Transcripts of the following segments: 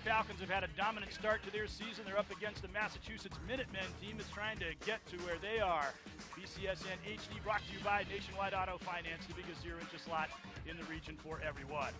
Falcons have had a dominant start to their season. They're up against the Massachusetts Minutemen team that's trying to get to where they are. BCSN HD brought to you by Nationwide Auto Finance, the biggest zero-interest lot in the region for everyone.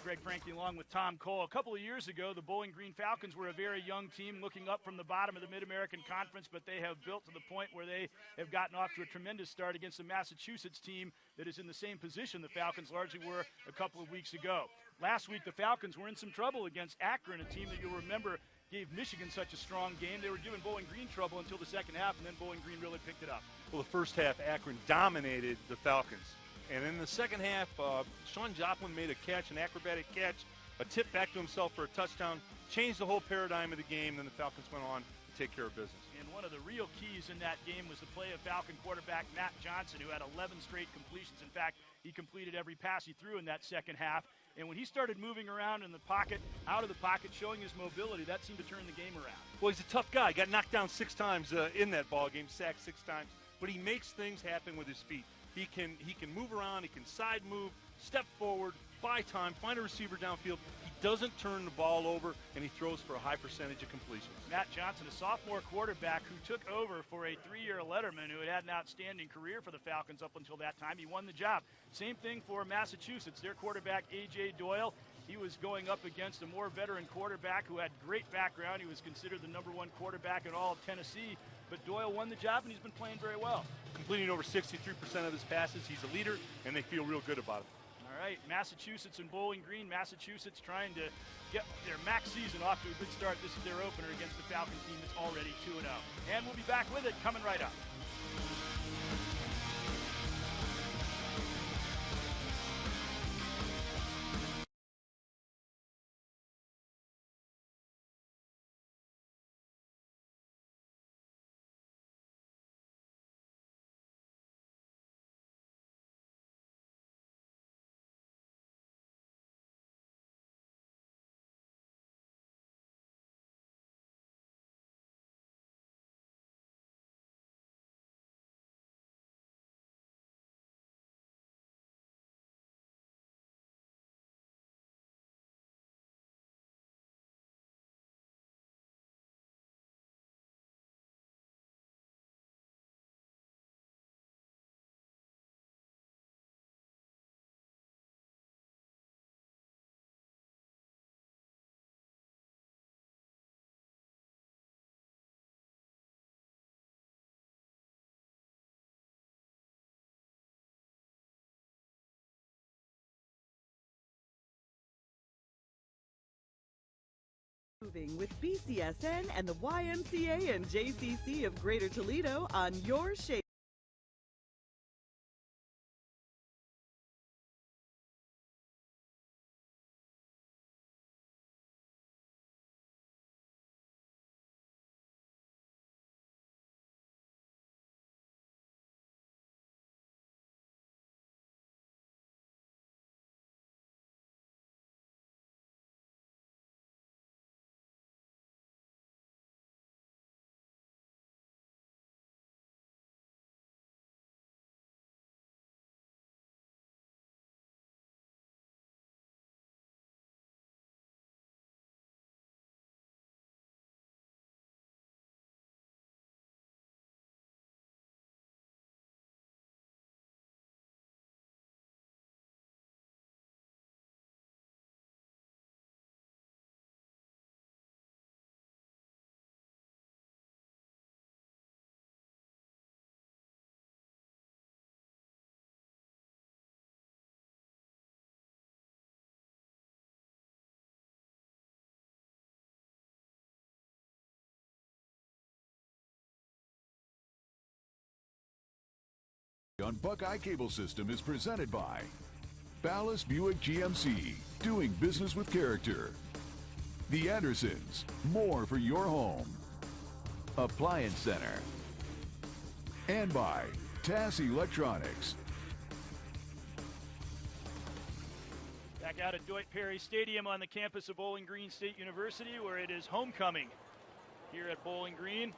Greg Franke along with Tom Cole. A couple of years ago, the Bowling Green Falcons were a very young team looking up from the bottom of the Mid-American Conference, but they have built to the point where they have gotten off to a tremendous start against the Massachusetts team that is in the same position the Falcons largely were a couple of weeks ago. Last week, the Falcons were in some trouble against Akron, a team that you'll remember gave Michigan such a strong game. They were giving Bowling Green trouble until the second half, and then Bowling Green really picked it up. Well, the first half, Akron dominated the Falcons. And in the second half, Sean Joplin made a catch, an acrobatic catch, a tip back to himself for a touchdown, changed the whole paradigm of the game, then the Falcons went on to take care of business. And one of the real keys in that game was the play of Falcon quarterback Matt Johnson, who had 11 straight completions. In fact, he completed every pass he threw in that second half. And when he started moving around in the pocket, out of the pocket, showing his mobility, that seemed to turn the game around. Well, he's a tough guy. Got knocked down 6 times in that ball game, sacked 6 times. But he makes things happen with his feet. He can move around, he can side move, step forward, buy time, find a receiver downfield. He doesn't turn the ball over, and he throws for a high percentage of completions. Matt Johnson, a sophomore quarterback who took over for a 3-year letterman who had an outstanding career for the Falcons up until that time. He won the job. Same thing for Massachusetts. Their quarterback, A.J. Doyle, he was going up against a more veteran quarterback who had great background. He was considered the #1 quarterback in all of Tennessee. But Doyle won the job, and he's been playing very well. Completing over 63% of his passes. He's a leader, and they feel real good about it. All right, Massachusetts and Bowling Green. Massachusetts trying to get their MAC season off to a good start. This is their opener against the Falcons team that's already 2-0. And we'll be back with it coming right up. With BCSN and the YMCA and JCC of Greater Toledo on your shape. On Buckeye Cable System is presented by Ballas Buick GMC, doing business with character. The Andersons, more for your home. Appliance Center. And by TAS Electronics. Back out at Deutsch Perry Stadium on the campus of Bowling Green State University, where it is homecoming here at Bowling Green.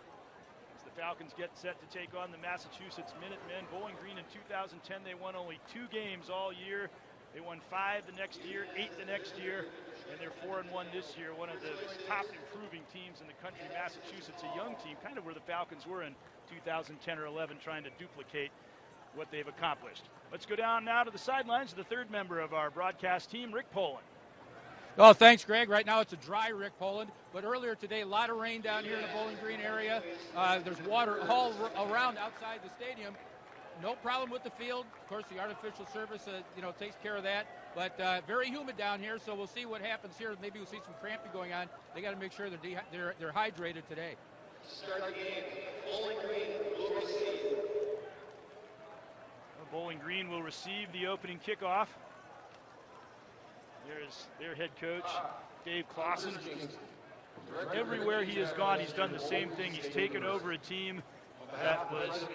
The Falcons get set to take on the Massachusetts Minutemen. Bowling Green in 2010, they won only 2 games all year. They won 5 the next year, 8 the next year, and they're 4-1 this year. One of the top improving teams in the country. Massachusetts, a young team, kind of where the Falcons were in 2010 or 11, trying to duplicate what they've accomplished. Let's go down now to the sidelines of the third member of our broadcast team, Rick Poland. Oh, thanks, Greg. Right now it's a dry Rick Poland, but earlier today, a lot of rain down here in the Bowling Green area. There's water all around outside the stadium. No problem with the field. Of course, the artificial surface, takes care of that. But very humid down here, so we'll see what happens here. Maybe we'll see some cramping going on. They got to make sure they're hydrated today. Start the game. Bowling Green will receive. Bowling Green will receive the opening kickoff. There's their head coach, Dave Clausen. Everywhere he has gone, he's done the same thing. He's taken over a team that was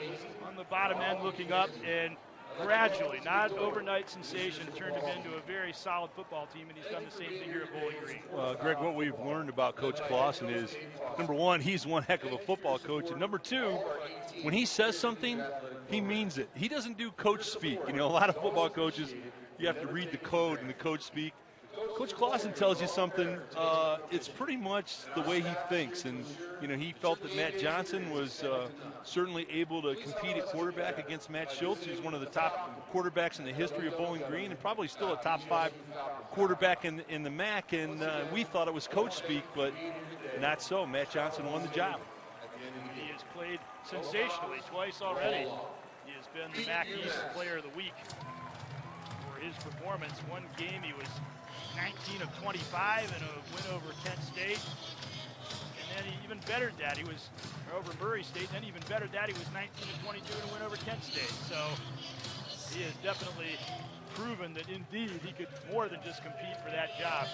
on the bottom end looking up, and gradually, not overnight sensation, turned him into a very solid football team, and he's done the same thing here at Bowling Green. Well, Greg, what we've learned about Coach Clausen is, number one, he's one heck of a football coach, and number two, when he says something, he means it. He doesn't do coach speak. A lot of football coaches, you have to read the code and the coach speak. Coach Clausen tells you something, it's pretty much the way he thinks. And, he felt that Matt Johnson was certainly able to compete at quarterback against Matt Schultz, who's one of the top quarterbacks in the history of Bowling Green and probably still a top 5 quarterback in the MAC. And we thought it was coach speak, but not so. Matt Johnson won the job. He has played sensationally twice already. He has been the MAC East Player of the Week for his performance. One game he was 19 of 25 in a win over Kent State. And then he even bettered that. He was over Murray State. Then even bettered that. He was 19 of 22 in a win over Kent State. So he has definitely proven that indeed he could more than just compete for that job.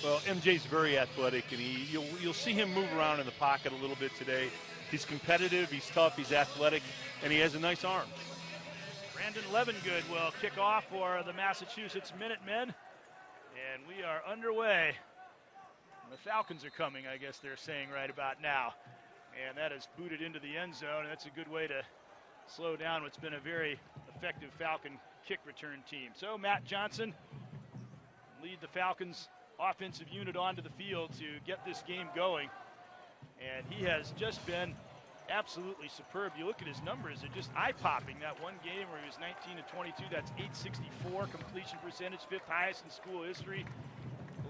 Well, MJ's very athletic, and you'll see him move around in the pocket a little bit today. He's competitive, he's tough, he's athletic, and he has a nice arm. Brandon Levengood will kick off for the Massachusetts Minutemen. And we are underway. The Falcons are coming, I guess they're saying right about now. And that is booted into the end zone, and that's a good way to slow down what's been a very effective Falcon kick return team. So Matt Johnson lead the Falcons offensive unit onto the field to get this game going. And he has just been absolutely superb. You look at his numbers, they're just eye-popping. That one game where he was 19 of 22, that's 864 completion percentage, 5th highest in school history.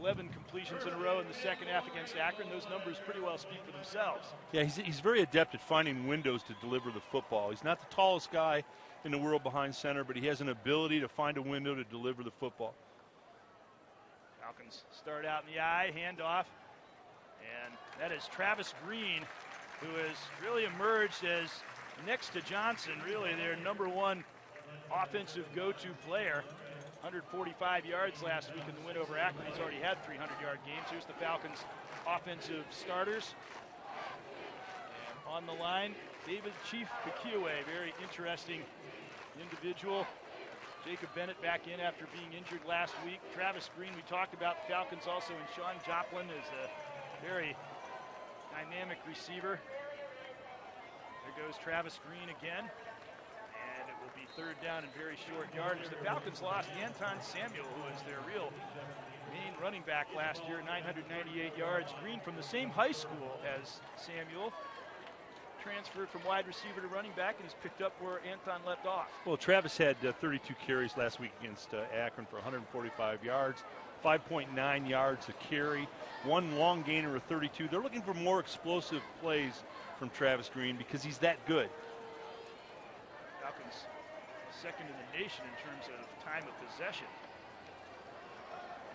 11 completions in a row in the second half against Akron. Those numbers pretty well speak for themselves. Yeah, he's very adept at finding windows to deliver the football. He's not the tallest guy in the world behind center, but he has an ability to find a window to deliver the football. Falcons start out in the eye, handoff, and that is Travis Green, who has really emerged as, next to Johnson, really their number one offensive go-to player. 145 yards last week in the win over Akron. He's already had 300-yard games. Here's the Falcons' offensive starters. And on the line, David Chief Bekiwe, very interesting individual. Jacob Bennett back in after being injured last week. Travis Green, we talked about. The Falcons also in Sean Joplin is a very dynamic receiver. There goes Travis Green again. And it will be third down and very short yardage. The Falcons lost Anton Samuel, who was their real main running back last year, 998 yards. Green from the same high school as Samuel, transferred from wide receiver to running back and has picked up where Anton left off. Well, Travis had 32 carries last week against Akron for 145 yards, 5.9 yards a carry, one long gainer of 32. They're looking for more explosive plays from Travis Green because he's that good. Falcons second in the nation in terms of time of possession.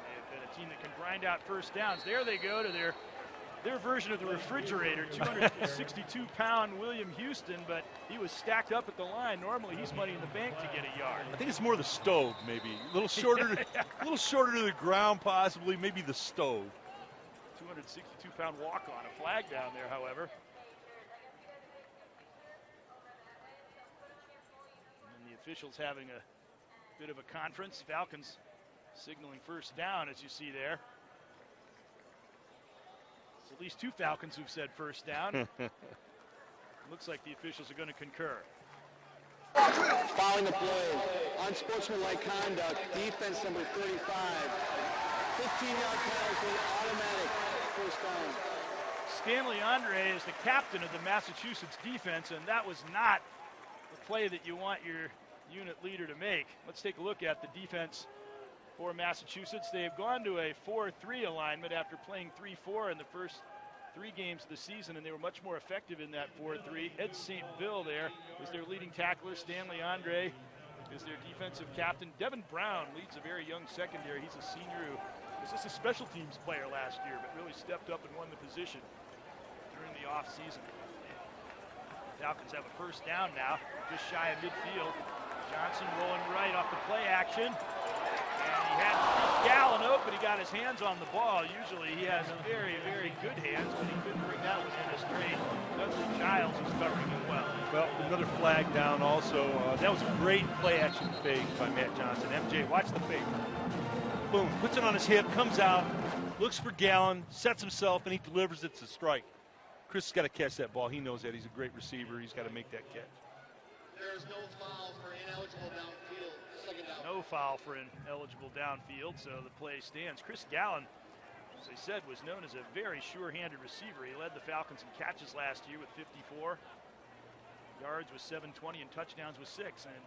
They have been a team that can grind out first downs. There they go to their version of the refrigerator, 262-pound William Houston, but he was stacked up at the line. Normally he's money in the bank to get a yard. I think it's more the stove, maybe. A little shorter, a little shorter to the ground, possibly. Maybe the stove. 262-pound walk-on, a flag down there, however. And the officials having a bit of a conference. Falcons signaling first down, as you see there. At least two Falcons who've said first down. Looks like the officials are going to concur. Following the play, unsportsmanlike conduct, defense number 35. 15-yard penalty, automatic, first down. Stanley Andre is the captain of the Massachusetts defense, and that was not the play that you want your unit leader to make. Let's take a look at the defense for Massachusetts. They have gone to a 4-3 alignment after playing 3-4 in the first 3 games of the season, and they were much more effective in that 4-3. Ed St. Bill there is their leading tackler. Stanley Andre is their defensive captain. Devin Brown leads a very young secondary. He's a senior who was just a special teams player last year, but really stepped up and won the position during the offseason. Falcons have a first down now, just shy of midfield. Johnson rolling right off the play action. And he had Gallon open. He got his hands on the ball. Usually he has very, very good hands, but he couldn't bring that one in straight. Dudley Giles was covering him well. Well, another flag down also. That was a great play action fake by Matt Johnson. MJ, watch the fake. Boom, puts it on his hip, comes out, looks for Gallon, sets himself, and he delivers it to strike. Chris has got to catch that ball. He knows that. He's a great receiver. He's got to make that catch. There is no foul for ineligible downfield. Second down. No foul for ineligible downfield, so the play stands. Chris Gallon, as I said, was known as a very sure-handed receiver. He led the Falcons in catches last year with 54. Yards was 720 and touchdowns was 6. And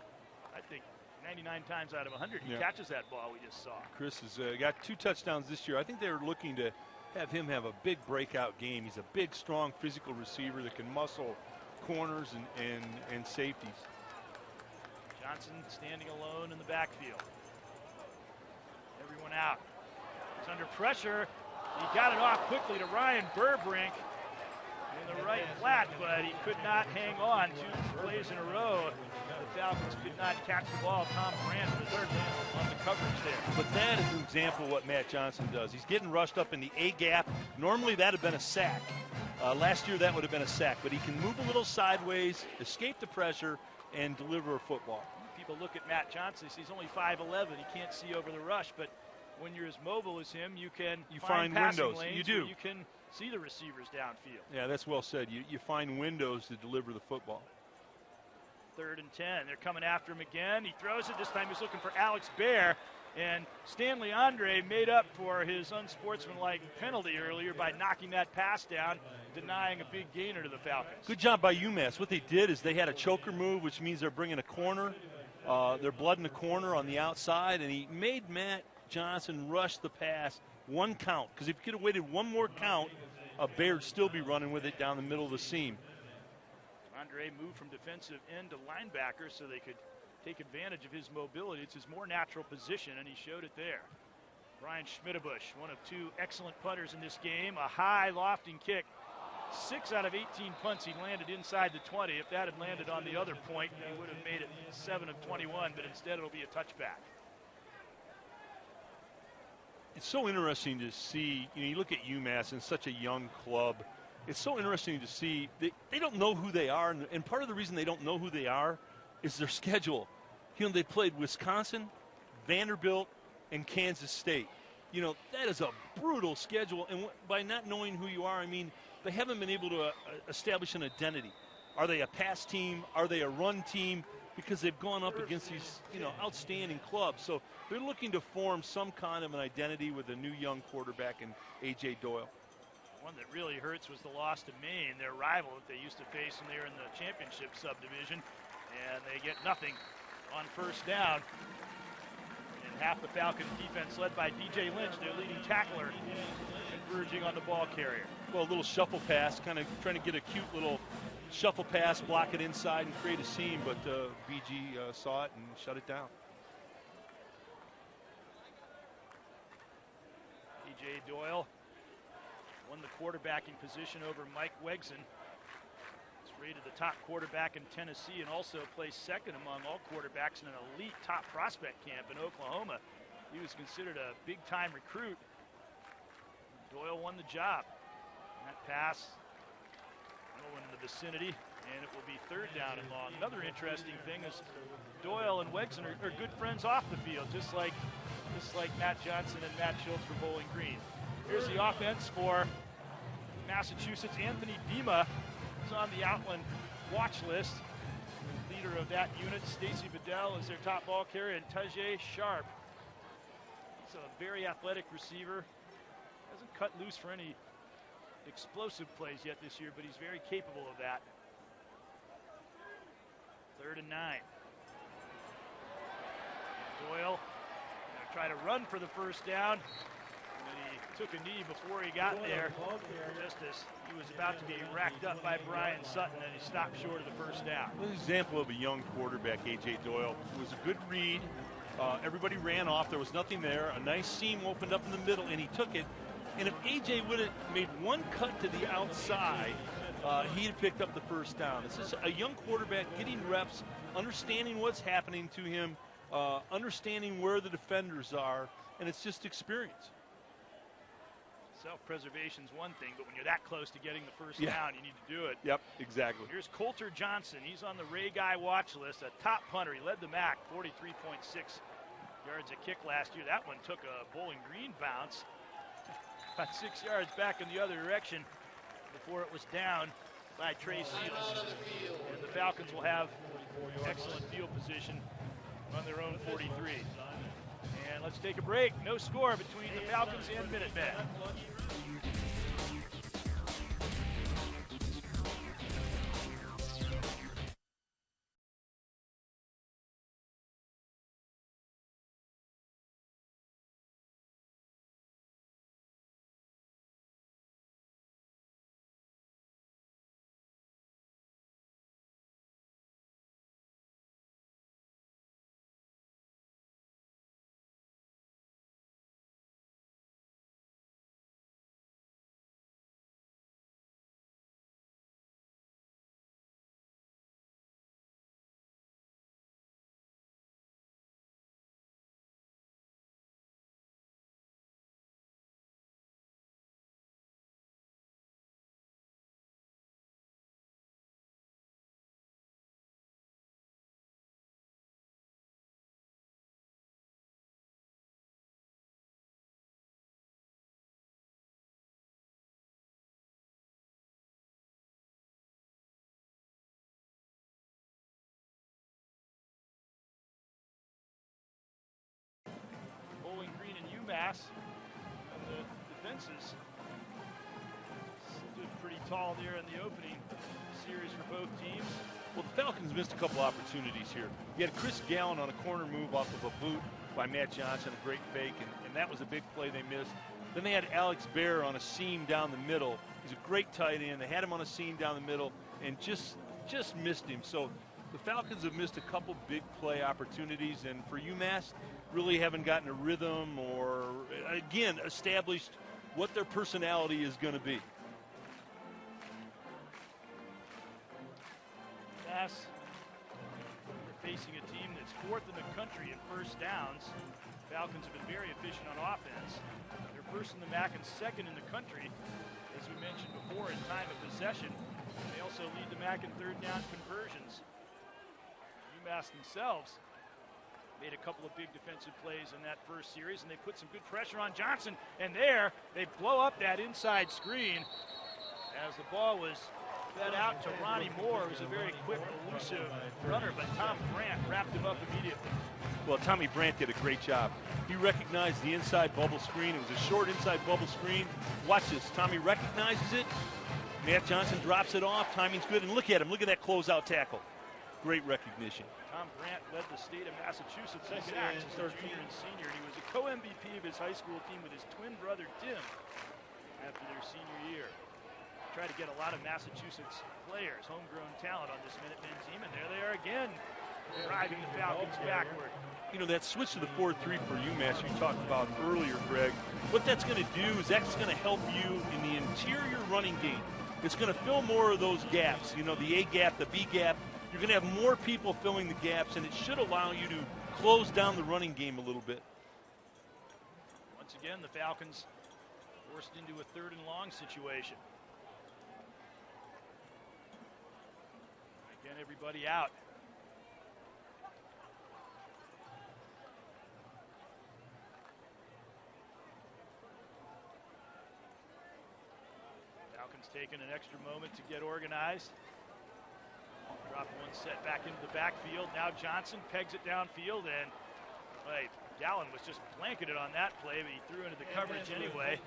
I think 99 times out of 100 he catches that ball we just saw. Chris has got 2 touchdowns this year. I think they were looking to have him have a big breakout game. He's a big, strong, physical receiver that can muscle corners and safeties. Johnson standing alone in the backfield. Everyone out. He's under pressure. He got it off quickly to Ryan Burbrink in the right flat, but he could not hang on 2 plays in a row. The Falcons could not catch the ball. Tom Brand was hurt on the coverage there. But that is an example of what Matt Johnson does. He's getting rushed up in the A gap. Normally that would have been a sack. Last year that would have been a sack, but he can move a little sideways, escape the pressure, and deliver a football. People look at Matt Johnson, he's only 5'11", he can't see over the rush, but when you're as mobile as him, you can find windows. Lanes you do. You can see the receivers downfield. Yeah, that's well said. You find windows to deliver the football. 3rd and 10. They're coming after him again. He throws it. This time he's looking for Alex Baer. And Stanley Andre made up for his unsportsmanlike penalty earlier by knocking that pass down, denying a big gainer to the Falcons. Good job by UMass. What they did is they had a choker move, which means they're bringing a corner. They're blooding the corner on the outside, and he made Matt Johnson rush the pass 1 count. Because if he could have waited 1 more count, Baer would still be running with it down the middle of the seam. Andre moved from defensive end to linebacker so they could take advantage of his mobility. It's his more natural position, and he showed it there. Brian Schmidtabush, one of 2 excellent punters in this game. A high lofting kick. 6 out of 18 punts he landed inside the 20. If that had landed on the other point, he would have made it 7 of 21, but instead it'll be a touchback. It's so interesting to see, you look at UMass in such a young club. It's so interesting to see they don't know who they are, and part of the reason they don't know who they are is their schedule. They played Wisconsin, Vanderbilt, and Kansas State. That is a brutal schedule, and by not knowing who you are, I mean, they haven't been able to establish an identity. Are they a pass team? Are they a run team? Because they've gone up against these, outstanding clubs. So they're looking to form some kind of an identity with a new young quarterback in A.J. Doyle. One that really hurts was the loss to Maine, their rival that they used to face when they were in the championship subdivision. And they get nothing on first down. And half the Falcon defense led by DJ Lynch, their leading tackler, converging on the ball carrier. Well, a little shuffle pass, kind of trying to get a cute little shuffle pass, block it inside and create a seam, but BG saw it and shut it down. DJ Doyle won the quarterbacking position over Mike Wegson. He's rated the top quarterback in Tennessee and also placed 2nd among all quarterbacks in an elite top prospect camp in Oklahoma. He was considered a big-time recruit. Doyle won the job. That pass went in the vicinity, and it will be 3rd down and long. Another interesting thing is Doyle and Wegson are good friends off the field, just like Matt Johnson and Matt Schultz for Bowling Green. Here's the offense for Massachusetts. Anthony Bima is on the Outland watch list. Leader center of that unit. Stacy Bedell is their top ball carrier, and Tajay Sharp. He's a very athletic receiver. Hasn't cut loose for any explosive plays yet this year, but he's very capable of that. 3rd and 9. Doyle gonna try to run for the first down. And he took a knee before he got there, just as he was about to be racked up by Brian Sutton, and he stopped short of the first down. An example of a young quarterback, A.J. Doyle. It was a good read. Everybody ran off. There was nothing there. A nice seam opened up in the middle, and he took it. And if A.J. would have made one cut to the outside, he'd have picked up the first down. This is a young quarterback getting reps, understanding what's happening to him, understanding where the defenders are, and it's just experience. Self-preservation's one thing, but when you're that close to getting the first down, you need to do it. Yep, exactly. Here's Coulter Johnson. He's on the Ray Guy watch list, a top punter. He led the MAC, 43.6 yards a kick last year. That one took a Bowling Green bounce, about 6 yards back in the other direction before it was down by Trey Seals. And the Falcons will have excellent field position on their own 43. And let's take a break. No score between the Falcons and Minutemen. Bowling Green and UMass, and the defenses stood pretty tall there in the opening series for both teams. Well, the Falcons missed a couple opportunities here. You had Chris Gallen on a corner move off of a boot by Matt Johnson, a great fake, and that was a big play they missed. Then they had Alex Bear on a seam down the middle. He's a great tight end. They had him on a seam down the middle and just missed him. So the Falcons have missed a couple big play opportunities, and for UMass, really haven't gotten a rhythm or, again, established what their personality is going to be. UMass, they're facing a team that's 4th in the country in first downs. Falcons have been very efficient on offense. They're 1st in the MAC and 2nd in the country, as we mentioned before, in time of possession. They also lead the MAC in 3rd down conversions. UMass themselves made a couple of big defensive plays in that first series, and they put some good pressure on Johnson. And there, they blow up that inside screen as the ball was fed out to Ronnie Moore, who's a very quick, elusive runner, but Tom Brandt wrapped him up immediately. Well, Tommy Brandt did a great job. He recognized the inside bubble screen. It was a short inside bubble screen. Watch this. Tommy recognizes it. Matt Johnson drops it off. Timing's good. And look at him. Look at that closeout tackle. Great recognition. Tom Brandt led the state of Massachusetts in sacks as a junior and senior, and he was a co-MVP of his high school team with his twin brother Tim after their senior year. Try to get a lot of Massachusetts players, homegrown talent on this Minutemen team, and there they are again, driving the Falcons backward. You know, that switch to the 4-3 for UMass you talked about earlier, Greg, what that's going to do is that's going to help you in the interior running game. It's going to fill more of those gaps, you know, the A gap, the B gap. You're going to have more people filling the gaps, and it should allow you to close down the running game a little bit. Once again, the Falcons forced into a 3rd and long situation. Again, everybody out. Falcons taking an extra moment to get organized. Dropped one set back into the backfield. Now Johnson pegs it downfield, and Gallen was just blanketed on that play, but he threw into the coverage anyway.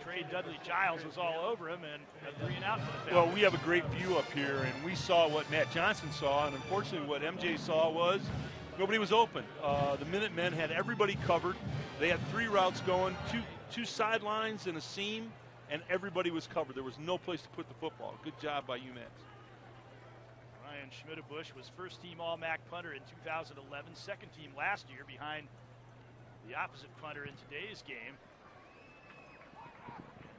Trey Dudley-Giles was all over him, and a 3-and-out for the Falcons. Well, we have a great view up here, and we saw what Matt Johnson saw, and unfortunately what MJ saw was nobody was open. The Minutemen had everybody covered. They had 3 routes going, two sidelines and a seam, and everybody was covered. There was no place to put the football. Good job by UMass. Ryan Schmittebusch was first-team All-MAC punter in 2011, second-team last year behind the opposite punter in today's game.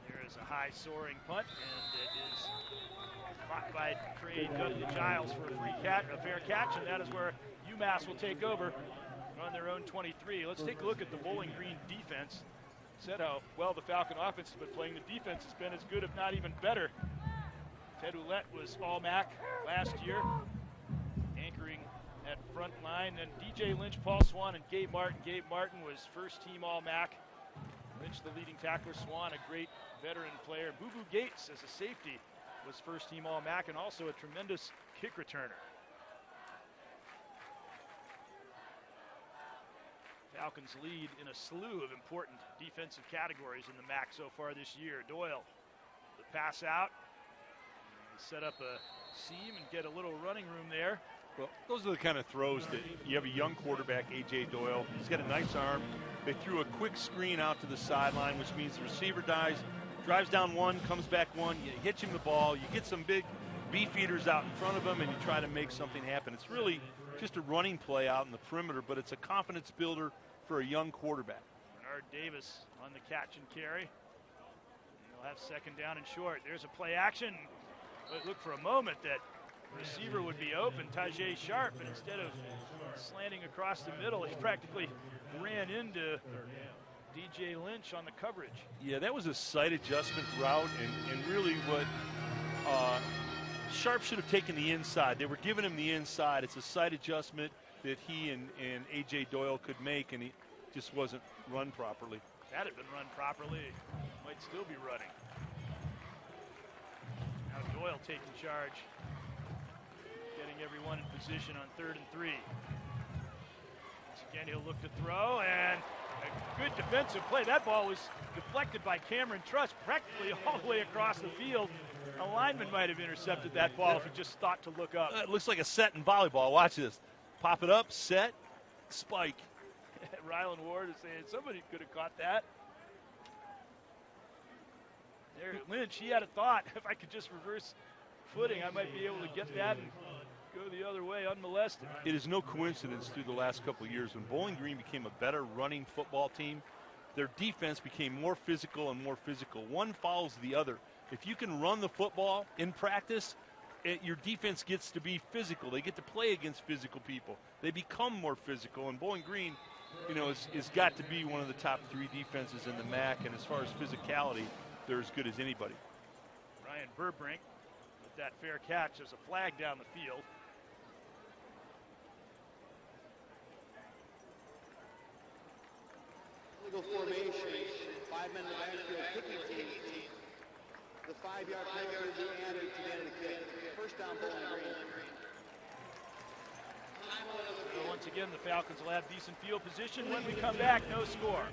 There is a high soaring punt, and it is caught by Trey Dudley-Giles for a fair catch, and that is where UMass will take over on their own 23. Let's take a look at the Bowling Green defense. Said how well the Falcon offense has been playing. The defense has been as good, if not even better. Ted Ouellette was All-MAC last year, anchoring at front line. And DJ Lynch, Paul Swan, and Gabe Martin. Gabe Martin was first-team All-MAC. Lynch, the leading tackler. Swan, a great veteran player. Boo Boo Gates, as a safety, was first-team All-MAC and also a tremendous kick returner. Falcons lead in a slew of important defensive categories in the MAC so far this year. Doyle, the pass out. Set up a seam and get a little running room there. Well, those are the kind of throws that you have a young quarterback, A.J. Doyle. He's got a nice arm. They threw a quick screen out to the sideline, which means the receiver drives down one, comes back one, you hitch him the ball, you get some big beefeaters out in front of him, and you try to make something happen. It's really just a running play out in the perimeter, but it's a confidence builder for a young quarterback. Bernard Davis on the catch and carry. They'll have second down and short. There's a play action. It looked for a moment that the receiver would be open, Tajay Sharp, and instead of slanting across the middle, he practically ran into DJ Lynch on the coverage. Yeah, that was a sight adjustment route, and really what Sharp should have taken the inside. They were giving him the inside. It's a sight adjustment that he and A.J. Doyle could make, and he just wasn't run properly. If that had been run properly, might still be running. Now Doyle taking charge, getting everyone in position on 3rd and 3. Once again, he'll look to throw, and a good defensive play. That ball was deflected by Cameron Truss practically all the way across the field. A lineman might have intercepted that ball if he just thought to look up. It looks like a set in volleyball. Watch this. Pop it up, set, spike. Rylan Ward is saying somebody could have caught that. There, Lynch, he had a thought. If I could just reverse footing, I might be able to get that and go the other way unmolested. It is no coincidence through the last couple of years when Bowling Green became a better running football team, their defense became more physical and more physical. One follows the other. If you can run the football in practice, your defense gets to be physical. They get to play against physical people. They become more physical, and Bowling Green, is got to be one of the top 3 defenses in the MAC, and as far as physicality, they're as good as anybody. Ryan Burbrink with that fair catch. There's a flag down the field. Legal formation, 5 men in the backfield, kicking team. The 5-yard penalty will be added to the end of the kick. First down, Bowling Green. So once again, the Falcons will have decent field position. When we come back, no score.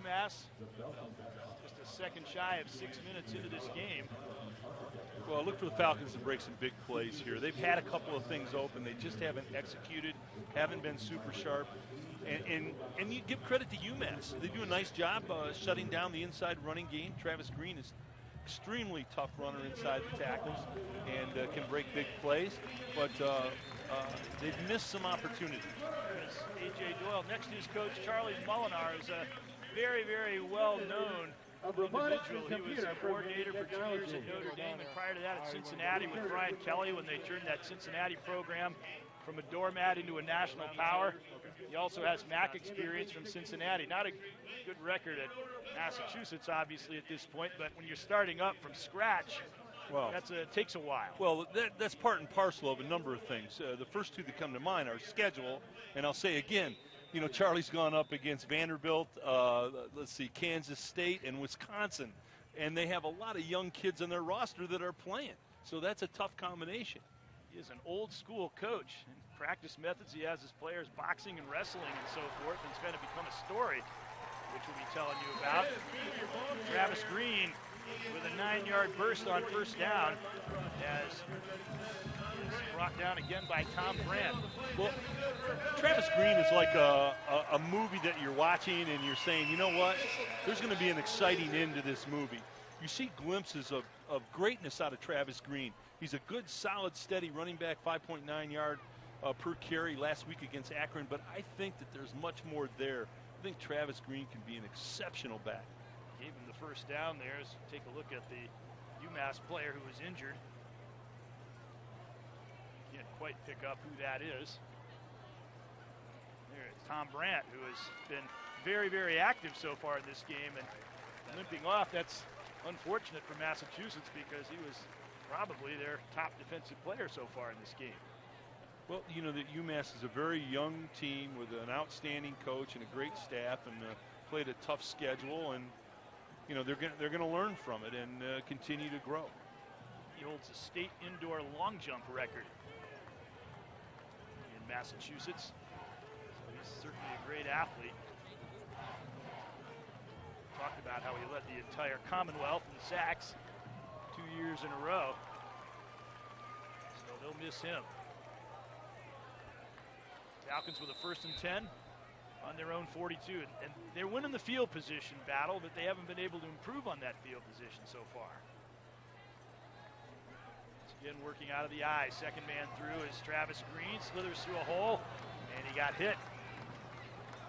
UMass. Just a second shy of 6 minutes into this game. Well, look for the Falcons to break some big plays here. They've had a couple of things open. They just haven't executed, haven't been super sharp. And you give credit to UMass. They do a nice job shutting down the inside running game. Travis Green is extremely tough runner inside the tackles and can break big plays. But they've missed some opportunity. A.J. Doyle, next to his coach, Charlie Molinar, is a very, very well-known individual. He was a coordinator for 2 years at Notre Dame, and prior to that at Cincinnati with Brian Kelly when they turned that Cincinnati program from a doormat into a national power. He also has MAC experience from Cincinnati. Not a good record at Massachusetts, obviously, at this point, but when you're starting up from scratch, well, takes a while. Well, that's part and parcel of a number of things. The first two that come to mind are schedule, and I'll say again, you know, Charlie's gone up against Vanderbilt, Kansas State, and Wisconsin, and they have a lot of young kids on their roster that are playing. So that's a tough combination. He is an old-school coach. In practice methods, he has his players boxing and wrestling and so forth, and it's going to become a story, which we'll be telling you about. Travis Green with a 9-yard burst on first down as is brought down again by Tom Brandt. Well, Travis Green is like a movie that you're watching and you're saying, you know what, there's going to be an exciting end to this movie. You see glimpses of greatness out of Travis Green. He's a good, solid, steady running back, 5.9 yard per carry last week against Akron, but I think that there's much more there. I think Travis Green can be an exceptional back. Gave him the first down there. As take a look at the UMass player who was injured. Can't quite pick up who that is. There's Tom Brandt, who has been very, very active so far in this game, and limping off. That's unfortunate for Massachusetts because he was probably their top defensive player so far in this game. Well, you know that UMass is a very young team with an outstanding coach and a great staff, and played a tough schedule, and you know they're going to learn from it and continue to grow. He holds a state indoor long jump record in Massachusetts, so he's certainly a great athlete. Talked about how he led the entire Commonwealth in sacks 2 years in a row, so they'll miss him. Falcons with a 1st and 10 on their own 42, and they're winning the field position battle, but they haven't been able to improve on that field position so far. Again, working out of the eye. Second man through is Travis Green, slithers through a hole, and he got hit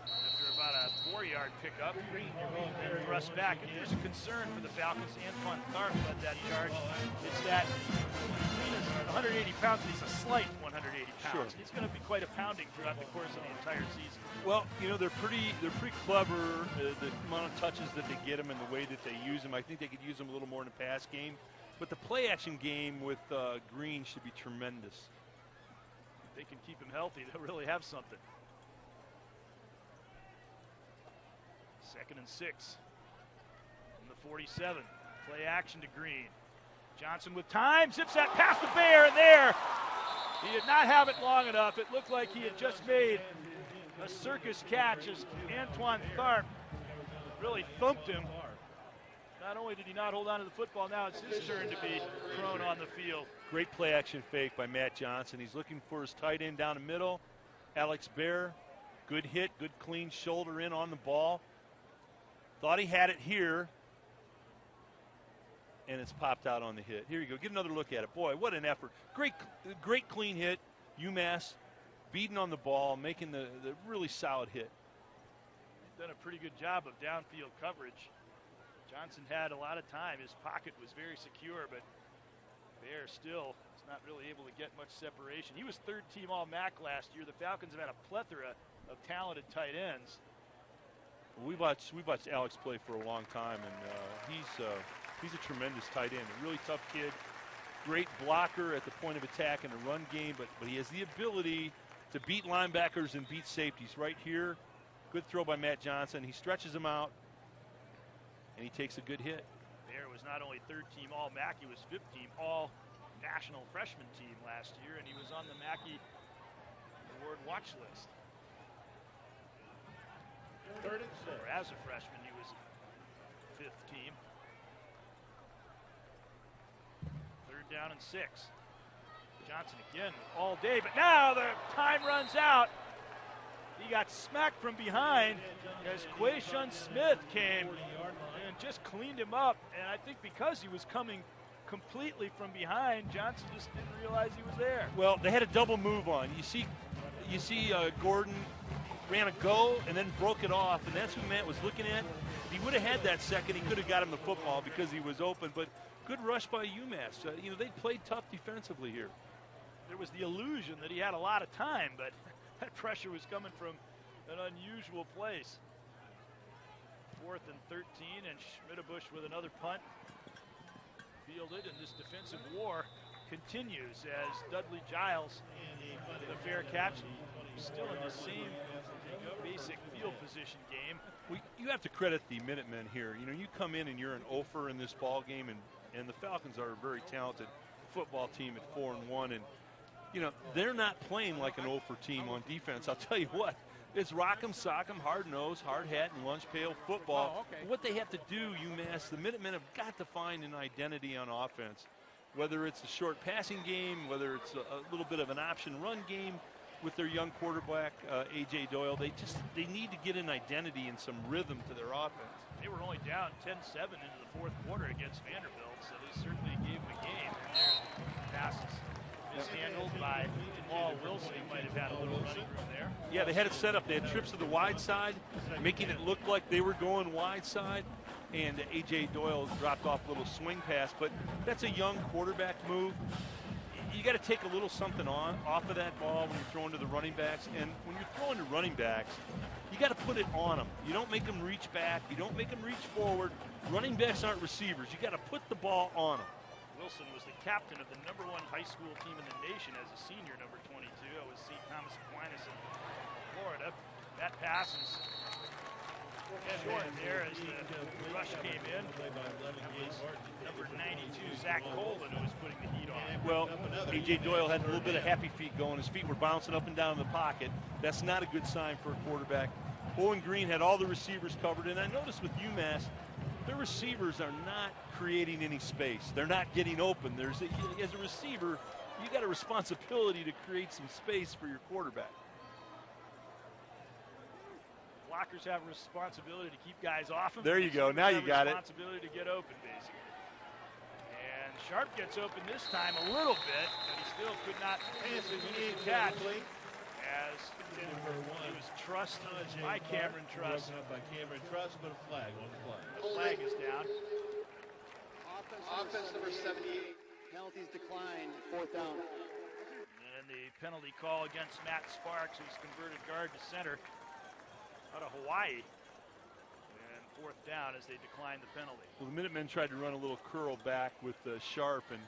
after about a 4-yard pickup, and thrust back. And there's a concern for the Falcons. Antoine Tharp led that charge. It's that Green is 180 pounds, and he's a slight 180 pounds. Sure. It's going to be quite a pounding throughout the course of the entire season. Well, you know, they're pretty clever, the amount of touches that they get them and the way that they use them. I think they could use them a little more in the pass game. But the play-action game with Green should be tremendous. If they can keep him healthy, they'll really have something. 2nd and 6 from the 47. Play action to Green. Johnson with time, zips that past the Bear, and there. He did not have it long enough. It looked like he had just made a circus catch as Antoine Tharp really thumped him. Not only did he not hold on to the football, now it's his turn to be thrown on the field. Great play action fake by Matt Johnson. He's looking for his tight end down the middle. Alex Bear, good hit, good clean shoulder in on the ball. Thought he had it here, and it's popped out on the hit. Here you go. Get another look at it. Boy, what an effort. Great clean hit. UMass beating on the ball, making the really solid hit. He's done a pretty good job of downfield coverage. Johnson had a lot of time. His pocket was very secure, but Bear still is not really able to get much separation. He was 3rd team All-MAC last year. The Falcons have had a plethora of talented tight ends. We watched Alex play for a long time, and he's a tremendous tight end. A really tough kid, great blocker at the point of attack in the run game, but he has the ability to beat linebackers and beat safeties. Right here, good throw by Matt Johnson. He stretches him out, and he takes a good hit. Bear was not only 3rd team All-MAC, he was 5th team All-National Freshman team last year, and he was on the Mackey Award watch list. Third and 6. Or as a freshman, he was fifth team. Third down and 6. Johnson again all day, but now the time runs out. He got smacked from behind as Quayshawn Smith came and just cleaned him up. And I think because he was coming completely from behind, Johnson just didn't realize he was there. Well, they had a double move on. You see Gordon ran a go and then broke it off, and that's who Matt was looking at. If he would have had that second, he could have got him the football because he was open. But good rush by UMass. They played tough defensively here. There was the illusion that he had a lot of time, but that pressure was coming from an unusual place. 4th and 13, and Schmidtbusch with another punt. Fielded, and this defensive war continues as Dudley Giles with a fair catch. Still in the same basic field position game. You have to credit the Minutemen here. You come in and you're an offer in this ball game, and the Falcons are a very talented football team at 4-1, and they're not playing like an offer team on defense. I'll tell you what, it's rock'em, sock'em, hard nose, hard hat, and lunch pail football. Oh, okay. What they have to do, UMass, the Minutemen have got to find an identity on offense, whether it's a short passing game, whether it's a little bit of an option run game with their young quarterback, A.J. Doyle. They need to get an identity and some rhythm to their offense. They were only down 10-7 into the fourth quarter against Vanderbilt, so they certainly gave them a game. And there's passes mishandled by Jamal Wilson. He might have had a little running room there. Yeah, they had it set up. They had trips to the wide side, making it look like they were going wide side, and A.J. Doyle dropped off a little swing pass. But that's a young quarterback move. You got to take a little something off of that ball when you're throwing to the running backs. And when you're throwing to running backs, you got to put it on them. You don't make them reach back. You don't make them reach forward. Running backs aren't receivers. You got to put the ball on them. Wilson was the captain of the #1 high school team in the nation as a senior, number 22. That was St. Thomas Aquinas in Florida. That pass is short there as the rush came in. That was number 92, Zach Colvin, who was putting the heat on. Well, A.J. Doyle had a little bit of happy feet going. His feet were bouncing up and down in the pocket. That's not a good sign for a quarterback. Bowling Green had all the receivers covered, and I noticed with UMass, their receivers are not creating any space. They're not getting open. As a receiver, you got a responsibility to create some space for your quarterback. Blockers have a responsibility to keep guys off him. There you go. Now you got it. Responsibility to get open, basically. And Sharp gets open this time a little bit, but he still could not finish the catch. As he was trussed by Cameron Truss. By Cameron Truss, but a flag on the play. The flag is down. Offense number 78. Penalties declined. 4th down. And the penalty call against Matt Sparks, who's converted guard to center out of Hawaii. And 4th down as they declined the penalty. Well, the Minutemen tried to run a little curl back with Sharp, and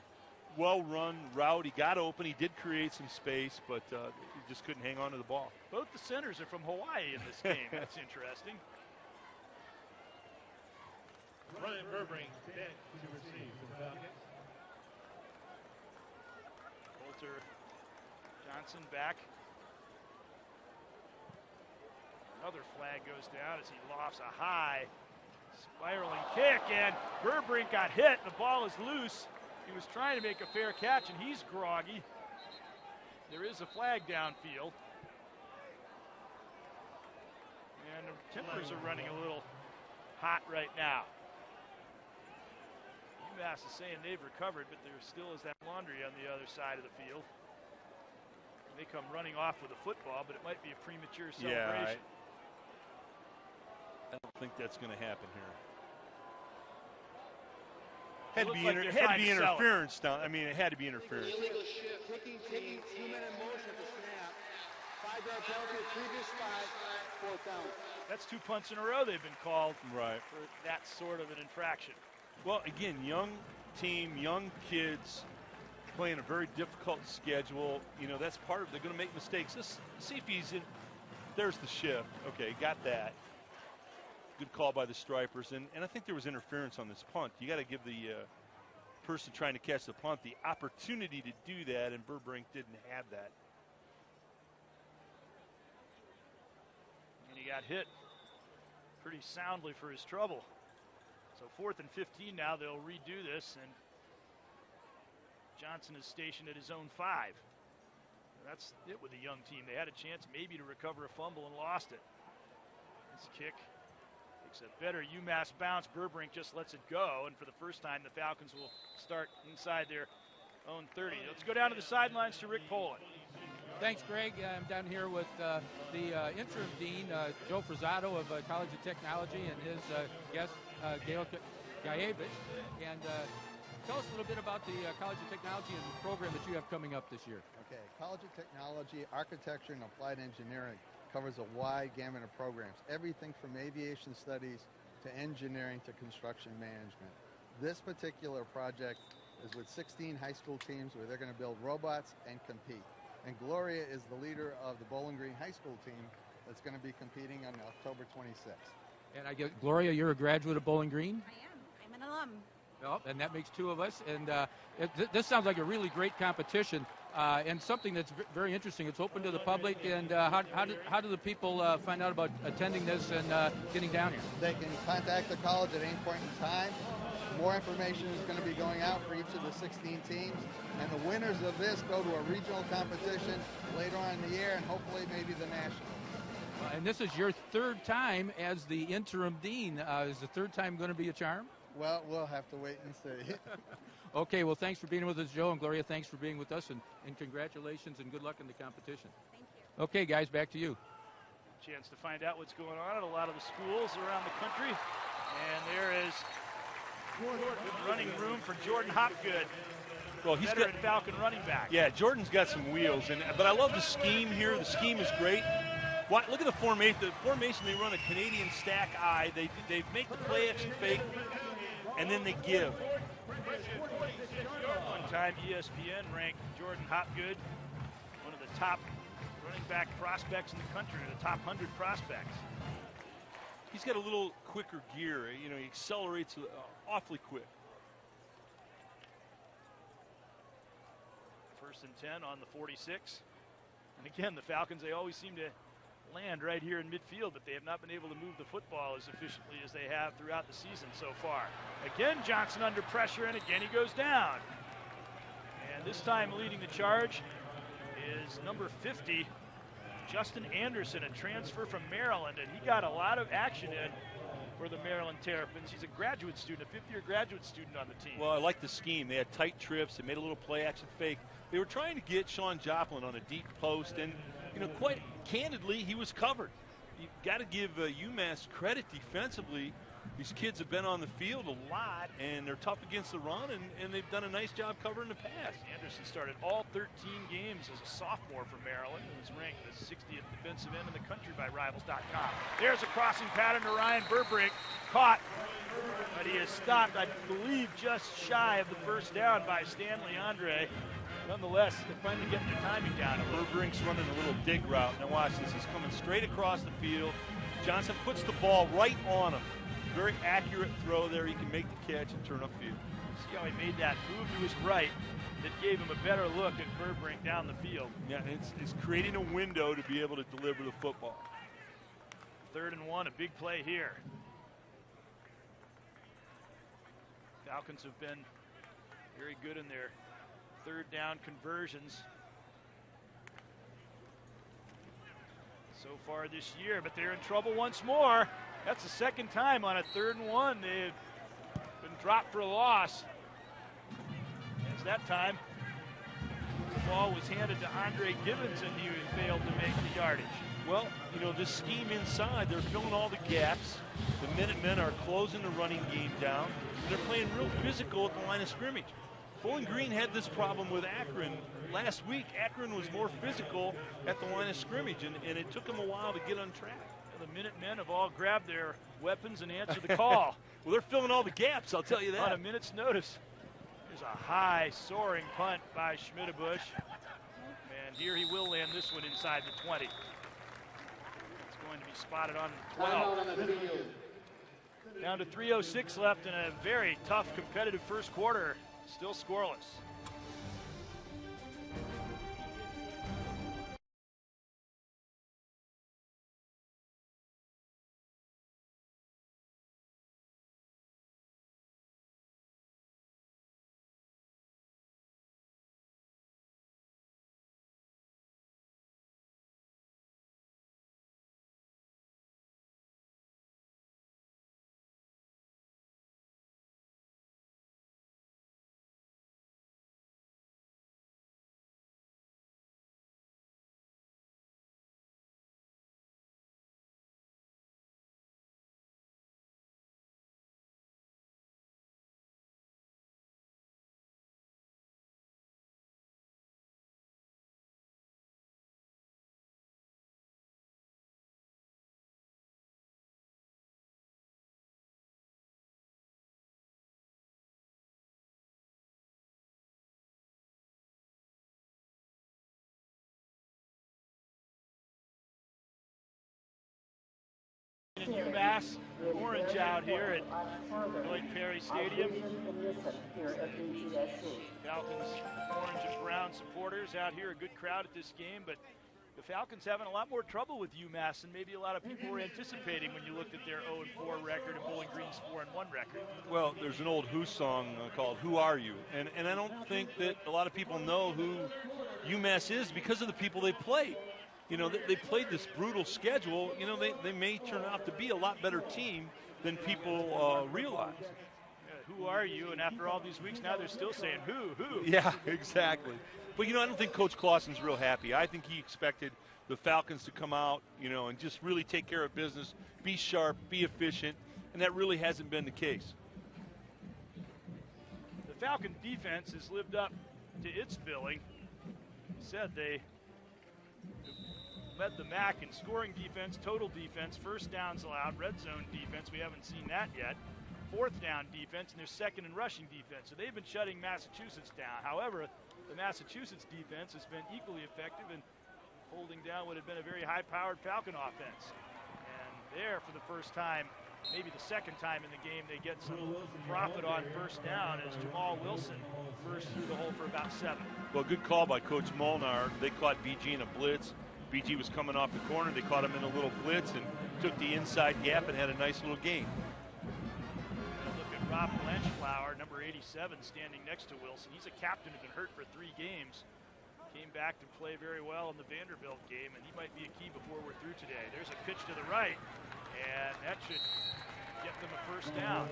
well-run route. He got open. He did create some space, but he just couldn't hang on to the ball. Both the centers are from Hawaii in this game. That's interesting. Ryan Burbrink back to receive for the Falcons. Coulter Johnson back. Another flag goes down as he lofts a high spiraling kick, and Burbrink got hit. The ball is loose. He was trying to make a fair catch, and he's groggy. There is a flag downfield. And the tempers are running a little hot right now. UMass is saying they've recovered, but there still is that laundry on the other side of the field. They come running off with a football, but it might be a premature celebration. Yeah, I don't think that's going to happen here. Had to be interference down. I mean, it had to be interference. Illegal shift. Taking 2 men in motion at the snap. 5-yard penalty at previous spot. 4th down. That's 2 punts in a row they've been called Right. for that sort of an infraction. Well, again, young team, young kids playing a very difficult schedule. That's part of it. They're going to make mistakes. Let's see if he's in. There's the shift. Okay, got that. Good call by the Stripers, and I think there was interference on this punt. You got to give the person trying to catch the punt the opportunity to do that, and Burbrink didn't have that. And he got hit pretty soundly for his trouble. So 4th and 15 now. They'll redo this, and Johnson is stationed at his own 5. That's it with a young team. They had a chance maybe to recover a fumble and lost it. This kick takes a better UMass bounce. Burbrink just lets it go, and for the first time, the Falcons will start inside their own 30. Let's go down to the sidelines to Rick Poland. Thanks, Greg. I'm down here with the interim dean, Joe Frazzato of College of Technology, and his guest, Gail Gajevich. And tell us a little bit about the College of Technology and the program that you have coming up this year. Okay, College of Technology, Architecture, and Applied Engineering covers a wide gamut of programs, everything from aviation studies to engineering to construction management. This particular project is with 16 high school teams where they're going to build robots and compete. And Gloria is the leader of the Bowling Green High School team that's going to be competing on October 26th. And I guess, Gloria, you're a graduate of Bowling Green? I am. I'm an alum. Well, and that makes 2 of us. And this sounds like a really great competition and something that's very interesting. It's open to the public. And how do the people find out about attending this and getting down here? They can contact the college at any point in time. More information is going to be going out for each of the 16 teams. And the winners of this go to a regional competition later on in the year and hopefully maybe the national. And this is your 3rd time as the interim dean. Is the 3rd time going to be a charm? Well, we'll have to wait and see. Okay, well, thanks for being with us, Joe, and Gloria, thanks for being with us, and congratulations and good luck in the competition. Thank you. Okay, guys, back to you. Chance to find out what's going on at a lot of the schools around the country. And there is good running room for Jordan Hopgood. Well, he's veteran Falcon running back. Yeah, Jordan's got some wheels, but I love the scheme here. The scheme is great. Look at the formation. The formation, they run a Canadian stack I. They make the play action fake, and then they give. One time ESPN ranked Jordan Hopgood one of the top running back prospects in the country, the top 100 prospects. He's got a little quicker gear. You know, he accelerates awfully quick. 1st and 10 on the 46. And again, the Falcons, they always seem to land right here in midfield, but they have not been able to move the football as efficiently as they have throughout the season so far. Again, Johnson under pressure, and again he goes down. And this time leading the charge is number 50, Justin Anderson, a transfer from Maryland, and he got a lot of action in for the Maryland Terrapins. He's a graduate student, a 5th-year graduate student on the team. Well, I like the scheme. They had tight trips. They made a little play-action fake. They were trying to get Sean Joplin on a deep post, and, you know, quite candidly, he was covered. You've got to give UMass credit defensively. These kids have been on the field a lot, and they're tough against the run, and they've done a nice job covering the pass. Anderson started all 13 games as a sophomore for Maryland and was ranked the 60th defensive end in the country by Rivals.com. There's a crossing pattern to Ryan Burbrink, caught, but he is stopped, I believe, just shy of the first down by Stanley Andre. Nonetheless, they're finally getting their timing down. Burbrink's running a little dig route. Now watch this. He's coming straight across the field. Johnson puts the ball right on him. Very accurate throw there. He can make the catch and turn upfield. See how he made that move to his right that gave him a better look at Burbrink down the field. Yeah, it's creating a window to be able to deliver the football. 3rd and 1, a big play here. Falcons have been very good in their 3rd down conversions so far this year, but they're in trouble once more. That's the 2nd time on a 3rd and 1 they've been dropped for a loss. As that time, the ball was handed to Andre Gibbons and he failed to make the yardage. Well, you know, this scheme inside, they're filling all the gaps. The Minutemen are closing the running game down. They're playing real physical at the line of scrimmage. Bowling Green had this problem with Akron last week. Akron was more physical at the line of scrimmage, and it took them a while to get on track. The Minutemen have all grabbed their weapons and answered the call. Well, they're filling all the gaps, I'll tell you that. On a minute's notice. There's a high, soaring punt by Schmidtabush. And here he will land this one inside the 20. It's going to be spotted on the 12. Down to 3:06 left in a very tough, competitive first quarter. Still scoreless. in UMass orange out here at Lloyd Perry Stadium. Falcons orange and brown supporters out here, a good crowd at this game, but the Falcons having a lot more trouble with UMass than maybe a lot of people were anticipating when you looked at their 0-4 record and Bowling Green's 4-1 record. Well, there's an old Who song called "Who Are You?" and I don't think that a lot of people know who UMass is because of the people they played. You know, they played this brutal schedule. You know, they may turn out to be a lot better team than people realize. Who are you? And after all these weeks, now they're still saying who? Yeah, exactly. But, you know, I don't think Coach Clausen's real happy. I think he expected the Falcons to come out, you know, and just really take care of business, be sharp, be efficient, and that really hasn't been the case. The Falcon defense has lived up to its billing. Said they led the MAC in scoring defense, total defense, first downs allowed, red zone defense. We haven't seen that yet. Fourth down defense, and they're second in rushing defense. So they've been shutting Massachusetts down. However, the Massachusetts defense has been equally effective in holding down what had been a very high-powered Falcon offense. And there, for the first time, maybe the second time in the game, they get some profit on first down as Jamal Wilson burst through the hole for about 7. Well, good call by Coach Molnar. They caught BG in a blitz. BG was coming off the corner. They caught him in a little blitz and took the inside gap and had a nice little gain. Rob Blanchflower, number 87, standing next to Wilson. He's a captain who's been hurt for 3 games. Came back to play very well in the Vanderbilt game, and he might be a key before we're through today. There's a pitch to the right, and that should get them a first down.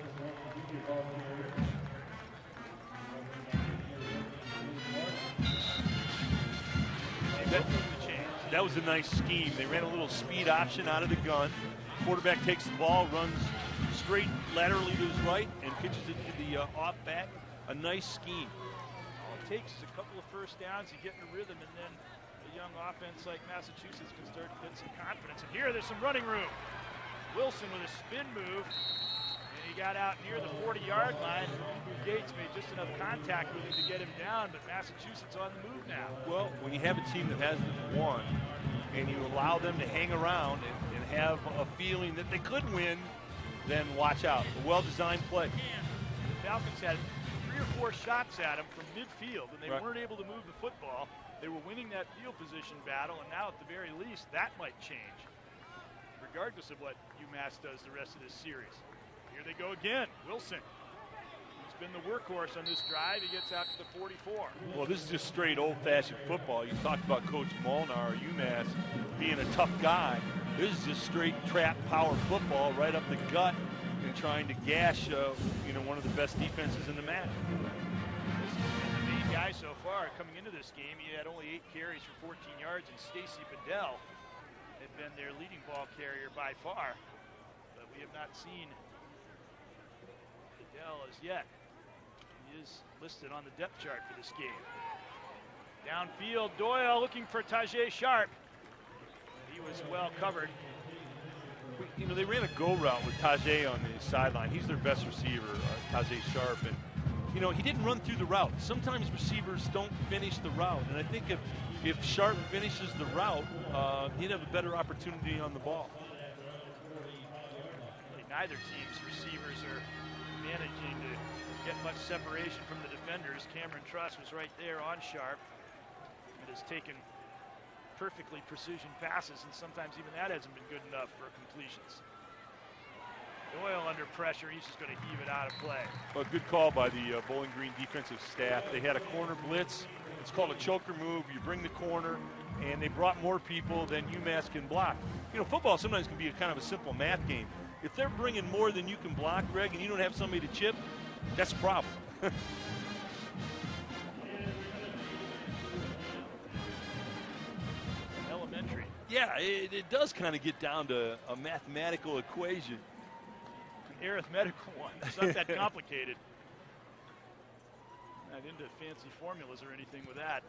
That was a nice scheme. They ran a little speed option out of the gun. Quarterback takes the ball, runs straight laterally to his right, and pitches it to the off back. A nice scheme. All it takes is a couple of first downs, you get in a rhythm, and then a young offense like Massachusetts can start to get some confidence. And here, there's some running room. Wilson with a spin move, and he got out near the 40-yard line. Gates made just enough contact with him to get him down, but Massachusetts on the move now. Well, when you have a team that hasn't won, and you allow them to hang around and have a feeling that they could win, then watch out. A well-designed play. The Falcons had 3 or 4 shots at him from midfield, and they weren't able to move the football. They were winning that field position battle, and now at the very least, that might change, regardless of what UMass does the rest of this series. Here they go again. Wilson. He's been the workhorse on this drive. He gets out to the 44. Well, this is just straight old-fashioned football. You talked about Coach Molnar, UMass, being a tough guy. This is just straight trap power football right up the gut and trying to gash, one of the best defenses in the MAC. The main guy so far coming into this game, he had only 8 carries for 14 yards, and Stacy Bedell had been their leading ball carrier by far. But we have not seen Bedell as yet. He is listed on the depth chart for this game. Downfield, Doyle looking for Tajay Sharp. He was well covered. You know, they ran a go route with Tajay on the sideline. He's their best receiver, Tajay Sharp. And, you know, he didn't run through the route. Sometimes receivers don't finish the route. And I think if Sharp finishes the route, he'd have a better opportunity on the ball. Neither team's receivers are managing to get much separation from the defenders. Cameron Truss was right there on Sharp. It has taken perfectly precision passes, and sometimes even that hasn't been good enough for completions. Doyle under pressure, he's just going to heave it out of play. Well, good call by the Bowling Green defensive staff. They had a corner blitz. It's called a choker move. You bring the corner, and they brought more people than UMass can block. You know, football sometimes can be a kind of a simple math game. If they're bringing more than you can block, Greg, and you don't have somebody to chip, that's a problem. Elementary. Yeah, it does kind of get down to a mathematical equation. An arithmetical one. It's not that complicated. Not into fancy formulas or anything with that.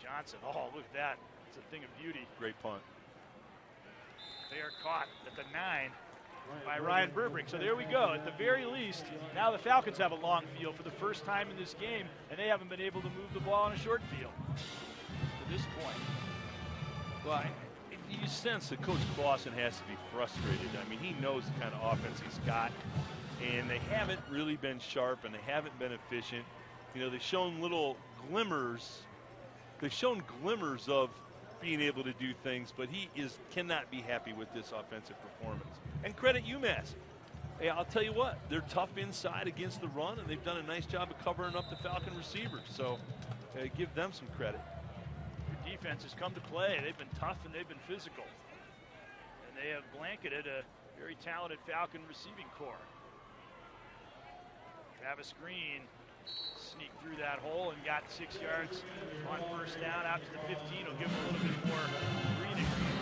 Johnson, oh, look at that. It's a thing of beauty. Great punt. They are caught at the 9 by Ryan Burbrick. So there we go. At the very least, now the Falcons have a long field for the first time in this game, and they haven't been able to move the ball on a short field to this point. Well, you sense that Coach Clausen has to be frustrated. I mean, he knows the kind of offense he's got, and they haven't really been sharp, and they haven't been efficient. You know, they've shown little glimmers. They've shown glimmers of being able to do things, but he cannot be happy with this offensive performance. And credit UMass. Hey, I'll tell you what, they're tough inside against the run, and they've done a nice job of covering up the Falcon receivers. So give them some credit. Their defense has come to play. They've been tough and they've been physical. And they have blanketed a very talented Falcon receiving corps. Travis Green sneaked through that hole and got 6 yards on first down out to the 15. Will give him a little bit more breathing room.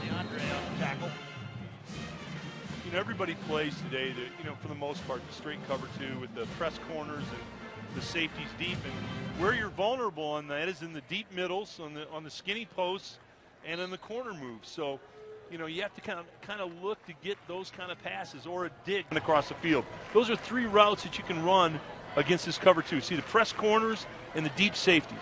DeAndre on the tackle. You know, everybody plays today, for the most part, the straight cover two with the press corners and the safeties deep. And where you're vulnerable on that is in the deep middles, on the skinny posts, and in the corner moves. So, you know, you have to kind of look to get those kind of passes or a dig across the field. Those are 3 routes that you can run against this cover two. See the press corners and the deep safeties.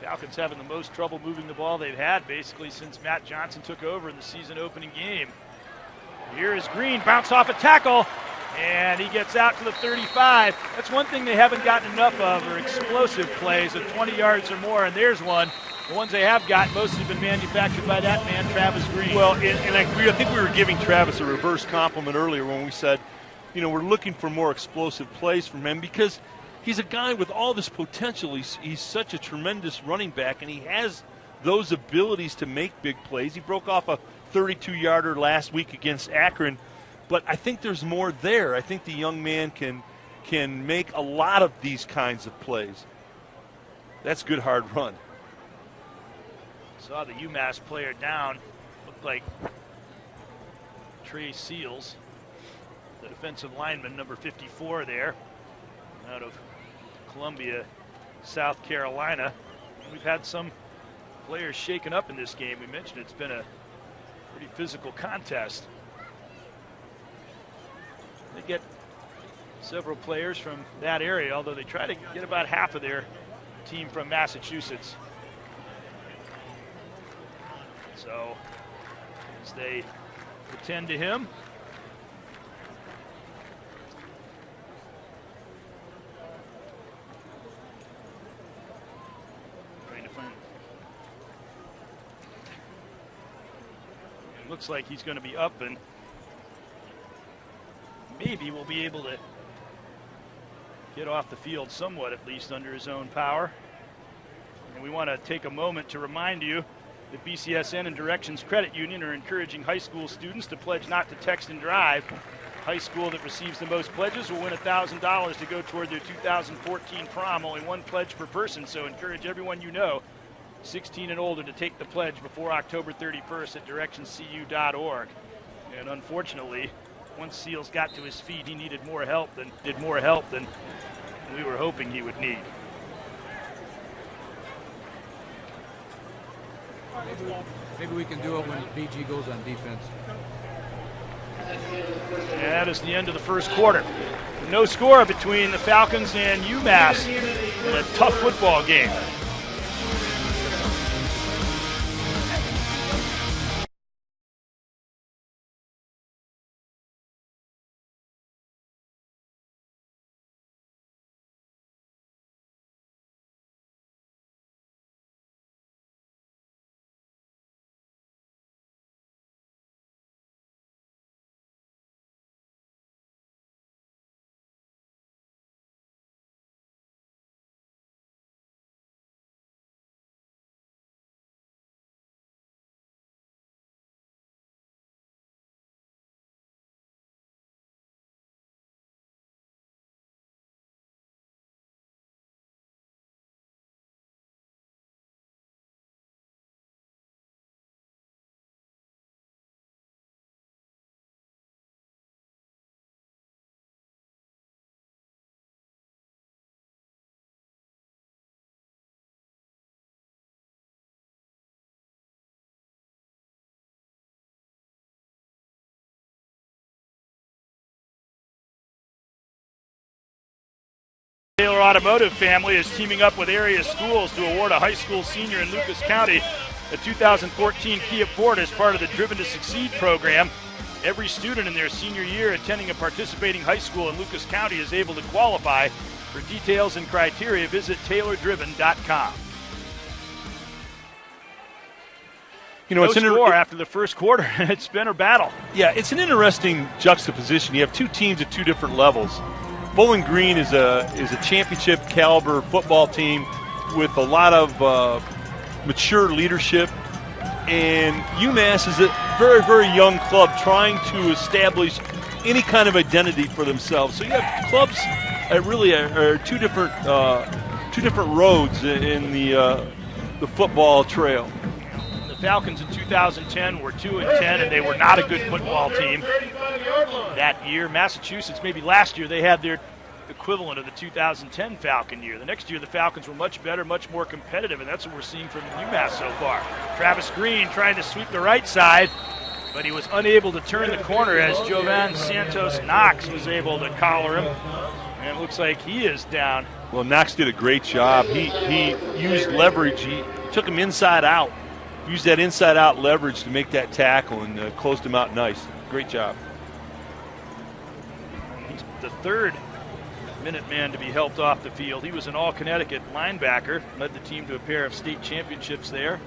Falcons having the most trouble moving the ball they've had basically since Matt Johnson took over in the season opening game. Here is Green, bounce off a tackle, and he gets out to the 35. That's one thing they haven't gotten enough of, are explosive plays of 20 yards or more, and there's one. The ones they have got mostly been manufactured by that man, Travis Green. Well, and I agree. I think we were giving Travis a reverse compliment earlier when we said, you know, we're looking for more explosive plays from him because he's a guy with all this potential. He's such a tremendous running back, and he has those abilities to make big plays. He broke off a 32-yarder last week against Akron, but I think there's more there. I think the young man can make a lot of these kinds of plays. That's good hard run. Saw the UMass player down. Looked like Trey Seals, the defensive lineman, number 54 there, out of Columbia, South Carolina. We've had some players shaken up in this game. We mentioned it's been a pretty physical contest. They get several players from that area, although they try to get about half of their team from Massachusetts. So, as they attend to him, trying to find. It looks like he's going to be up, and maybe we'll be able to get off the field somewhat, at least under his own power. And we want to take a moment to remind you that BCSN and Directions Credit Union are encouraging high school students to pledge not to text and drive. High school that receives the most pledges will win $1,000 to go toward their 2014 prom. Only one pledge per person, so encourage everyone you know, 16 and older, to take the pledge before October 31st at directionscu.org. And unfortunately, once Seals got to his feet, he needed more help than we were hoping he would need. Maybe we can do it when BG goes on defense. And that is the end of the first quarter. No score between the Falcons and UMass in a tough football game. Automotive family is teaming up with area schools to award a high school senior in Lucas County a 2014 Kia Ford as part of the Driven to Succeed program. Every student in their senior year attending a participating high school in Lucas County is able to qualify. For details and criteria, visit TaylorDriven.com. You know, no score after the first quarter. It's been a battle. Yeah, it's an interesting juxtaposition. You have two teams at two different levels. Bowling Green is a championship caliber football team with a lot of mature leadership, and UMass is a very, very young club trying to establish any kind of identity for themselves. So you have clubs that really are two different roads in the football trail. The Falcons in 2010 were 2-10, and they were not a good football team that year. Massachusetts, maybe last year, they had their equivalent of the 2010 Falcon year. The next year, the Falcons were much better, much more competitive, and that's what we're seeing from UMass so far. Travis Green trying to sweep the right side, but he was unable to turn the corner as Jovan Santos Knox was able to collar him, and it looks like he is down. Well, Knox did a great job. He used leverage. He took him inside out. Used that inside-out leverage to make that tackle and closed him out nice. Great job. He's the third Minuteman to be helped off the field. He was an All-Connecticut linebacker, led the team to a pair of state championships there.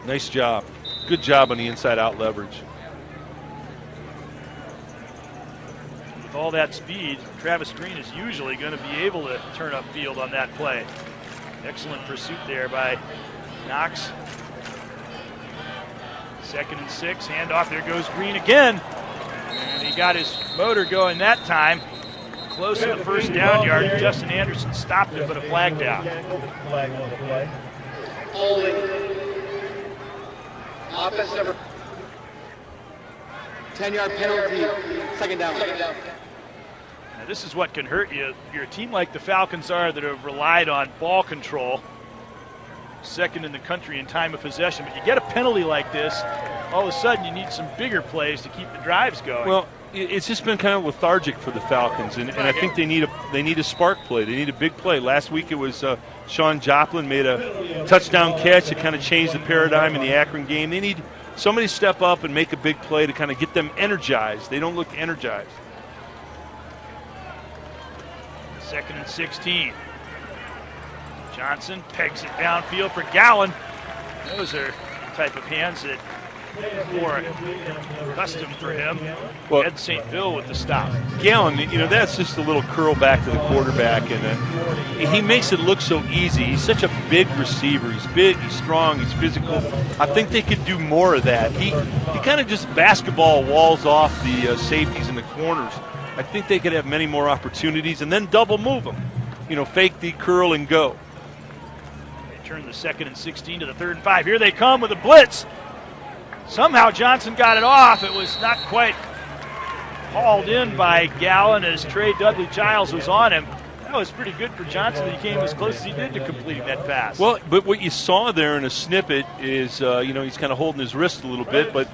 Nice job. Good job on the inside-out leverage. With all that speed, Travis Green is usually going to be able to turn upfield on that play. Excellent pursuit there by Knox. 2nd and 6, handoff, there goes Green again. And he got his motor going that time. Close to the first down yard. Justin Anderson stopped it, but a flag down. Holding. Offense number 10-yard penalty, 2nd down. Now this is what can hurt you. You're a team like the Falcons are that have relied on ball control. 2nd in the country in time of possession, but you get a penalty like this, all of a sudden you need some bigger plays to keep the drives going. Well, it's just been kind of lethargic for the Falcons, and I think they need a spark play. They need a big play. Last week it was Sean Joplin made a touchdown catch that kind of changed the paradigm in the Akron game. They need somebody to step up and make a big play to kind of get them energized. They don't look energized. 2nd and 16. Johnson pegs it downfield for Gallen. Those are the type of hands that more custom for him. Well, Ed St. Bill with the stop. Gallen, you know, that's just a little curl back to the quarterback, and he makes it look so easy. He's such a big receiver. He's big, he's strong, he's physical. I think they could do more of that. He kind of just basketball walls off the safeties and the corners. I think they could have many more opportunities and then double move them. You know, fake the curl and go. Turn the 2nd and 16 to the 3rd and 5. Here they come with a blitz. Somehow Johnson got it off. It was not quite hauled in by Gallen as Trey Dudley Giles was on him. That was pretty good for Johnson. He came as close as he did to completing that pass. Well, but what you saw there in a snippet is, you know, he's kind of holding his wrist a little bit, but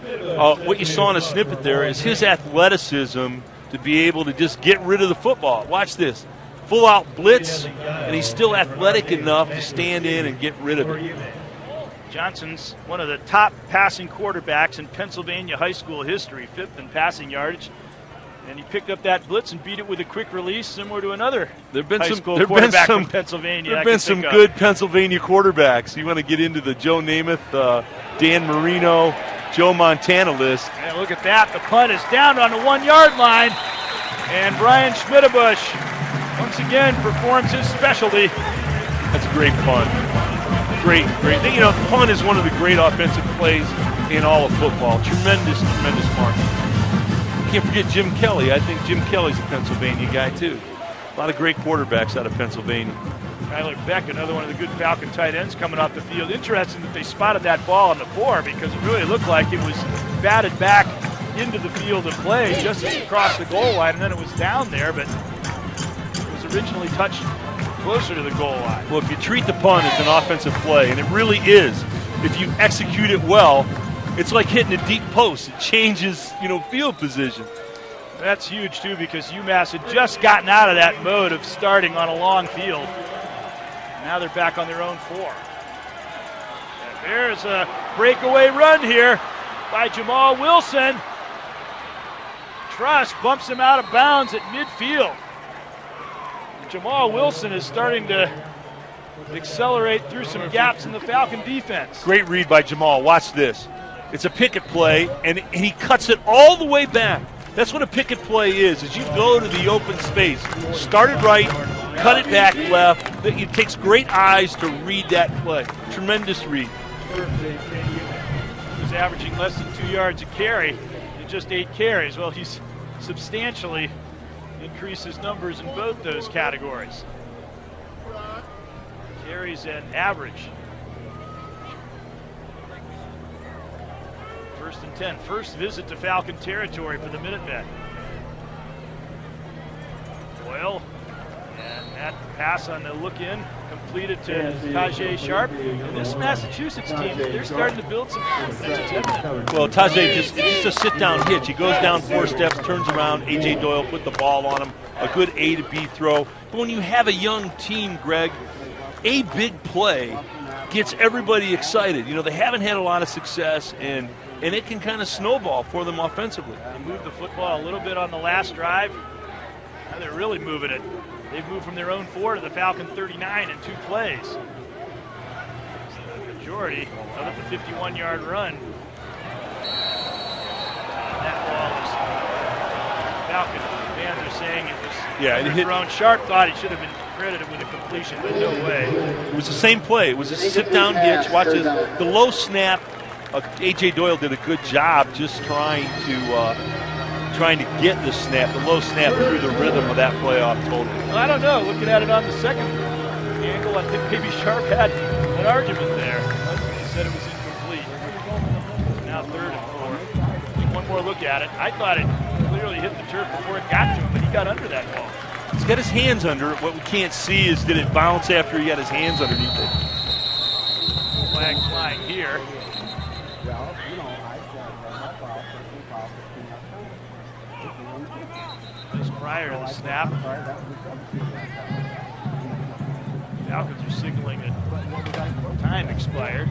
what you saw in a snippet there is his athleticism to be able to just get rid of the football. Watch this. Full-out blitz, and he's still athletic enough to stand in and get rid of it. Johnson's one of the top passing quarterbacks in Pennsylvania high school history, 5th in passing yardage. And he picked up that blitz and beat it with a quick release, similar to another high school quarterback from Pennsylvania. There have been some good Pennsylvania quarterbacks. You want to get into the Joe Namath, Dan Marino, Joe Montana list. And look at that. The punt is down on the 1-yard line. And Brian Schmidtabush once again performs his specialty. That's a great punt. Great. You know, punt is one of the great offensive plays in all of football. Tremendous mark. Can't forget Jim Kelly. I think Jim Kelly's a Pennsylvania guy, too. A lot of great quarterbacks out of Pennsylvania. Tyler Beck, another one of the good Falcon tight ends coming off the field. Interesting that they spotted that ball on the 4 because it really looked like it was batted back into the field of play just as it crossed the goal line, and then it was down there, but it was originally touched closer to the goal line. Well, if you treat the punt as an offensive play, and it really is, if you execute it well, it's like hitting a deep post. It changes, you know, field position. That's huge, too, because UMass had just gotten out of that mode of starting on a long field. Now they're back on their own 4. And there's a breakaway run here by Jamal Wilson. Truss bumps him out of bounds at midfield. Jamal Wilson is starting to accelerate through some gaps in the Falcon defense. Great read by Jamal. Watch this. It's a picket play, and he cuts it all the way back. That's what a picket play is you go to the open space. Start it right, cut it back left. It takes great eyes to read that play. Tremendous read. He's averaging less than 2 yards a carry in just 8 carries. Well, he's substantially increased his numbers in both those categories. Carries and average. 1st and 10. First visit to Falcon territory for the Minutemen. Boyle, and that pass on the look-in completed to Tajay Sharp. And this Massachusetts team, they're starting to build some confidence. Well, Tajay, it's just a sit-down hitch. He goes down 4 steps, turns around. A.J. Doyle put the ball on him. A good A to B throw. But when you have a young team, Greg, a big play gets everybody excited. You know, they haven't had a lot of success, and it can kind of snowball for them offensively. They moved the football a little bit on the last drive. Now they're really moving it. They've moved from their own 4 to the Falcon 39 in 2 plays. The majority of it, the 51-yard run. And that ball is Falcon fans are saying it was thrown. Sharp thought he should have been credited with a completion, but no way. It was the same play. It was a sit-down hitch. Watch this. The low snap. A.J. Doyle did a good job just trying to get the snap, the low snap through the rhythm of that playoff totally. Well, I don't know. Looking at it on the second angle, I think maybe Sharp had an argument there. He said it was incomplete. Now 3rd and 4. Take one more look at it. I thought it clearly hit the turf before it got to him, but he got under that ball. He's got his hands under it. What we can't see is did it bounce after he got his hands underneath it. Flag flying here. Just prior to the snap. Falcons are signaling that time expired.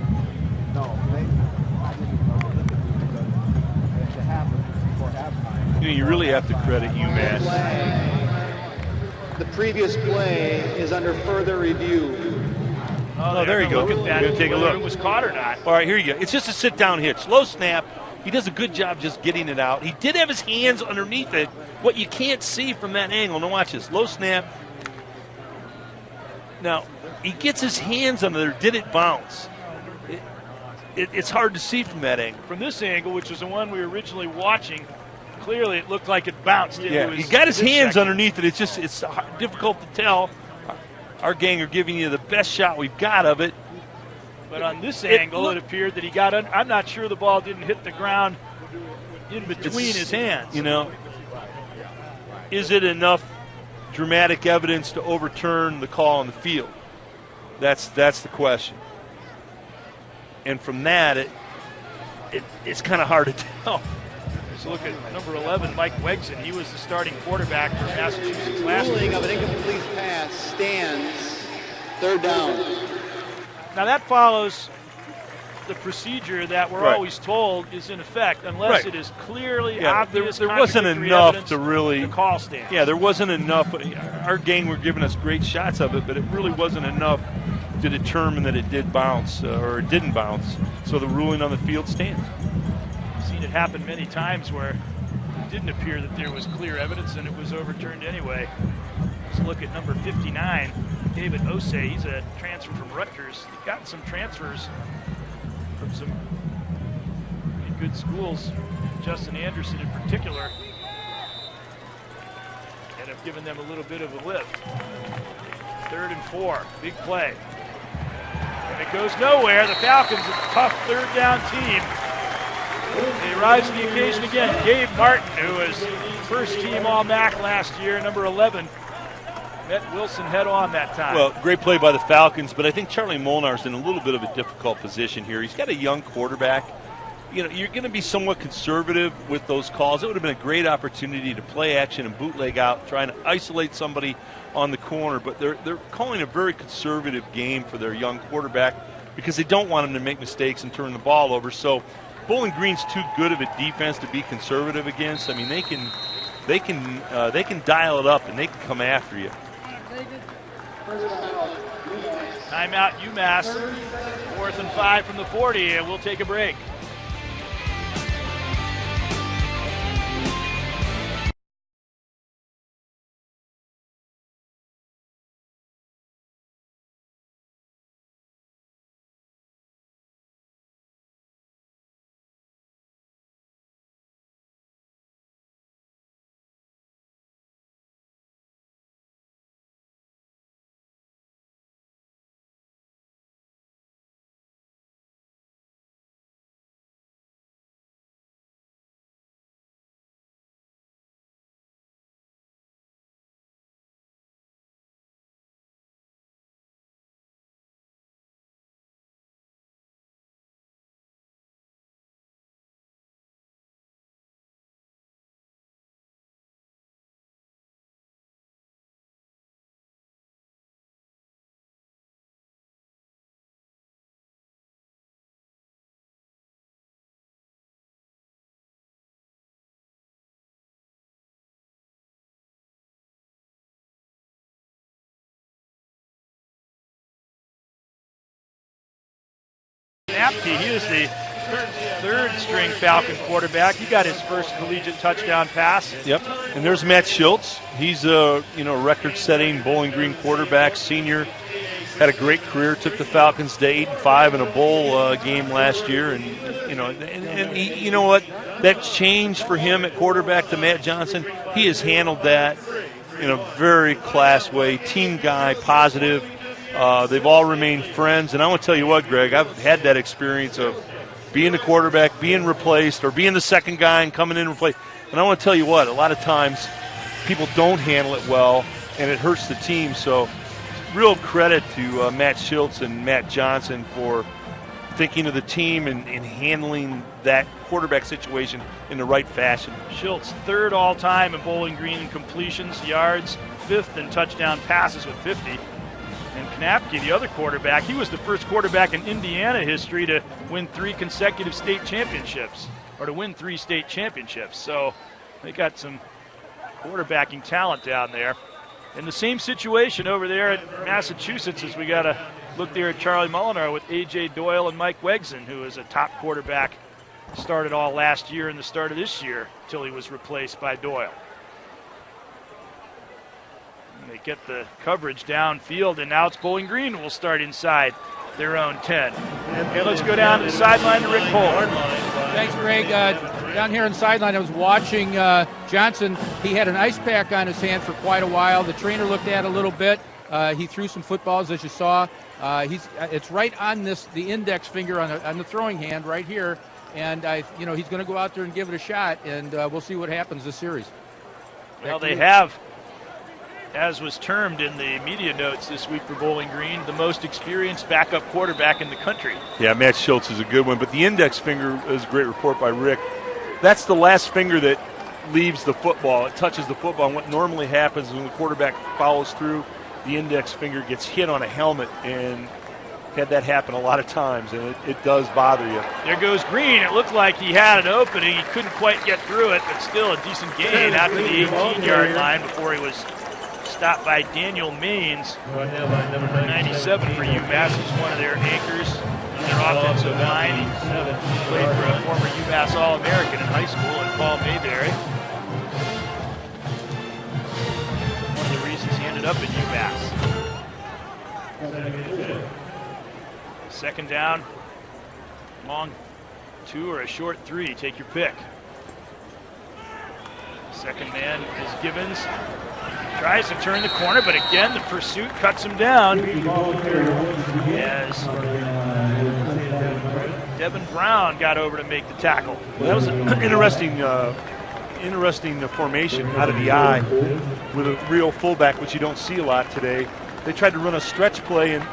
You really have to credit UMass. The previous play is under further review. Oh, there you go. Look at that. We're gonna take a look. Whether it was caught or not. All right, here you go. It's just a sit-down hitch. Low snap. He does a good job just getting it out. He did have his hands underneath it. What you can't see from that angle. Now watch this. Low snap. Now, he gets his hands under there. Did it bounce? It's hard to see from that angle. From this angle, which is the one we were originally watching, clearly it looked like it bounced into Yeah, he got his hands underneath it. It's just difficult to tell. Our gang are giving you the best shot we've got of it. But on this angle, it appeared that he got under. I'm not sure the ball didn't hit the ground in between his hands. You know, is it enough dramatic evidence to overturn the call on the field? That's the question. And from that, it's kind of hard to tell. Let's look at number 11, Mike Wegson. He was the starting quarterback for Massachusetts last year. Of an incomplete pass stands. 3rd down. Now that follows the procedure that we're always told is in effect, unless it is clearly obvious. There wasn't enough to really. The call stands. Yeah, there wasn't enough. Our gang were giving us great shots of it, but it really wasn't enough to determine that it did bounce or it didn't bounce. So the ruling on the field stands. I've seen it happen many times where it didn't appear that there was clear evidence and it was overturned anyway. Let's look at number 59, David Osei. He's a transfer from Rutgers. They've gotten some transfers from some good schools, Justin Anderson in particular, and have given them a little bit of a lift. 3rd and 4, big play. And it goes nowhere. The Falcons, a tough 3rd down team. They rise to the occasion again. Gabe Martin, who was first team All-MAC last year, number 11, met Wilson head on that time. Well, great play by the Falcons, but I think Charlie Molnar's in a little bit of a difficult position here. He's got a young quarterback, you're going to be somewhat conservative with those calls. It would have been a great opportunity to play action and bootleg out, trying to isolate somebody on the corner. But they're calling a very conservative game for their young quarterback because they don't want him to make mistakes and turn the ball over. So Bowling Green's too good of a defense to be conservative against. I mean, they can dial it up and they can come after you. Timeout UMass. 4th and 5 from the 40, and we'll take a break. He is the third-string Falcon quarterback. He got his first collegiate touchdown pass. Yep, and there's Matt Schultz. He's a record-setting Bowling Green quarterback, senior. Had a great career. Took the Falcons to 8-5 in a bowl game last year, and he, you know what? That change for him at quarterback to Matt Johnson, he has handled that in a very class way. Team guy, positive. They've all remained friends, and I want to tell you what, Greg, I've had that experience of being the quarterback, being replaced, or being the second guy and coming in and replace. And I want to tell you what, a lot of times people don't handle it well, and it hurts the team. So real credit to Matt Schultz and Matt Johnson for thinking of the team and handling that quarterback situation in the right fashion. Schultz, third all-time in Bowling Green in completions, yards, 5th in touchdown passes with 50. And Knapke, the other quarterback, he was the first quarterback in Indiana history to win 3 consecutive state championships, or to win 3 state championships. So they got some quarterbacking talent down there. In the same situation over there at Massachusetts as we got to look there at Charlie Molinar with A.J. Doyle and Mike Wegson, who is a top quarterback, started all last year and the start of this year until he was replaced by Doyle. They get the coverage downfield, and now it's Bowling Green who will start inside their own 10. Okay, let's go down to the sideline to Rick Pohl. Thanks, Greg. Down here on the sideline, I was watching Johnson. He had an ice pack on his hand for quite a while. The trainer looked at it a little bit. He threw some footballs, as you saw. It's right on the index finger on the throwing hand right here, and he's going to go out there and give it a shot, and we'll see what happens this series. Well, they have, as was termed in the media notes this week for Bowling Green, the most experienced backup quarterback in the country. Yeah, Matt Schultz is a good one, but the index finger is a great report by Rick. That's the last finger that leaves the football. It touches the football, and what normally happens when the quarterback follows through, the index finger gets hit on a helmet, and had that happen a lot of times, and it does bother you. There goes Green. It looked like he had an opening. He couldn't quite get through it, but still a decent gain out to the 18-yard line before he was stopped by Daniel Maines, number 97 for UMass. He's one of their anchors on their offensive line. He played for a former UMass All-American in high school, and Paul Mayberry. One of the reasons he ended up in UMass. Second down, long 2 or a short 3, take your pick. Second man is Gibbons. Tries to turn the corner, but again, the pursuit cuts him down. As Devin Brown got over to make the tackle. Well, that was an interesting formation out of the eye with a real fullback, which you don't see a lot today. They tried to run a stretch play, and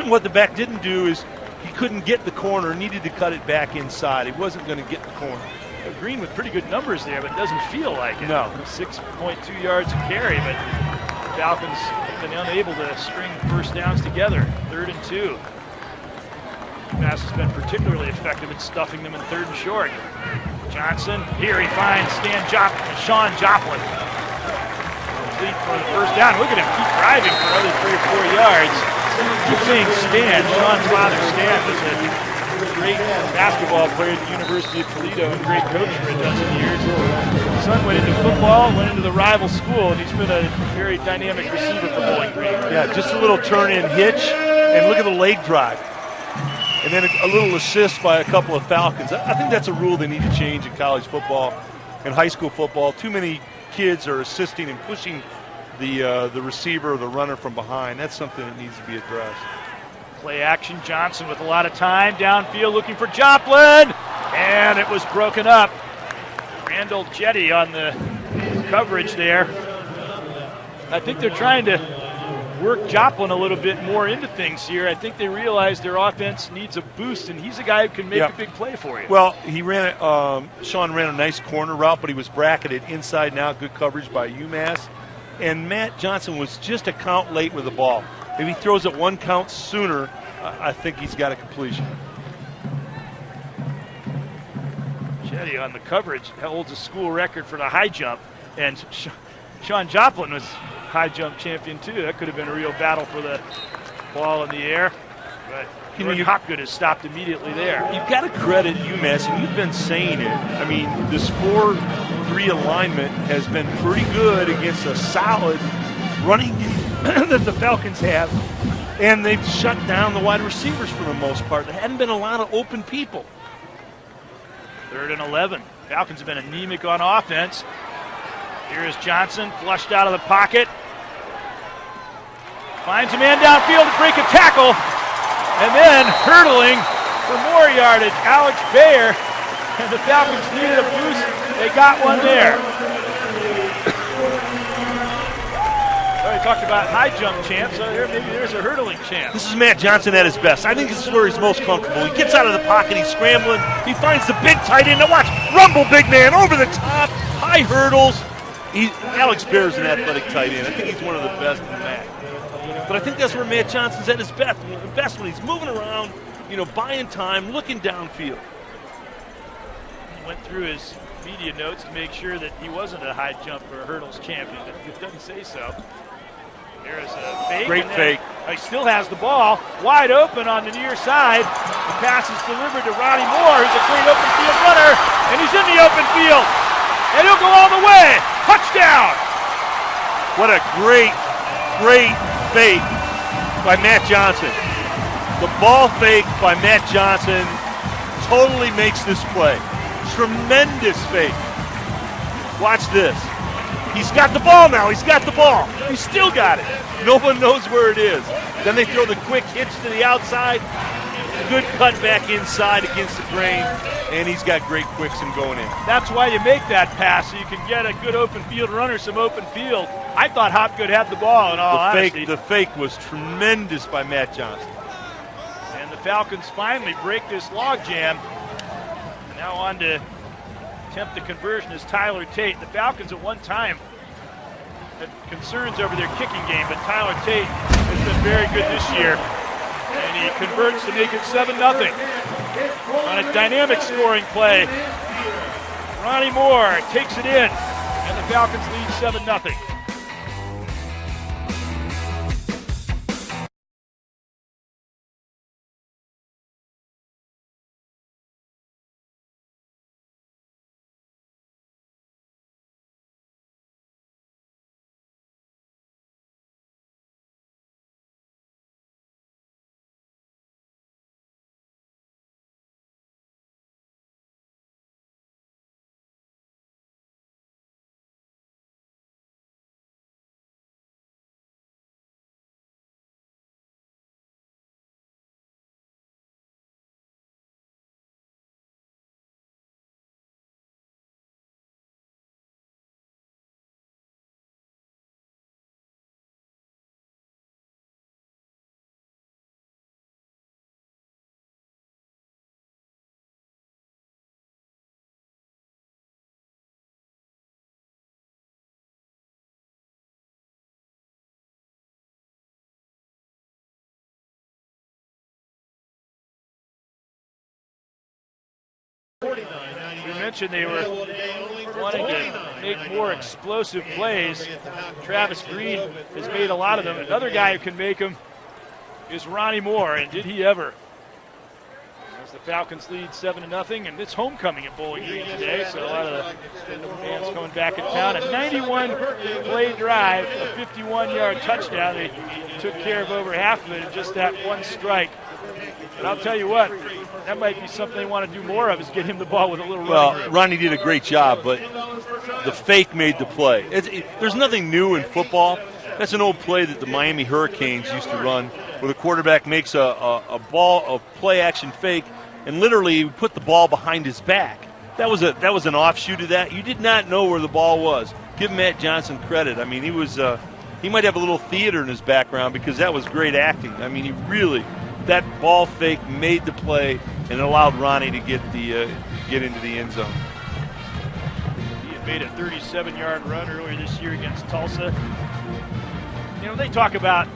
what the back didn't do is he couldn't get the corner, needed to cut it back inside. He wasn't going to get the corner. Green with pretty good numbers there, but it doesn't feel like it. No. 6.2 yards a carry, but Falcons have been unable to string first downs together. 3rd and 2. UMass has been particularly effective in stuffing them in 3rd and short. Johnson, here he finds Sean Joplin. Complete for the first down. Look at him keep driving for another 3 or 4 yards. Keep saying Stan. Sean's father, Stan, was a great basketball player at the University of Toledo and great coach for a dozen years. His son went into football, went into the rival school, and he's been a very dynamic receiver for Bowling Green. Yeah, just a little turn-in hitch, and look at the leg drive. And then a little assist by a couple of Falcons. I think that's a rule they need to change in college football and high school football. Too many kids are assisting and pushing the receiver or the runner from behind. That's something that needs to be addressed. Play action, Johnson with a lot of time, downfield looking for Joplin, and it was broken up. Randall Jetty on the coverage there. I think they're trying to work Joplin a little bit more into things here. I think they realize their offense needs a boost, and he's a guy who can make a big play for you. Well, Sean ran a nice corner route, but he was bracketed inside and out. Good coverage by UMass. And Matt Johnson was just a count late with the ball. If he throws it 1 count sooner, I think he's got a completion. Jetty on the coverage holds a school record for the high jump, and Sean Joplin was high jump champion too. That could have been a real battle for the ball in the air, but Hopgood has stopped immediately there. You've got to credit UMass, and you've been saying it. I mean, this 4-3 alignment has been pretty good against a solid running game that the Falcons have, and they've shut down the wide receivers for the most part. There hadn't been a lot of open people. 3rd and 11. Falcons have been anemic on offense. Here is Johnson, flushed out of the pocket. Finds a man downfield to break a tackle, and then hurdling for more yardage, Alex Bayer. And the Falcons needed a boost. They got one there. We talked about high jump champs, so maybe there's a hurdling champ. This is Matt Johnson at his best. I think this is where he's most comfortable. He gets out of the pocket, he's scrambling, he finds the big tight end. Now watch, rumble big man over the top, high hurdles. Alex Baer's an athletic tight end. I think he's one of the best in the MAC. But I think that's where Matt Johnson's at his best when he's moving around, buying time, looking downfield. He went through his media notes to make sure that he wasn't a high jump or a hurdles champion, but it doesn't say so. There's a fake. Great fake. He still has the ball wide open on the near side. The pass is delivered to Ronnie Moore, who's a great open field runner, and he's in the open field. And he'll go all the way. Touchdown! What a great fake by Matt Johnson. The ball fake by Matt Johnson totally makes this play. Tremendous fake. Watch this. He's got the ball now. He's got the ball. He's still got it. No one knows where it is. Then they throw the quick hitch to the outside. Good cut back inside against the grain. And he's got great quicks and going in. That's why you make that pass, so you can get a good open field runner some open field. I thought Hopgood had the ball in all honesty. The fake was tremendous by Matt Johnson. And the Falcons finally break this logjam. Now on to attempt the conversion is Tyler Tate. The Falcons at one time had concerns over their kicking game, but Tyler Tate has been very good this year. And he converts to make it 7-0 on a dynamic scoring play. Ronnie Moore takes it in, and the Falcons lead 7-0. You mentioned they were wanting to make more explosive plays. Travis Green has made a lot of them. Another guy who can make them is Ronnie Moore, and did he ever? As the Falcons lead 7-0, and it's homecoming at Bowling Green today, so a lot of the fans coming back in town. A 91-play drive, a 51-yard touchdown. They took care of over half of it in just that one strike. But I'll tell you what, that might be something they want to do more of, is get him the ball with a little running room. Ronnie did a great job, but the fake made the play. There's nothing new in football. That's an old play that the Miami Hurricanes used to run, where the quarterback makes a play-action fake and literally put the ball behind his back. That was an offshoot of that. You did not know where the ball was. Give Matt Johnson credit. I mean, he might have a little theater in his background, because that was great acting. I mean, that ball fake made the play and allowed Ronnie to get into the end zone. He had made a 37-yard run earlier this year against Tulsa. You know, they talk about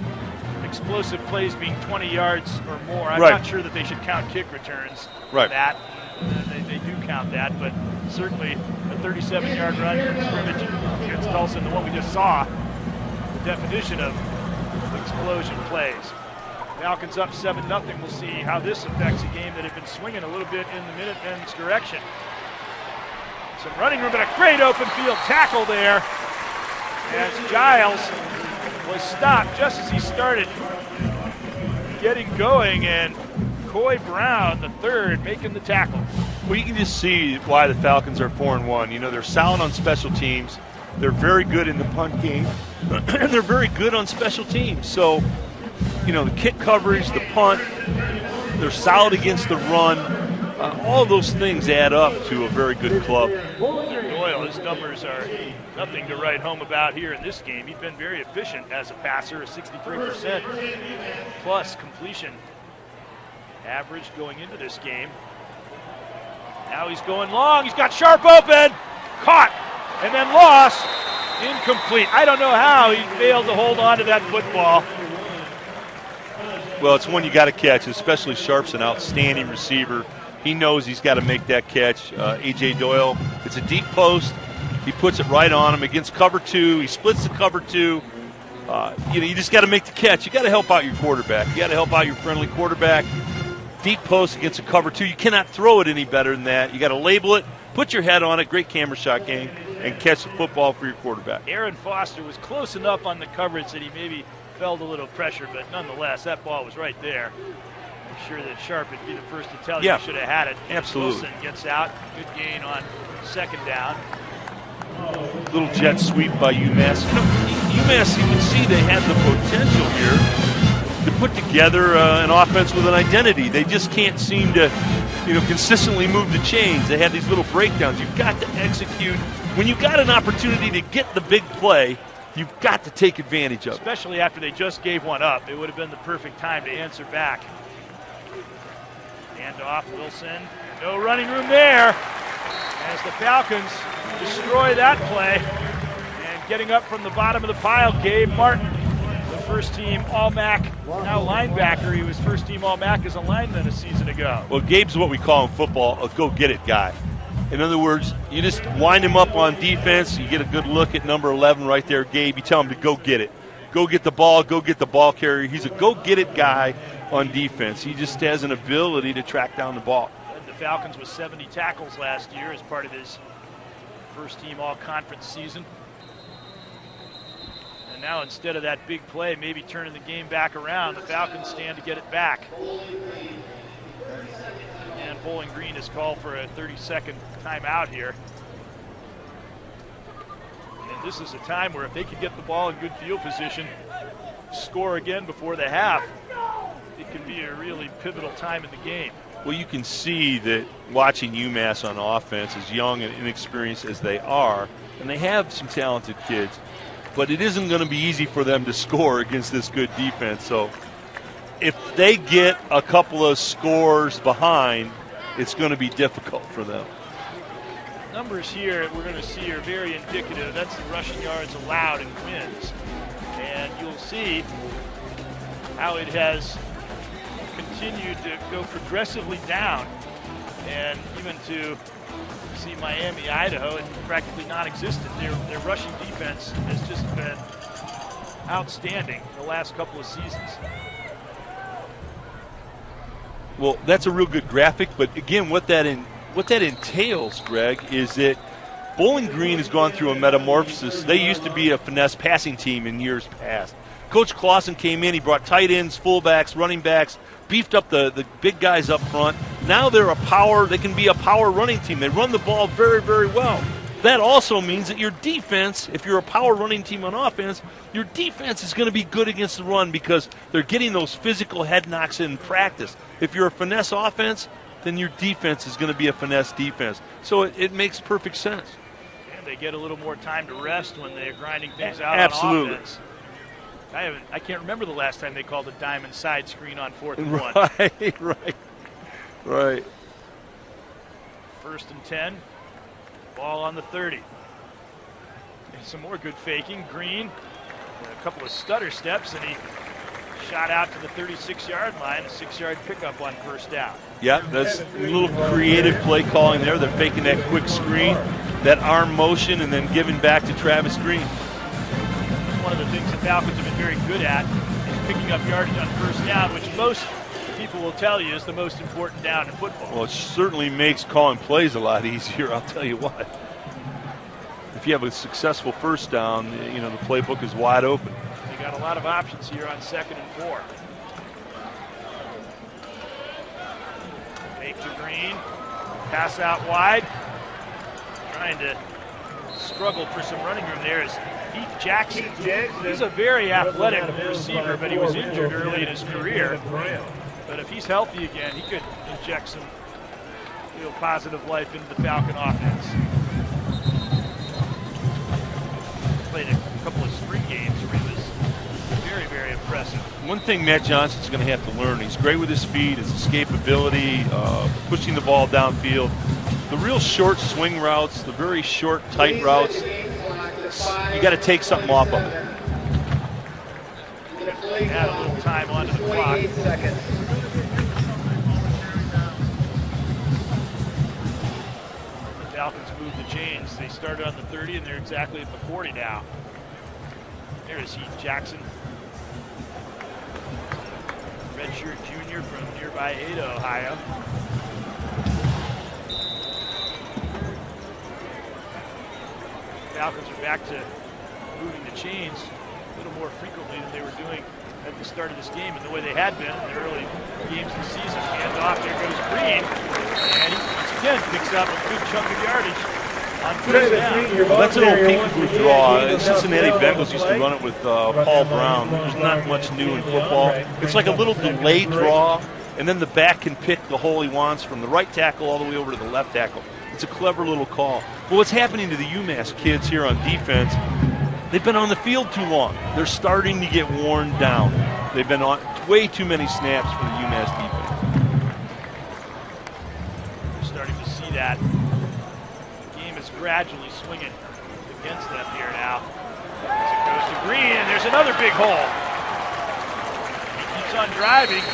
explosive plays being 20 yards or more. I'm not sure that they should count kick returns for that. They do count that, but certainly a 37-yard run from scrimmage against Tulsa, and the one we just saw, the definition of explosion plays. Falcons up 7-0. We'll see how this affects a game that had been swinging a little bit in the Minutemen's direction. Some running room, but a great open field tackle there as Giles was stopped just as he started getting going, and Coy Brown, the third, making the tackle. Well, you can just see why the Falcons are 4-1. You know, they're solid on special teams. They're very good in the punt game, and they're very good on special teams. So, you know, the kick coverage, the punt, they're solid against the run. All those things add up to a very good club. Doyle, his numbers are nothing to write home about here in this game. He's been very efficient as a passer, a 63% plus completion average going into this game. Now he's going long. He's got Sharp open. Caught and then lost. Incomplete. I don't know how he failed to hold on to that football. Well, it's one you got to catch, especially Sharp's an outstanding receiver. He knows he's got to make that catch. A.J. Doyle, it's a deep post. He puts it right on him against cover two. He splits the cover two. You just got to make the catch. You got to help out your quarterback. You got to help out your friendly quarterback. Deep post against a cover two. You cannot throw it any better than that. You got to label it, put your head on it, great camera shot game, and catch the football for your quarterback. Aaron Foster was close enough on the coverage that he maybe felt a little pressure, but nonetheless, that ball was right there. I'm sure that Sharp would be the first to tell you he should have had it. Absolutely. Wilson gets out. Good gain on second down. Little jet sweep by UMass. You know, UMass, you can see they had the potential here to put together an offense with an identity. They just can't seem to, consistently move the chains. They had these little breakdowns. You've got to execute. When you've got an opportunity to get the big play, you've got to take advantage of it. Especially after they just gave one up. It would have been the perfect time to answer back. Hand off Wilson. No running room there as the Falcons destroy that play. And getting up from the bottom of the pile, Gabe Martin, the first-team All-MAC, now linebacker. He was first-team All-MAC as a lineman a season ago. Well, Gabe's what we call in football a go-get-it guy. In other words, you just wind him up on defense. You get a good look at number 11 right there, Gabe. You tell him to go get it. Go get the ball. Go get the ball carrier. He's a go-get-it guy on defense. He just has an ability to track down the ball. Led the Falcons with 70 tackles last year as part of his first-team all-conference season. And now instead of that big play, maybe turning the game back around, the Falcons stand to get it back. And Bowling Green has called for a 30-second timeout here. And this is a time where if they can get the ball in good field position, score again before the half, it can be a really pivotal time in the game. Well, you can see that watching UMass on offense, as young and inexperienced as they are, and they have some talented kids, but it isn't going to be easy for them to score against this good defense. So if they get a couple of scores behind, it's going to be difficult for them. Numbers here we're going to see are very indicative. That's the rushing yards allowed in wins. And you'll see how it has continued to go progressively down And even to see Miami, Idaho, it's practically non-existent. Their rushing defense has just been outstanding the last couple of seasons. Well, that's a real good graphic, but again, what that entails, Greg, is that Bowling Green has gone through a metamorphosis. They used to be a finesse passing team in years past. Coach Clausen came in, he brought tight ends, fullbacks, running backs, beefed up the big guys up front. Now they can be a power running team. They run the ball very, very well. That also means that your defense, if you're a power running team on offense, your defense is going to be good against the run because they're getting those physical head knocks in practice. If you're a finesse offense, then your defense is going to be a finesse defense. So it makes perfect sense. And they get a little more time to rest when they're grinding things out Absolutely. on offense. I can't remember the last time they called a diamond side screen on 4th and 1. Right. 1st and 10. Ball on the 30. And some more good faking. Green, a couple of stutter steps, and he shot out to the 36-yard line, a 6-yard pickup on 1st down. Yeah, that's a little creative play calling there. They're faking that quick screen, that arm motion, and then giving back to Travis Green. One of the things the Falcons have been very good at is picking up yardage on 1st down, which most people will tell you is the most important down in football. Well, it certainly makes calling plays a lot easier, I'll tell you what. If you have a successful 1st down, the playbook is wide open. They got a lot of options here on 2nd and 4. Fake to Green, pass out wide. Trying to struggle for some running room there is Heath Jackson. He's a very athletic receiver, but he was injured early in his career. But if he's healthy again, he could inject some real positive life into the Falcon offense. Played a couple of spring games where he was very, very impressive. One thing Matt Johnson's going to have to learn, he's great with his feet, his escapability, pushing the ball downfield. The real short swing routes, the very short, tight routes, you got to take something off of it. Add a little time onto the clock. The Falcons moved the chains. They started on the 30 and they're exactly at the 40 now. There's Heath Jackson. Redshirt junior from nearby Ada, Ohio. Falcons are back to moving the chains a little more frequently than they were doing at the start of this game and the way they had been in the early games of the season. Hands off, there goes Green. And he once again picks up a good chunk of yardage on 1st down. Well, that's an old peekaboo draw. Cincinnati Bengals used to run it with Paul Brown. There's not much new in football. It's like a little delayed draw, and then the back can pick the hole he wants from the right tackle all the way over to the left tackle. It's a clever little call. Well, what's happening to the UMass kids here on defense, they've been on the field too long. They're starting to get worn down. They've been on way too many snaps for the UMass defense. We're starting to see that. The game is gradually swinging against them here now. As it goes to Green, and there's another big hole. He keeps on driving.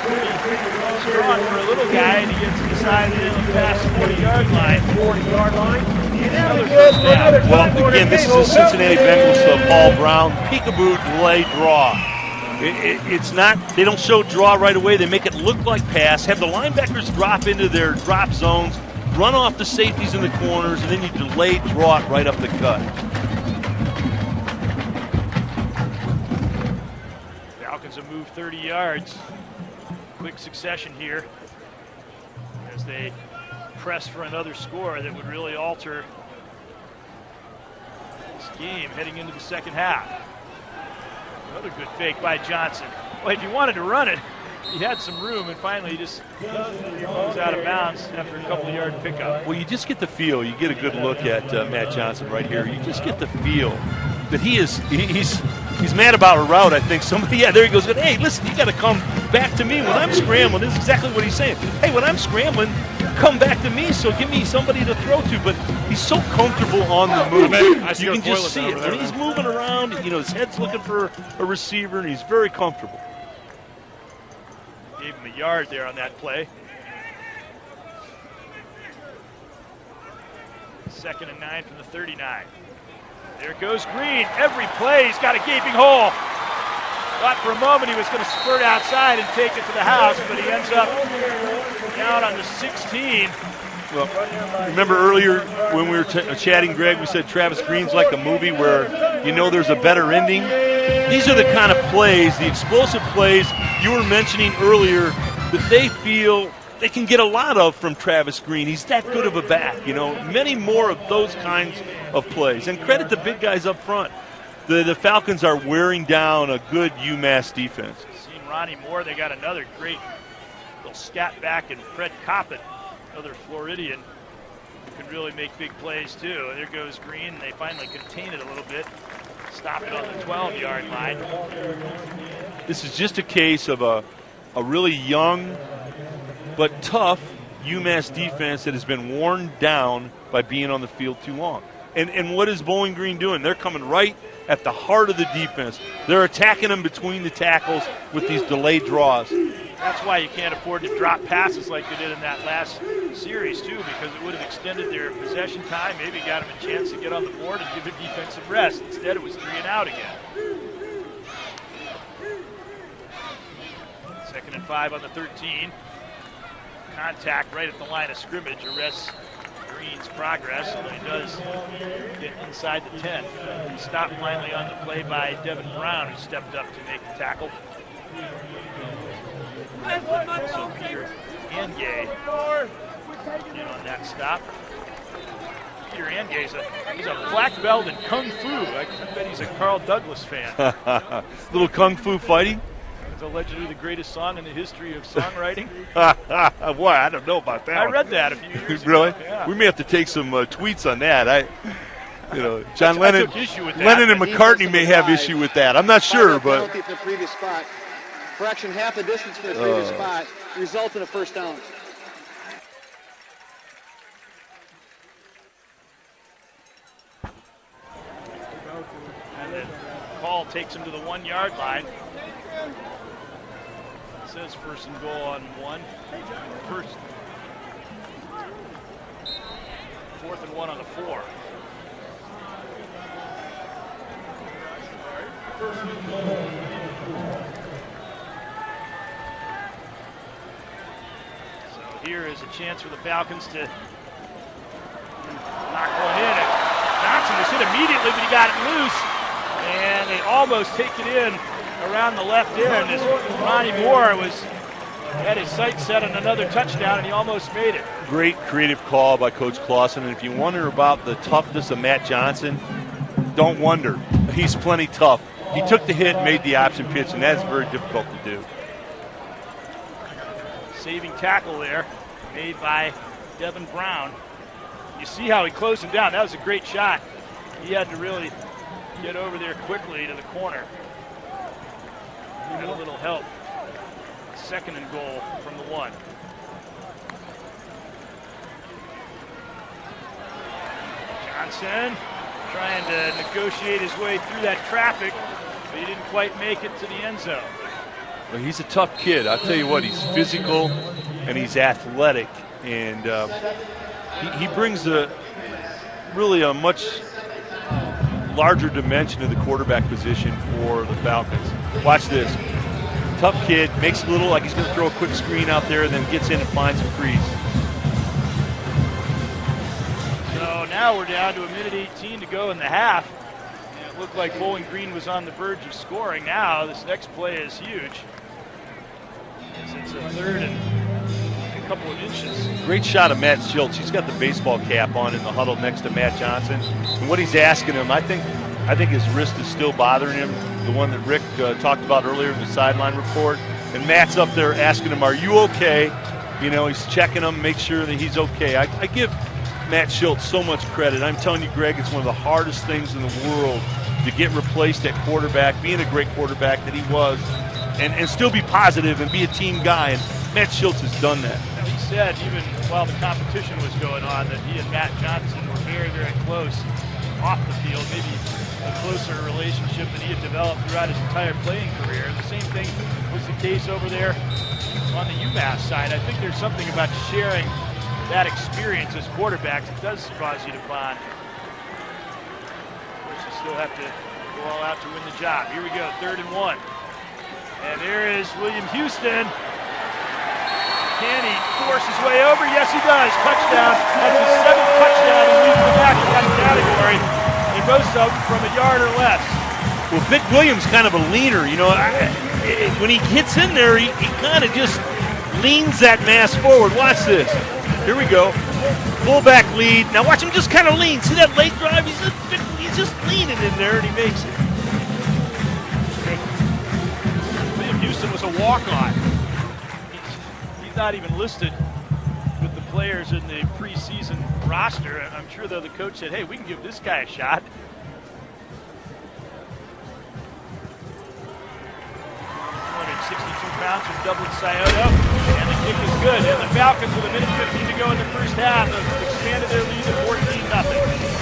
He's strong for a little guy, and he gets to the side of the hill and past the 40-yard line. 40-yard line. Another first down. Well, again, this is a Cincinnati Bengals Paul Brown peekaboo delay draw. It's not, they don't show draw right away. They make it look like pass, have the linebackers drop into their drop zones, run off the safeties in the corners, and then you delay draw it right up the gut. Falcons have moved 30 yards. Quick succession here as they press for another score that would really alter this game heading into the second half. Another good fake by Johnson. Well, if he wanted to run it, he had some room, and finally he just goes out of bounds after a couple-yard pickup. Well, you just get the feel. You get a good look at Matt Johnson right here. You just get the feel that he's mad about a route, I think. Somebody, yeah, there he goes. Hey, listen, you got to come back to me when I'm scrambling. This is exactly what he's saying. Hey, when I'm scrambling, come back to me, so give me somebody to throw to. But he's so comfortable on the move. You can just see it. When he's moving around, his head's looking for a receiver, and he's very comfortable. Gave him a yard there on that play. 2nd and 9 from the 39. There goes Green. Every play, he's got a gaping hole. Thought for a moment he was going to spurt outside and take it to the house, but he ends up down on the 16. Well, remember earlier when we were chatting, Greg, we said Travis Green's like a movie where you know there's a better ending. These are the kind of plays, the explosive plays you were mentioning earlier that they feel they can get a lot of from Travis Green. He's that good of a back, you know, many more of those kinds of plays. And credit the big guys up front. The Falcons are wearing down a good UMass defense. Seen Ronnie Moore, they got another great little scat back, and Fred Coppett, another Floridian, who can really make big plays too. There goes Green, and they finally contain it a little bit. Stop it on the 12-yard line. This is just a case of a really young but tough UMass defense that has been worn down by being on the field too long. And what is Bowling Green doing? They're coming right at the heart of the defense. They're attacking them between the tackles with these delayed draws. That's why you can't afford to drop passes like they did in that last series, too, because it would have extended their possession time, maybe got them a chance to get on the board and give a defensive rest. Instead, it was 3 and out again. 2nd and 5 on the 13. Contact right at the line of scrimmage arrests Green's progress, and he does get inside the 10. He stopped finally on the play by Devin Brown, who stepped up to make the tackle. Also Peter Angay in on that stop. Peter Angay, he's a black belt in Kung Fu. I bet he's a Carl Douglas fan. Little Kung Fu fighting? It's allegedly the greatest song in the history of songwriting. Boy, I don't know about that. I read that a few years really? ago. Yeah. We may have to take some tweets on that. John Lennon and McCartney may have issue with that. I'm not sure, but penalty for the previous spot. Fraction half the distance from the previous spot results in a first down. And then Paul takes him to the 1-yard line. It says 1st and goal on 1. 4th and 1 on the 4. So here is a chance for the Falcons to knock one in. Johnson was hit immediately, but he got it loose, and they almost take it in around the left end as Ronnie Moore had his sights set on another touchdown, and he almost made it. Great creative call by Coach Clausen. And if you wonder about the toughness of Matt Johnson, don't wonder. He's plenty tough. He took the hit, made the option pitch, and that's very difficult to do. Saving tackle there made by Devin Brown. You see how he closed him down. That was a great shot. He had to really get over there quickly to the corner. Needed a little help. 2nd and goal from the 1. Johnson trying to negotiate his way through that traffic, but he didn't quite make it to the end zone. Well, he's a tough kid. I'll tell you what, he's physical and he's athletic, and he brings really a much larger dimension to the quarterback position for the Falcons. Watch this. Tough kid, makes a little like he's going to throw a quick screen out there, then gets in and finds a crease. So now we're down to 1:18 to go in the half. And it looked like Bowling Green was on the verge of scoring. Now this next play is huge. It's a 3rd and a couple of inches. Great shot of Matt Schultz. He's got the baseball cap on in the huddle next to Matt Johnson. And what he's asking him, I think his wrist is still bothering him, the one that Rick talked about earlier in the sideline report. And Matt's up there asking him, are you okay? You know, he's checking him, make sure that he's okay. I give Matt Schultz so much credit. I'm telling you, Greg, it's one of the hardest things in the world to get replaced at quarterback, being a great quarterback that he was, and still be positive and be a team guy. And Matt Schultz has done that. Now, he said, even while the competition was going on, that he and Matt Johnson were very, very close off the field, maybe a closer relationship than he had developed throughout his entire playing career. The same thing was the case over there on the UMass side. I think there's something about sharing that experience as quarterbacks, it does cause you to bond. Of course, you still have to go all out to win the job. Here we go, 3rd and 1. And there is William Houston. Can he force his way over? Yes, he does. Touchdown. That's his 7th touchdown. He leads the back in that category. And most of them from a yard or less. Well, Vic Williams kind of a leaner. You know, when he hits in there, he kind of just leans that mass forward. Watch this. Here we go. Fullback lead. Now watch him just kind of lean. See that late drive? He's just leaning in there, and he makes it. William Houston was a walk-on. He's not even listed with the players in the preseason roster. I'm sure, though, the coach said, hey, we can give this guy a shot. 262 pounds from Dublin Scioto, and the kick is good. And the Falcons, with 1:15 to go in the first half, have expanded their lead to 14-0.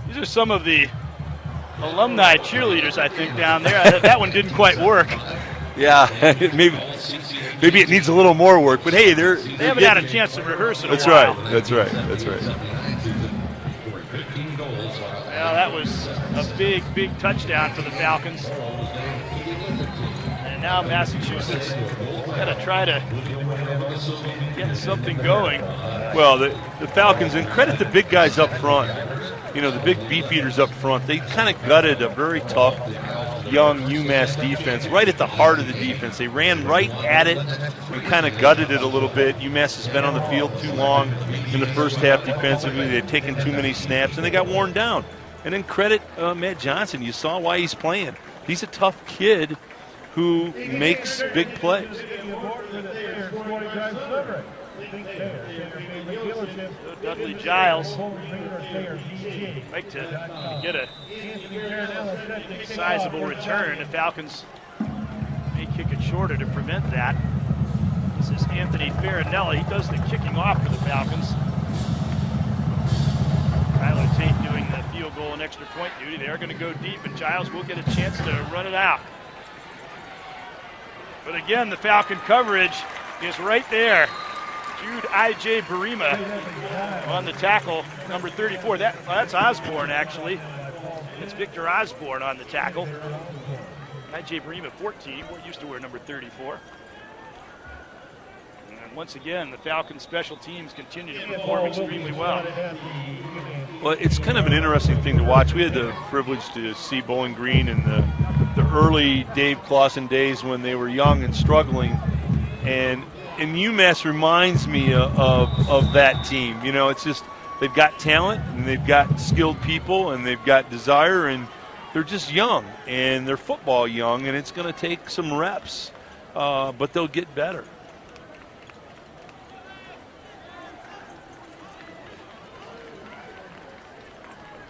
These are some of the alumni cheerleaders, I think, down there. That one didn't quite work. Yeah, maybe it needs a little more work. But hey, they haven't had a chance to rehearse in a That's while. right. That's right. Well, that was a big, big touchdown for the Falcons. And now Massachusetts got to try to get something going. Well, the Falcons, and credit the big guys up front. You know, the big beef eaters up front, they kind of gutted a very tough, young UMass defense right at the heart of the defense. They ran right at it and kind of gutted it a little bit. UMass has been on the field too long in the first half defensively. They've taken too many snaps, and they got worn down. And then credit Matt Johnson. You saw why he's playing. He's a tough kid who makes big plays. Dudley Giles like to get a sizable return. The Falcons may kick it shorter to prevent that. This is Anthony Farinella. He does the kicking off for the Falcons. Tyler Tate doing the field goal and extra point duty. They are going to go deep, and Giles will get a chance to run it out. But again, the Falcon coverage is right there. Jude I.J. Barima on the tackle, number 34. That's Osborne, actually. It's Victor Osborne on the tackle. I.J. Barima, 14. We're used to wear number 34. And once again, the Falcons special teams continue to perform extremely well. Well, it's kind of an interesting thing to watch. We had the privilege to see Bowling Green in the early Dave Clawson days when they were young and struggling. And UMass reminds me of that team. You know, it's just they've got talent and they've got skilled people and they've got desire, and they're just young and they're football young, and it's going to take some reps, but they'll get better.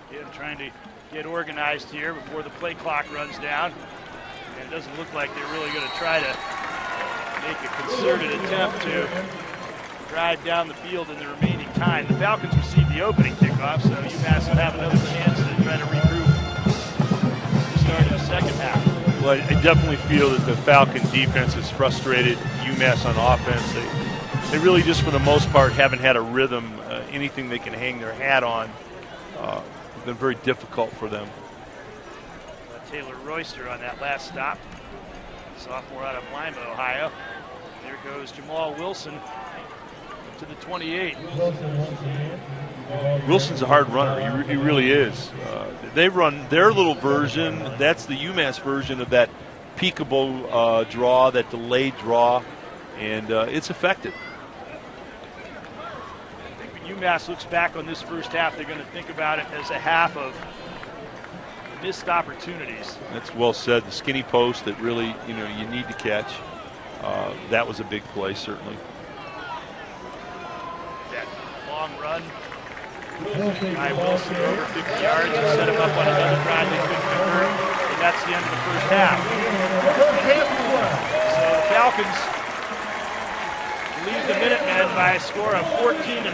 Again, trying to get organized here before the play clock runs down. And it doesn't look like they're really going to try to make a concerted attempt to drive down the field in the remaining time. The Falcons received the opening kickoff, so UMass will have another chance to try to regroup to start the second half. Well, I definitely feel that the Falcon defense has frustrated UMass on offense. They really just, for the most part, haven't had a rhythm, anything they can hang their hat on. It's been very difficult for them. Taylor Royster on that last stop. Sophomore out of Lima, Ohio. There goes Jamal Wilson to the 28. Wilson's a hard runner. He really is. They run their little version. That's the UMass version of that peekaboo draw, that delayed draw, and it's effective. I think when UMass looks back on this first half, they're going to think about it as a half of missed opportunities. That's well said. The skinny post that really, you need to catch. That was a big play, certainly. That long run by Wilson over 50 yards and set him up on another drive they couldn't convert, and that's the end of the first half. So the Falcons lead the Minutemen by a score of 14-0.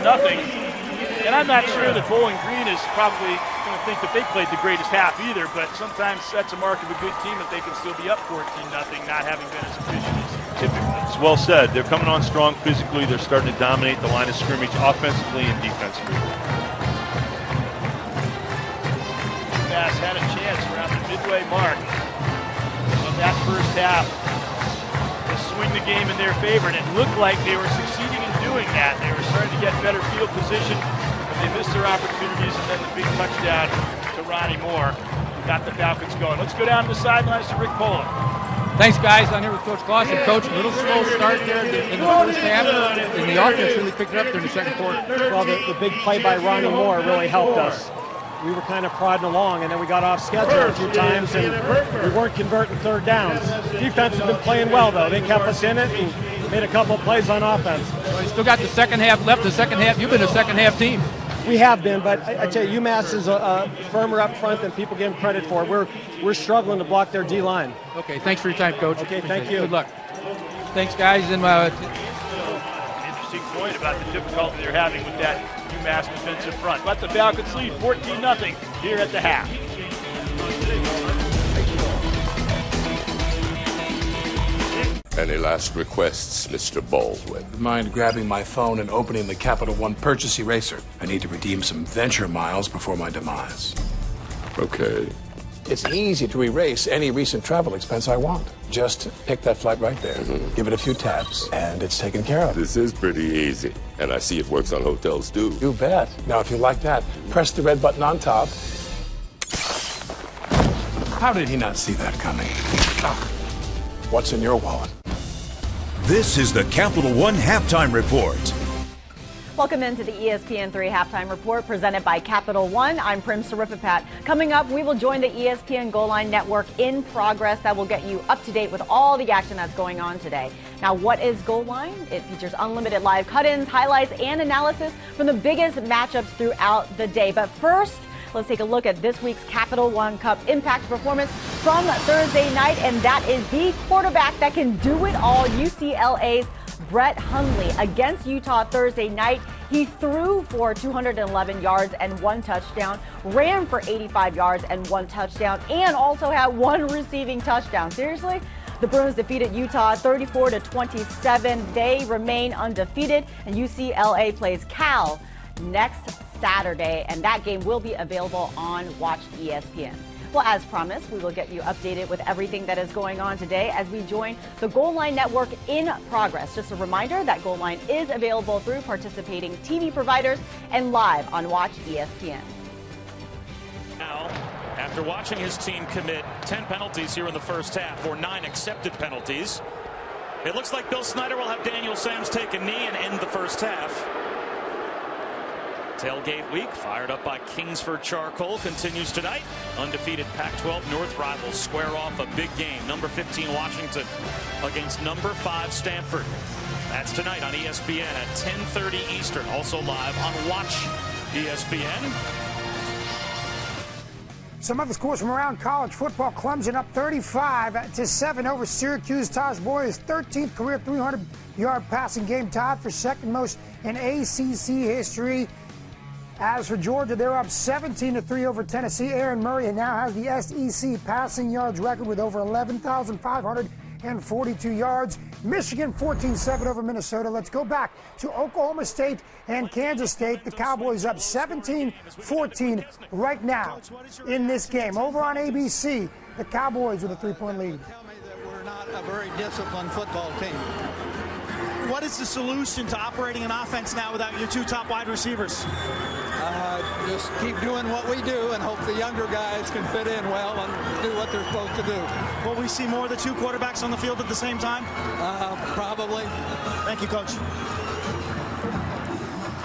And I'm not sure that Bowling Green is probably going to think that they played the greatest half either, but sometimes that's a mark of a good team that they can still be up 14-0, not having been as efficient as typically. It's well said. They're coming on strong physically. They're starting to dominate the line of scrimmage offensively and defensively. UMass had a chance around the midway mark of that first half to swing the game in their favor, and it looked like they were succeeding in doing that. They were starting to get better field position, but they missed their opportunities, and then the big touchdown to Ronnie Moore got the Falcons going. Let's go down to the sidelines to Rick Poland. Thanks, guys. I'm here with Coach Clausen. Coach, a little slow start there in the first half, and the offense really picked it up during the second quarter. Well, the big play by Ronnie Moore really helped us. We were kind of prodding along, and then we got off schedule a few times, and we weren't converting third downs. Defense has been playing well, though. They kept us in it and made a couple of plays on offense. Well, you still got the second half left. The second half, you've been a second half team. We have been, but I tell you, UMass is firmer up front than people give them credit for. We're struggling to block their D-line. Okay, thanks for your time, Coach. Okay, thank you. Good luck. Thanks, guys. And interesting point about the difficulty they're having with that UMass defensive front. Let the Falcons lead 14-0 here at the half. Any last requests, Mr. Baldwin? Mind grabbing my phone and opening the Capital One purchase eraser? I need to redeem some venture miles before my demise. Okay. It's easy to erase any recent travel expense I want. Just pick that flight right there, give it a few taps, and it's taken care of. This is pretty easy, and I see it works on hotels too. You bet. Now, if you like that, press the red button on top. How did he not see that coming? What's in your wallet? This is the Capital One Halftime Report. Welcome into the ESPN3 Halftime Report presented by Capital One. I'm Prim Sarifapat. Coming up, we will join the ESPN Goal Line Network in progress that will get you up to date with all the action that's going on today. Now, what is Goal Line? It features unlimited live cut-ins, highlights, and analysis from the biggest matchups throughout the day. But first, let's take a look at this week's Capital One Cup Impact performance from Thursday night, and that is the quarterback that can do it all, UCLA's Brett Hundley. Against Utah Thursday night, he threw for 211 yards and 1 touchdown, ran for 85 yards and 1 touchdown, and also had 1 receiving touchdown. Seriously? The Bruins defeated Utah 34-27. They remain undefeated, and UCLA plays Cal next Saturday, and that game will be available on Watch ESPN. Well, as promised, we will get you updated with everything that is going on today as we join the Goal Line Network in progress. Just a reminder that Goal Line is available through participating TV providers and live on Watch ESPN. Now, after watching his team commit 10 penalties here in the first half, or 9 accepted penalties, it looks like Bill Snyder will have Daniel Sams take a knee and end the first half. Tailgate week, fired up by Kingsford Charcoal, continues tonight. Undefeated Pac-12 North rivals square off a big game. Number 15 Washington against number 5 Stanford. That's tonight on ESPN at 10:30 Eastern. Also live on Watch ESPN. Some other scores from around college football. Clemson up 35-7 over Syracuse. Taj Boyd's 13th career 300-yard passing game, tied for second most in ACC history. As for Georgia, they're up 17-3 over Tennessee. Aaron Murray now has the SEC passing yards record with over 11,500 242 yards. Michigan 14-7 over Minnesota. Let's go back to Oklahoma State and Kansas State. The Cowboys up 17-14 right now in this game. Over on ABC, the Cowboys with a 3-point lead. Tell me that we're not a very disciplined football team. What is the solution to operating an offense now without your two top wide receivers? Just keep doing what we do and hope the younger guys can fit in well and do what they're supposed to do. Will we see more of the two quarterbacks on the field at the same time? Probably. Thank you, Coach.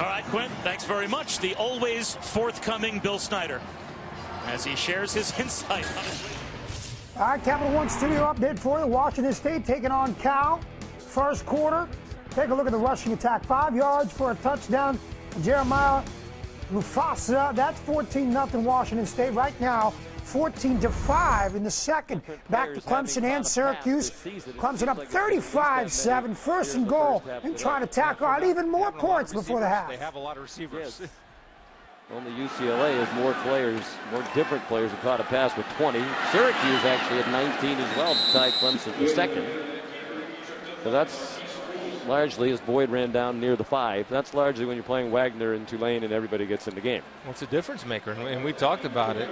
All right, Quinn, thanks very much. The always forthcoming Bill Snyder as he shares his insight on his week. All right, Capital One studio update for you. Washington State taking on Cal. First quarter. Take a look at the rushing attack. 5 yards for a touchdown. Jeremiah Mufasa. That's 14-0 Washington State right now. 14-5 in the second. Back to Clemson and Syracuse. Clemson up 35-7. First and goal. And trying to tackle out even more points before the half. They have a lot of receivers. Yes. Only UCLA has more players, more different players who caught a pass with 20. Syracuse actually had 19 as well to tie Clemson for second. So that's largely as Boyd ran down near the 5. That's largely when you're playing Wagner and Tulane and everybody gets in the game. Well, it's a difference maker, and we talked about it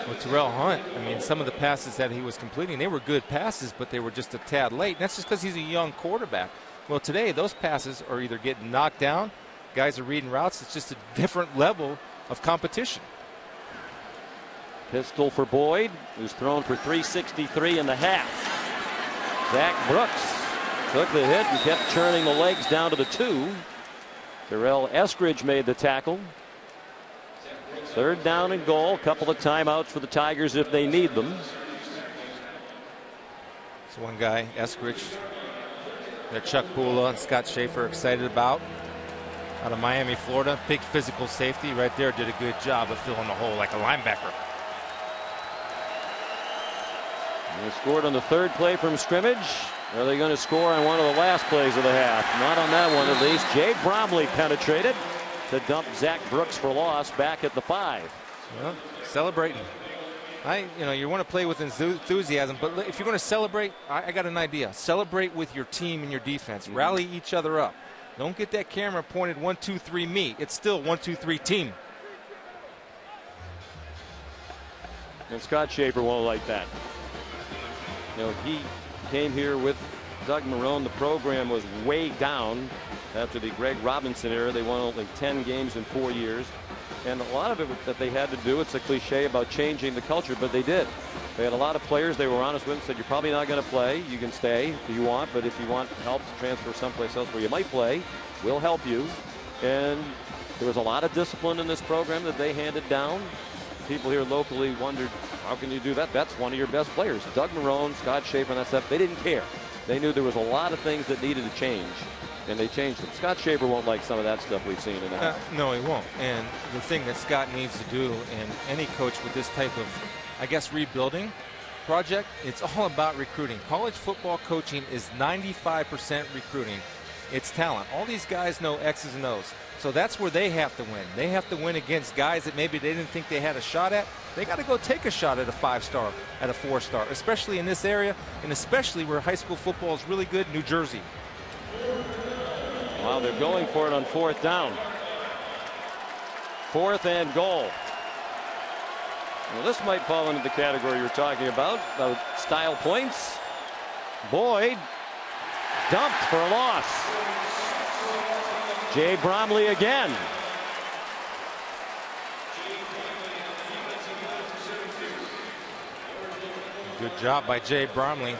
with Terrell Hunt. I mean, some of the passes that he was completing, they were good passes, but they were just a tad late. And that's just because he's a young quarterback. Well, today those passes are either getting knocked down, guys are reading routes. It's just a different level of competition. Pistol for Boyd, who's thrown for 363 in the half. Zach Brooks took the hit and kept churning the legs down to the 2. Terrell Eskridge made the tackle. Third down and goal. Couple of timeouts for the Tigers if they need them. It's one guy, Eskridge, that Chuck Pula and Scott Schaefer are excited about. Out of Miami, Florida. Big physical safety right there. Did a good job of filling the hole like a linebacker. They scored on the third play from scrimmage. Are they going to score on one of the last plays of the half? Not on that one, at least. Jay Bromley penetrated to dump Zach Brooks for loss back at the 5. Well, celebrating. You want to play with enthusiasm, but if you're going to celebrate, I got an idea. Celebrate with your team and your defense. Rally each other up. Don't get that camera pointed 1, 2, 3 me. It's still 1, 2, 3 team. And Scott Schaefer won't like that. He came here with Doug Marrone. The program was way down after the Greg Robinson era. They won only 10 games in 4 years. And a lot of it that they had to do, it's a cliche about changing the culture, but they did. They had a lot of players they were honest with and said, you're probably not going to play. You can stay if you want, but if you want help to transfer someplace else where you might play, we'll help you. And there was a lot of discipline in this program that they handed down. People here locally wondered, how can you do that? That's one of your best players. Doug Marrone, Scott Schaefer, and that stuff. They didn't care. They knew there was a lot of things that needed to change, and they changed them. Scott Schaefer won't like some of that stuff we've seen in that. No, he won't. And the thing that Scott needs to do, and any coach with this type of, I guess, rebuilding project, it's all about recruiting. College football coaching is 95% recruiting. It's talent. All these guys know X's and O's. So that's where they have to win. They have to win against guys that maybe they didn't think they had a shot at. They got to go take a shot at a 5-star, at a 4-star, especially in this area, and especially where high school football is really good, New Jersey. Wow, they're going for it on 4th down. 4th and goal. Well, this might fall into the category you're talking about style points. Boyd dumped for a loss. Jay Bromley again. Good job by Jay Bromley.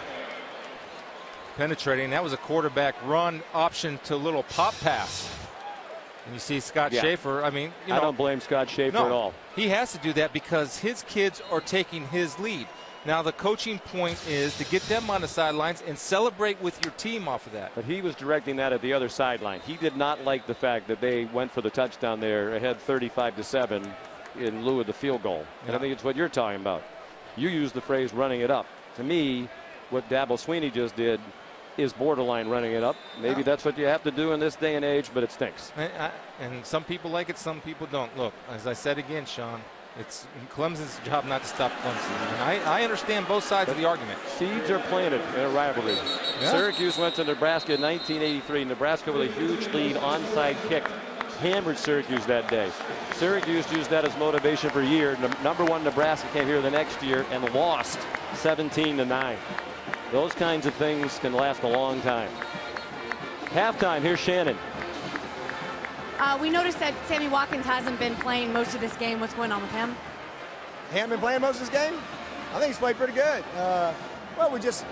Penetrating. That was a quarterback run option to little pop pass. And you see Scott Schaefer. I mean, I don't blame Scott Schaefer at all. He has to do that because his kids are taking his lead. Now the coaching point is to get them on the sidelines and celebrate with your team off of that. But he was directing that at the other sideline. He did not like the fact that they went for the touchdown there ahead 35-7 in lieu of the field goal. And I think it's what you're talking about. You used the phrase running it up. To me, what Dabo Swinney just did is borderline running it up. Maybe that's what you have to do in this day and age, but it stinks. And some people like it, some people don't. Look, as I said again, Sean, It's Clemson's job not to stop Clemson. And I understand both sides of the argument. Seeds are planted in a rivalry. Yeah. Syracuse went to Nebraska in 1983. Nebraska with a huge lead, onside kick, hammered Syracuse that day. Syracuse used that as motivation for a year. Number 1 Nebraska came here the next year and lost 17-9. Those kinds of things can last a long time. Halftime, here's Shannon. We noticed that Sammy Watkins hasn't been playing most of this game. What's going on with him? He hasn't been playing most of this game? I think he's played pretty good. Well, we just,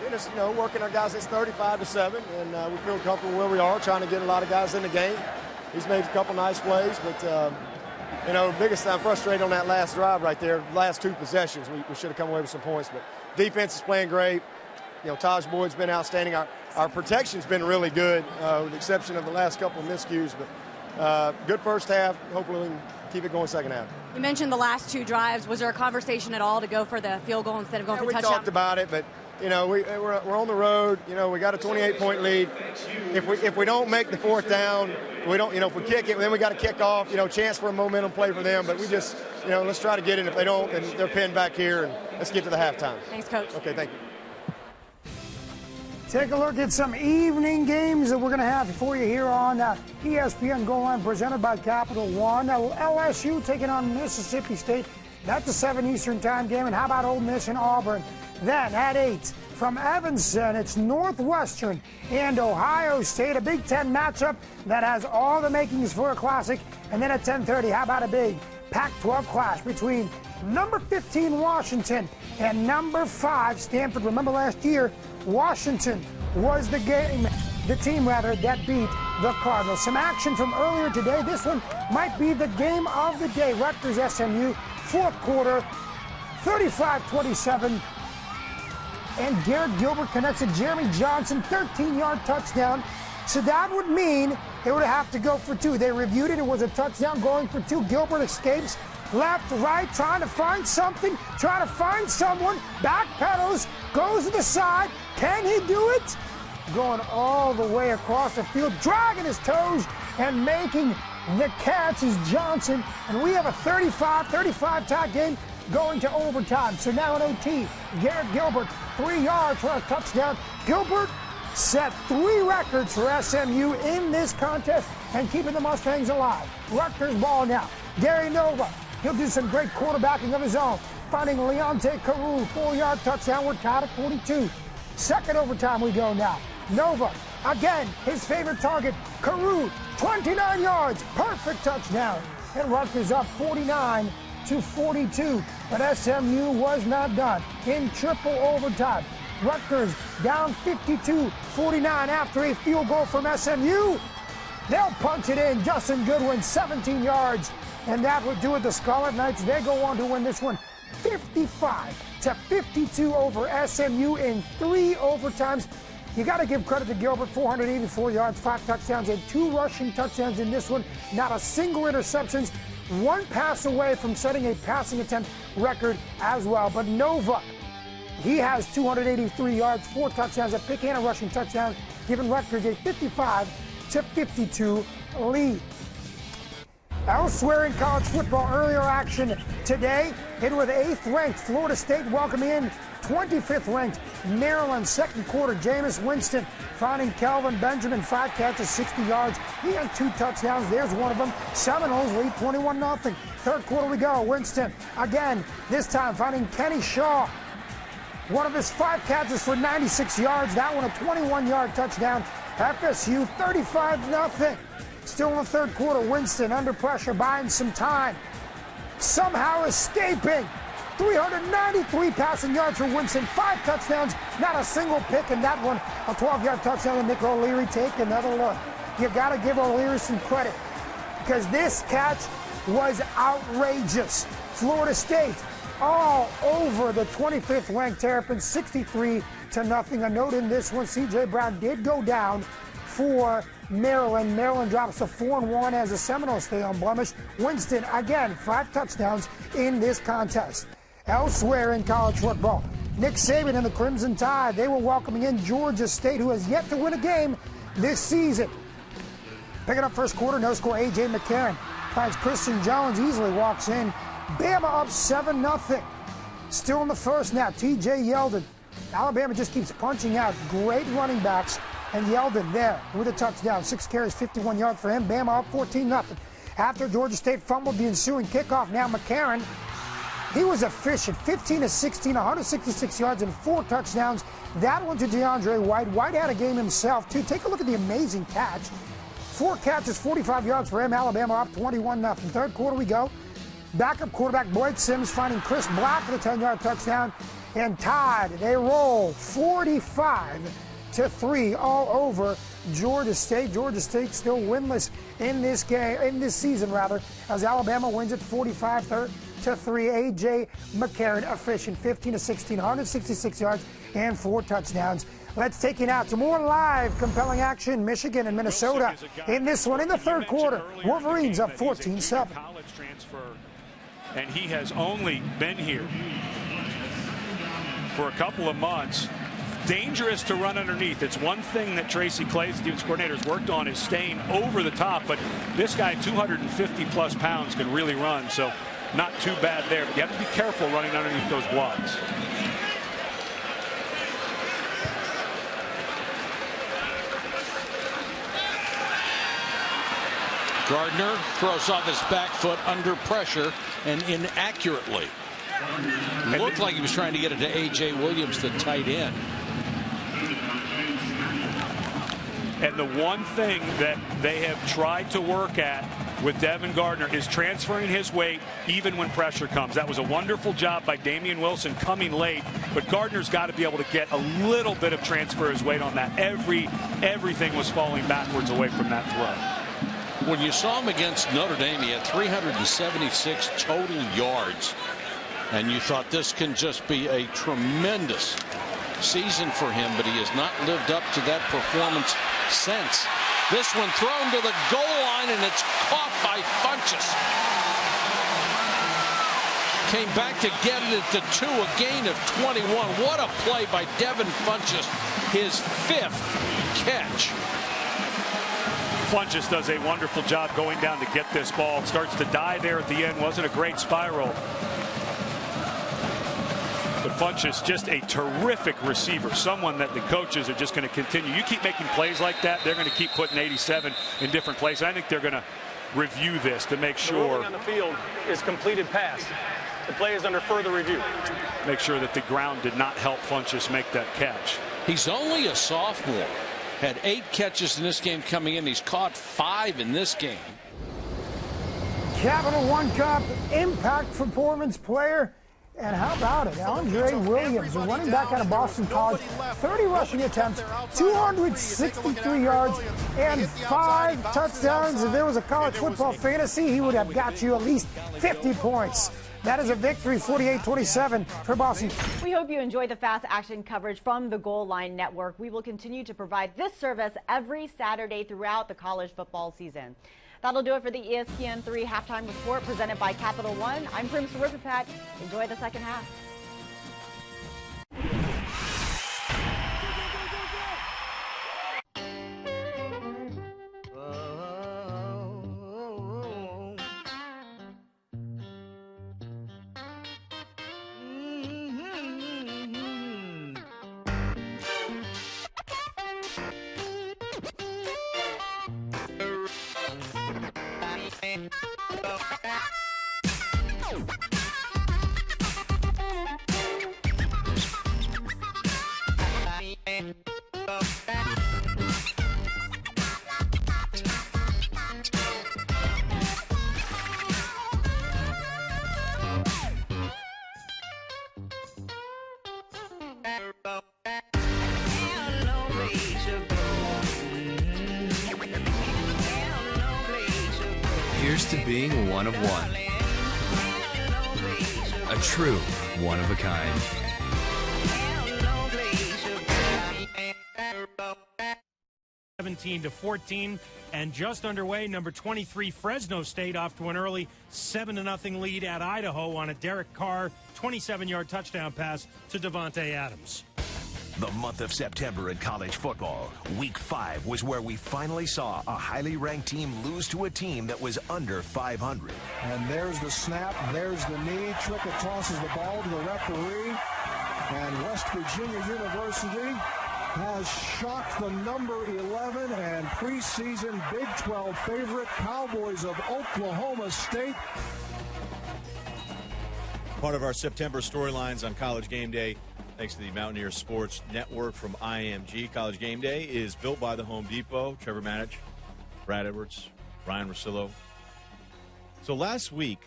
working our guys. It's 35-7, and we feel comfortable where we are, trying to get a lot of guys in the game. He's made a couple nice plays, but, biggest I'm frustrated on that last drive right there, last 2 possessions. We should have come away with some points, but defense is playing great. Taj Boyd's been outstanding. Our protection's been really good, with the exception of the last couple of miscues, but good first half. Hopefully we can keep it going second half. You mentioned the last 2 drives. Was there a conversation at all to go for the field goal instead of going for we touchdown? We talked about it, but we're on the road. We got a 28-point lead. If we don't make the 4th down, we don't. If we kick it, then we got to kick off. Chance for a momentum play for them. But we just let's try to get it. If they don't, then they're pinned back here, and let's get to the halftime. Thanks, Coach. Okay, thank you. Take a look at some evening games that we're going to have for you here on ESPN Goal Line, presented by Capital One. LSU taking on Mississippi State. That's a 7 Eastern time game. And how about Ole Miss and Auburn? Then at 8 from Evanston, it's Northwestern and Ohio State. A Big Ten matchup that has all the makings for a classic. And then at 10:30, how about a big Pac-12 clash between number 15 Washington and number 5 Stanford. Remember last year, Washington was the team that beat the Cardinals. Some action from earlier today. This one might be the game of the day. Rutgers SMU, 4th quarter, 35-27. And Garrett Gilbert connects a Jeremy Johnson 13-yard touchdown. So that would mean they would have to go for 2. They reviewed it. It was a touchdown going for 2. Gilbert escapes. Left, right, trying to find something, trying to find someone, backpedals, goes to the side. Can he do it? Going all the way across the field, dragging his toes and making the catch is Johnson. And we have a 35 tie game going to overtime. So now in OT, Garrett Gilbert, 3 yards for a touchdown. Gilbert set 3 records for SMU in this contest and keeping the Mustangs alive. Rutgers ball now. Gary Nova. He'll do some great quarterbacking of his own. Finding Leonte Carew, 4-yard touchdown. We're tied at 42. Second overtime we go now. Nova, again, his favorite target. Carew, 29 yards. Perfect touchdown. And Rutgers up 49-42. But SMU was not done. In triple overtime. Rutgers down 52-49 after a field goal from SMU. They'll punch it in. Justin Goodwin, 17 yards. And that would do it. The Scarlet Knights, they go on to win this one 55-52 over SMU in 3 overtimes. You got to give credit to Gilbert, 484 yards, 5 touchdowns, and 2 rushing touchdowns in this one. Not a single interception. 1 pass away from setting a passing attempt record as well. But Nova, he has 283 yards, 4 touchdowns, a pick and a rushing touchdown, giving Rutgers a 55-52 lead. Elsewhere in college football, earlier action today, it was 8th-ranked Florida State welcoming in 25th-ranked Maryland. Second quarter, Jameis Winston finding Kelvin Benjamin, 5 catches, 60 yards. He had 2 touchdowns. There's one of them. Seminoles lead 21-0. Third quarter we go. Winston again, this time finding Kenny Shaw. One of his 5 catches for 96 yards. That one a 21-yard touchdown. FSU 35-0. Still in the third quarter, Winston under pressure, buying some time. Somehow escaping. 393 passing yards for Winston, 5 touchdowns, not a single pick in that one. A 12-yard touchdown to Nick O'Leary. Take another look. You got to give O'Leary some credit because this catch was outrageous. Florida State all over the 25th ranked Terrapins, 63-0. A note in this one, C.J. Brown did go down for Maryland. Maryland drops to 4-1 as the Seminoles stay unblemished. Winston, again, 5 touchdowns in this contest. Elsewhere in college football, Nick Saban and the Crimson Tide, they were welcoming in Georgia State, who has yet to win a game this season. Picking up first quarter, no score, A.J. McCarron finds Christian Jones, easily walks in Bama up 7-0. Still in the first now. T.J. Yeldon. Alabama just keeps punching out great running backs. And Yeldon there with a touchdown. 6 carries, 51 yards for him. Bama up 14-0. After Georgia State fumbled the ensuing kickoff, now McCarron, he was efficient. 15 of 16, 166 yards and 4 touchdowns. That one to DeAndre White. White had a game himself, too. Take a look at the amazing catch. 4 catches, 45 yards for him. Alabama up 21-0. Third quarter we go. Backup quarterback Boyd Sims finding Chris Black for the 10-yard touchdown. And tied, they roll 45-3 all over Georgia State. Georgia State still winless in this game, in this season rather, as Alabama wins it 45-3. A.J. McCarron efficient, 15 of 16, 166 yards and 4 touchdowns. Let's take it out to more live, compelling action. Michigan and Minnesota in this one in the third quarter. Wolverines up 14-7. And he has only been here for a couple of months. Dangerous to run underneath. It's one thing that Tracy Clay, defense coordinator, has worked on is staying over the top, but this guy, 250-plus pounds, can really run, so not too bad there. But you have to be careful running underneath those blocks. Gardner throws off his back foot under pressure and inaccurately. It looked like he was trying to get it to A.J. Williams, the tight end. And the one thing that they have tried to work at with Devin Gardner is transferring his weight even when pressure comes. That was a wonderful job by Damian Wilson coming late, but Gardner's got to be able to get a little bit of transfer his weight on that. Everything was falling backwards away from that throw. When you saw him against Notre Dame, he had 376 total yards. And you thought this can just be a tremendous season for him, but he has not lived up to that performance since. This one thrown to the goal line, and it's caught by Funchess. Came back to get it at the 2, a gain of 21. What a play by Devin Funchess, his 5th catch. Funchess does a wonderful job going down to get this ball. Starts to die there at the end. Wasn't a great spiral. But Funchess, just a terrific receiver, someone that the coaches are just going to continue. You keep making plays like that, they're going to keep putting 87 in different places. I think they're going to review this to make sure. The ruling on the field is completed pass. The play is under further review. Make sure that the ground did not help Funchess make that catch. He's only a sophomore. Had 8 catches in this game coming in. He's caught 5 in this game. Capital One Cup impact performance player. And how about it? Andre Williams, a running back out of Boston College, 30 rushing attempts, 263 yards, and 5 touchdowns. If there was a college football fantasy, he would have got you at least 50 points. That is a victory, 48-27 for Boston. We hope you enjoy the fast action coverage from the Goal Line Network. We will continue to provide this service every Saturday throughout the college football season. That'll do it for the ESPN3 halftime report presented by Capital One. I'm Prim Saripapat. Enjoy the second half. Here's to being one of one. A true one of a kind. (17-14) and just underway. Number 23 Fresno State off to an early 7-0 lead at Idaho on a Derek Carr 27-yard touchdown pass to Devontae Adams. The month of September in college football, Week 5 was where we finally saw a highly ranked team lose to a team that was under 500. And there's the snap, there's the knee. Trickett tosses the ball to the referee. And West Virginia University has shocked the number 11 and preseason Big 12 favorite Cowboys of Oklahoma State. Part of our September storylines on College Game Day, thanks to the Mountaineer Sports Network from IMG. College Game Day is built by the Home Depot. Trevor Manich, Brad Edwards, Ryan Russillo. So last week,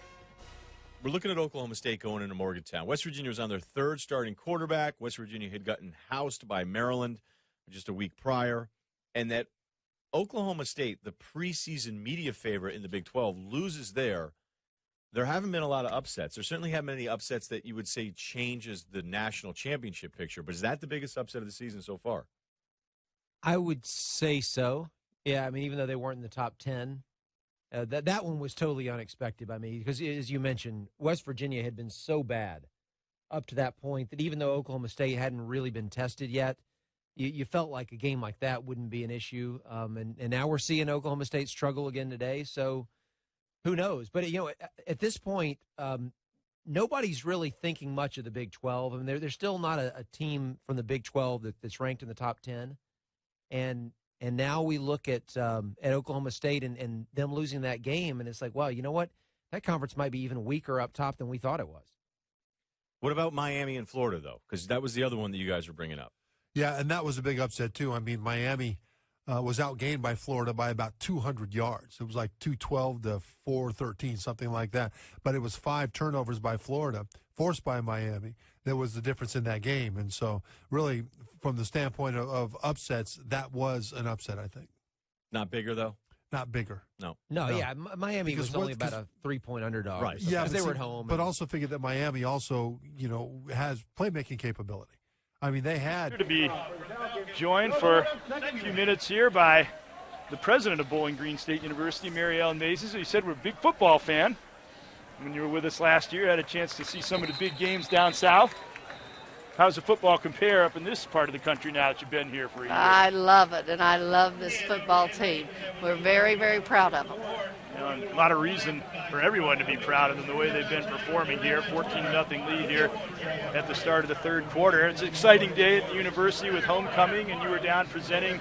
we're looking at Oklahoma State going into Morgantown. West Virginia was on their third starting quarterback. West Virginia had gotten housed by Maryland just a week prior. And that Oklahoma State, the preseason media favorite in the Big 12, loses there. There haven't been a lot of upsets. There certainly haven't been any upsets that you would say changes the national championship picture. But is that the biggest upset of the season so far? I would say so. Yeah, I mean, even though they weren't in the top 10, that one was totally unexpected by me because, as you mentioned, West Virginia had been so bad up to that point that even though Oklahoma State hadn't really been tested yet, you felt like a game like that wouldn't be an issue. And now we're seeing Oklahoma State struggle again today, so who knows? But, you know, at this point, nobody's really thinking much of the Big 12. I mean, they're still not a team from the Big 12 that's ranked in the top 10. And now we look at Oklahoma State and them losing that game, and it's like, well, you know what? That conference might be even weaker up top than we thought it was. What about Miami and Florida, though? Because that was the other one that you guys were bringing up. Yeah, and that was a big upset, too. I mean, Miami was outgained by Florida by about 200 yards. It was like 212 to 413, something like that. But it was 5 turnovers by Florida, forced by Miami. That was the difference in that game. And so, really, from the standpoint of upsets, that was an upset, I think. Not bigger, though? Not bigger. No. Yeah, Miami was only about a 3-point underdog. Right. Yeah, they were at home. But also figure that Miami also, has playmaking capability. I mean, they had to be joined for a few minutes here by the president of Bowling Green State University, Mary Ellen Mazes. He said we're a big football fan. When you were with us last year, I had a chance to see some of the big games down south. How's the football compare up in this part of the country now that you've been here for a year? I love it, and I love this football team. We're very, very proud of them. A lot of reason for everyone to be proud of them, the way they've been performing here. 14-0 lead here at the start of the third quarter. It's an exciting day at the university with homecoming, and you were down presenting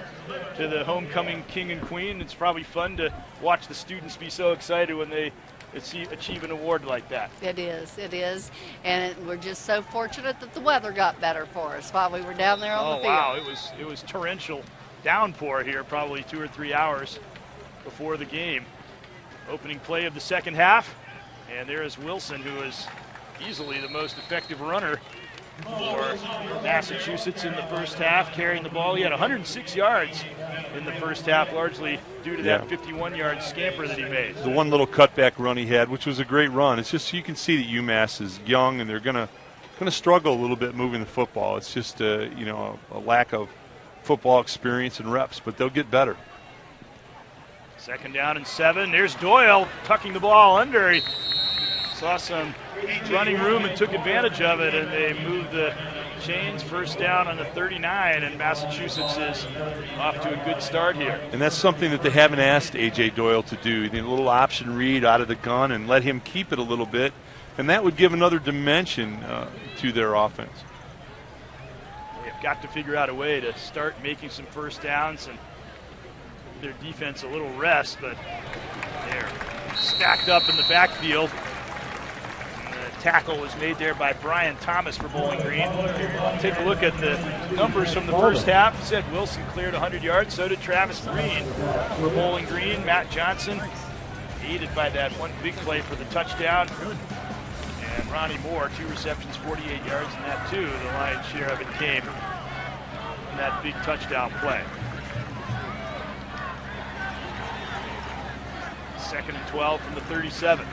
to the homecoming king and queen. It's probably fun to watch the students be so excited when they achieve an award like that. It is, and we're just so fortunate that the weather got better for us while we were down there on the field. Wow, it was torrential downpour here, probably 2 or 3 hours before the game. Opening play of the second half, and there is Wilson, who is easily the most effective runner for Massachusetts in the first half, carrying the ball. He had 106 yards in the first half, largely due to that 51-yard scamper that he made. The one little cutback run he had, which was a great run. It's just you can see that UMass is young, and they're going to struggle a little bit moving the football. It's just a lack of football experience and reps, but they'll get better. 2nd down and 7. There's Doyle tucking the ball under. He saw some running room and took advantage of it, and they moved the chains. 1st down on the 39, and Massachusetts is off to a good start here. And that's something that they haven't asked A.J. Doyle to do. A little option read out of the gun and let him keep it a little bit, and that would give another dimension to their offense. They've got to figure out a way to start making some 1st downs and their defense a little rest, but they're stacked up in the backfield. And the tackle was made there by Brian Thomas for Bowling Green. Take a look at the numbers from the first half. He said Wilson cleared 100 yards, so did Travis Green for Bowling Green. Matt Johnson aided by that one big play for the touchdown. And Ronnie Moore, 2 receptions, 48 yards, and that too, the lion's share of it came in that big touchdown play. 2nd and 12 from the 37.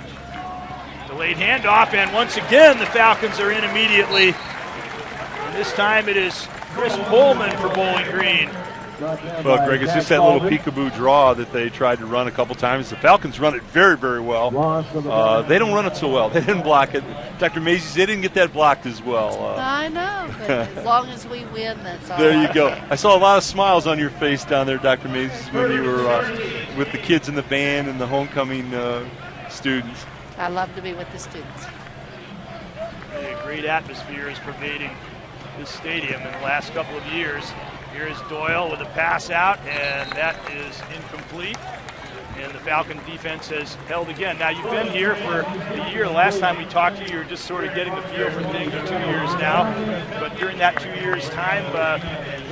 Delayed handoff, and once again the Falcons are in immediately. And this time it is Chris Pullman for Bowling Green Well, Greg, it's just that little peekaboo draw that they tried to run a couple times. The Falcons run it very, very well. They don't run it so well. They didn't block it. Dr. Mazies, they didn't get that blocked as well. I know, but as long as we win, that's all. There you go. I saw a lot of smiles on your face down there, Dr. Mazies, when you were with the kids in the band and the homecoming students. I love to be with the students. A great atmosphere is pervading this stadium in the last couple of years. Here is Doyle with a pass out, and that is incomplete. And the Falcon defense has held again. Now, you've been here for a year. Last time we talked to you, you were just sort of getting the feel for things for 2 years now. But during that 2 years' time,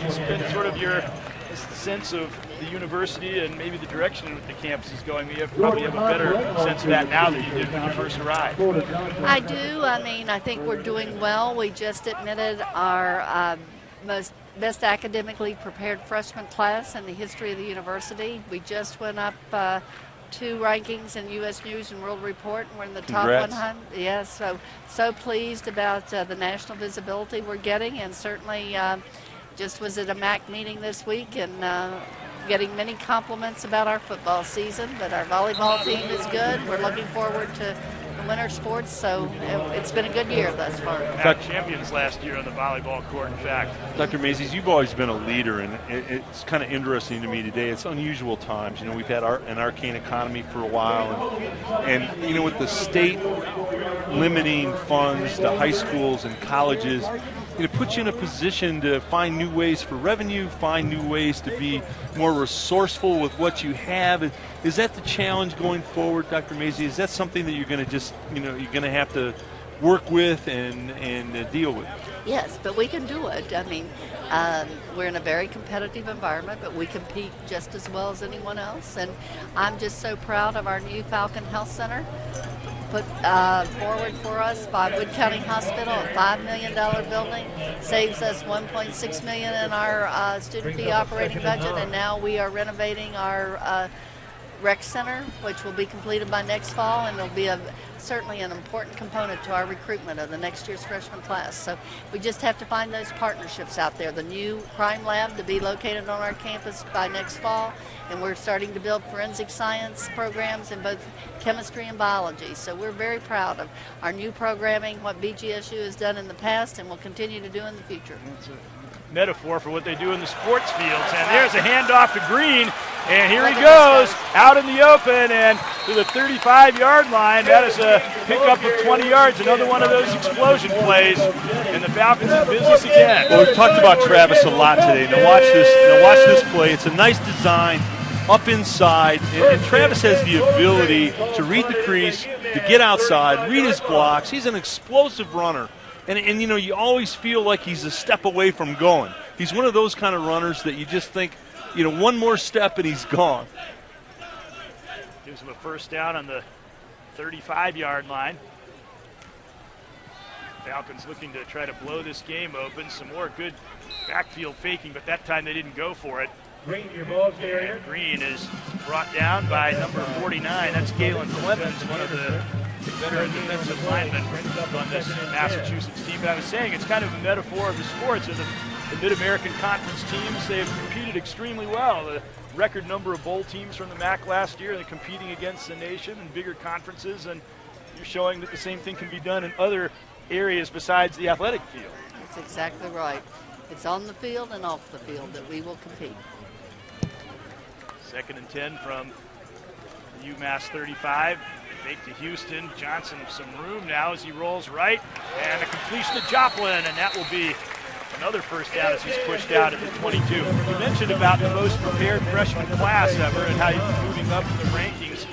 it's been sort of your sense of the university and maybe the direction in which the campus is going. You probably have a better sense of that now than you did when you first arrived. I do. I mean, I think we're doing well. We just admitted our best academically prepared freshman class in the history of the university. We just went up 2 rankings in U.S. News and World Report, and we're in the Congrats. top 100. Yes, so pleased about the national visibility we're getting, and certainly just was at a MAC meeting this week and getting many compliments about our football season, but our volleyball team is good. We're looking forward to the winter sports, so it's been a good year thus far. Got champions last year on the volleyball court, in fact. Dr. Mazies, you've always been a leader, and it's kind of interesting to me today. It's unusual times. You know, we've had an arcane economy for a while, and you know, with the state limiting funds to high schools and colleges, it puts you in a position to find new ways for revenue, find new ways to be more resourceful with what you have. Is that the challenge going forward, Dr. Mazies? Is that something that you're going to just, you know, you're going to have to work with and deal with? Yes, but we can do it. I mean, we're in a very competitive environment, but we compete just as well as anyone else. And I'm just so proud of our new Falcon Health Center, put forward for us by Wood County Hospital, a $5 million building, saves us $1.6 million in our student fee operating budget, and now we are renovating our rec center, which will be completed by next fall, and it'll be certainly an important component to our recruitment of the next year's freshman class. So we just have to find those partnerships out there. The new crime lab to be located on our campus by next fall, and we're starting to build forensic science programs in both chemistry and biology. So we're very proud of our new programming, what BGSU has done in the past and will continue to do in the future. It's a metaphor for what they do in the sports fields. And there's a handoff to Green, and here he goes out in the open and to the 35-yard line. That is a pickup of 20 yards, another one of those explosion plays, and the Falcons in business again. Well, we've talked about Travis a lot today. Now watch this play. It's a nice design up inside, and Travis has the ability to read the crease, to get outside, read his blocks. He's an explosive runner. And you know, you always feel like he's a step away from going. He's one of those kind of runners that you just think, you know, one more step and he's gone. Gives him a first down on the 35-yard line. Falcons looking to try to blow this game open. Some more good backfield faking, but that time they didn't go for it. Green, your ball carrier. And Green is brought down by number 49. That's Galen Clemens, one of the veteran defensive linemen on this Massachusetts team. But I was saying it's kind of a metaphor of the sports. Of the Mid-American Conference teams, they have competed extremely well. The record number of bowl teams from the MAC last year, and competing against the nation in bigger conferences, and you're showing that the same thing can be done in other areas besides the athletic field. That's exactly right. It's on the field and off the field that we will compete. 2nd and 10 from UMass 35. Fake to Houston. Johnson some room now as he rolls right. And a completion to Joplin, and that will be another first down as he's pushed out at the 22. You mentioned about the most prepared freshman class ever and how you're moving up in the rankings.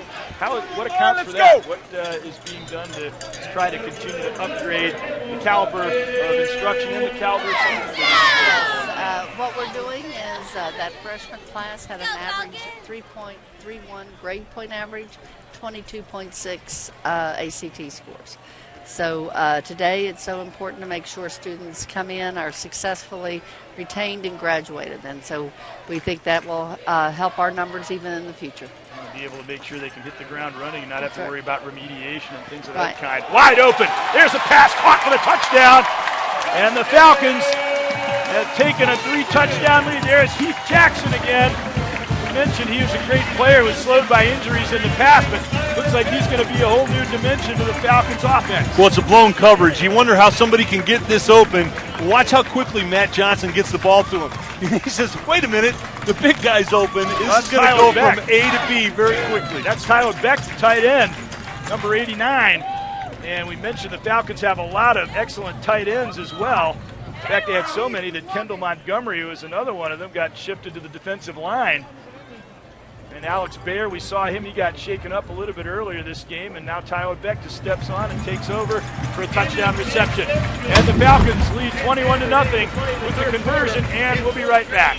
What accounts for that? What is being done to try to continue to upgrade the caliber of instruction and the caliber of what we're doing is that freshman class had an average 3.31 grade point average, 22.6 ACT scores. So today it's so important to make sure students come in, are successfully retained and graduated. And so we think that will help our numbers even in the future. Be able to make sure they can hit the ground running and not have to worry about remediation and things of that kind. Wide open. There's a pass caught for the touchdown. And the Falcons has taken a 3-touchdown lead. There's Heath Jackson again. We mentioned he was a great player, was slowed by injuries in the past, but looks like he's going to be a whole new dimension to the Falcons offense. Well, it's a blown coverage. You wonder how somebody can get this open. Watch how quickly Matt Johnson gets the ball to him. He says, wait a minute, the big guy's open. This is going to go from A to B very quickly. That's Tyler Beck, the tight end, number 89. And we mentioned the Falcons have a lot of excellent tight ends as well. In fact, they had so many that Kendall Montgomery, who was another one of them, got shifted to the defensive line. And Alex Bayer, we saw him, he got shaken up a little bit earlier this game, and now Tyler Beck just steps on and takes over for a touchdown reception. And the Falcons lead 21-0 with the conversion, and we'll be right back.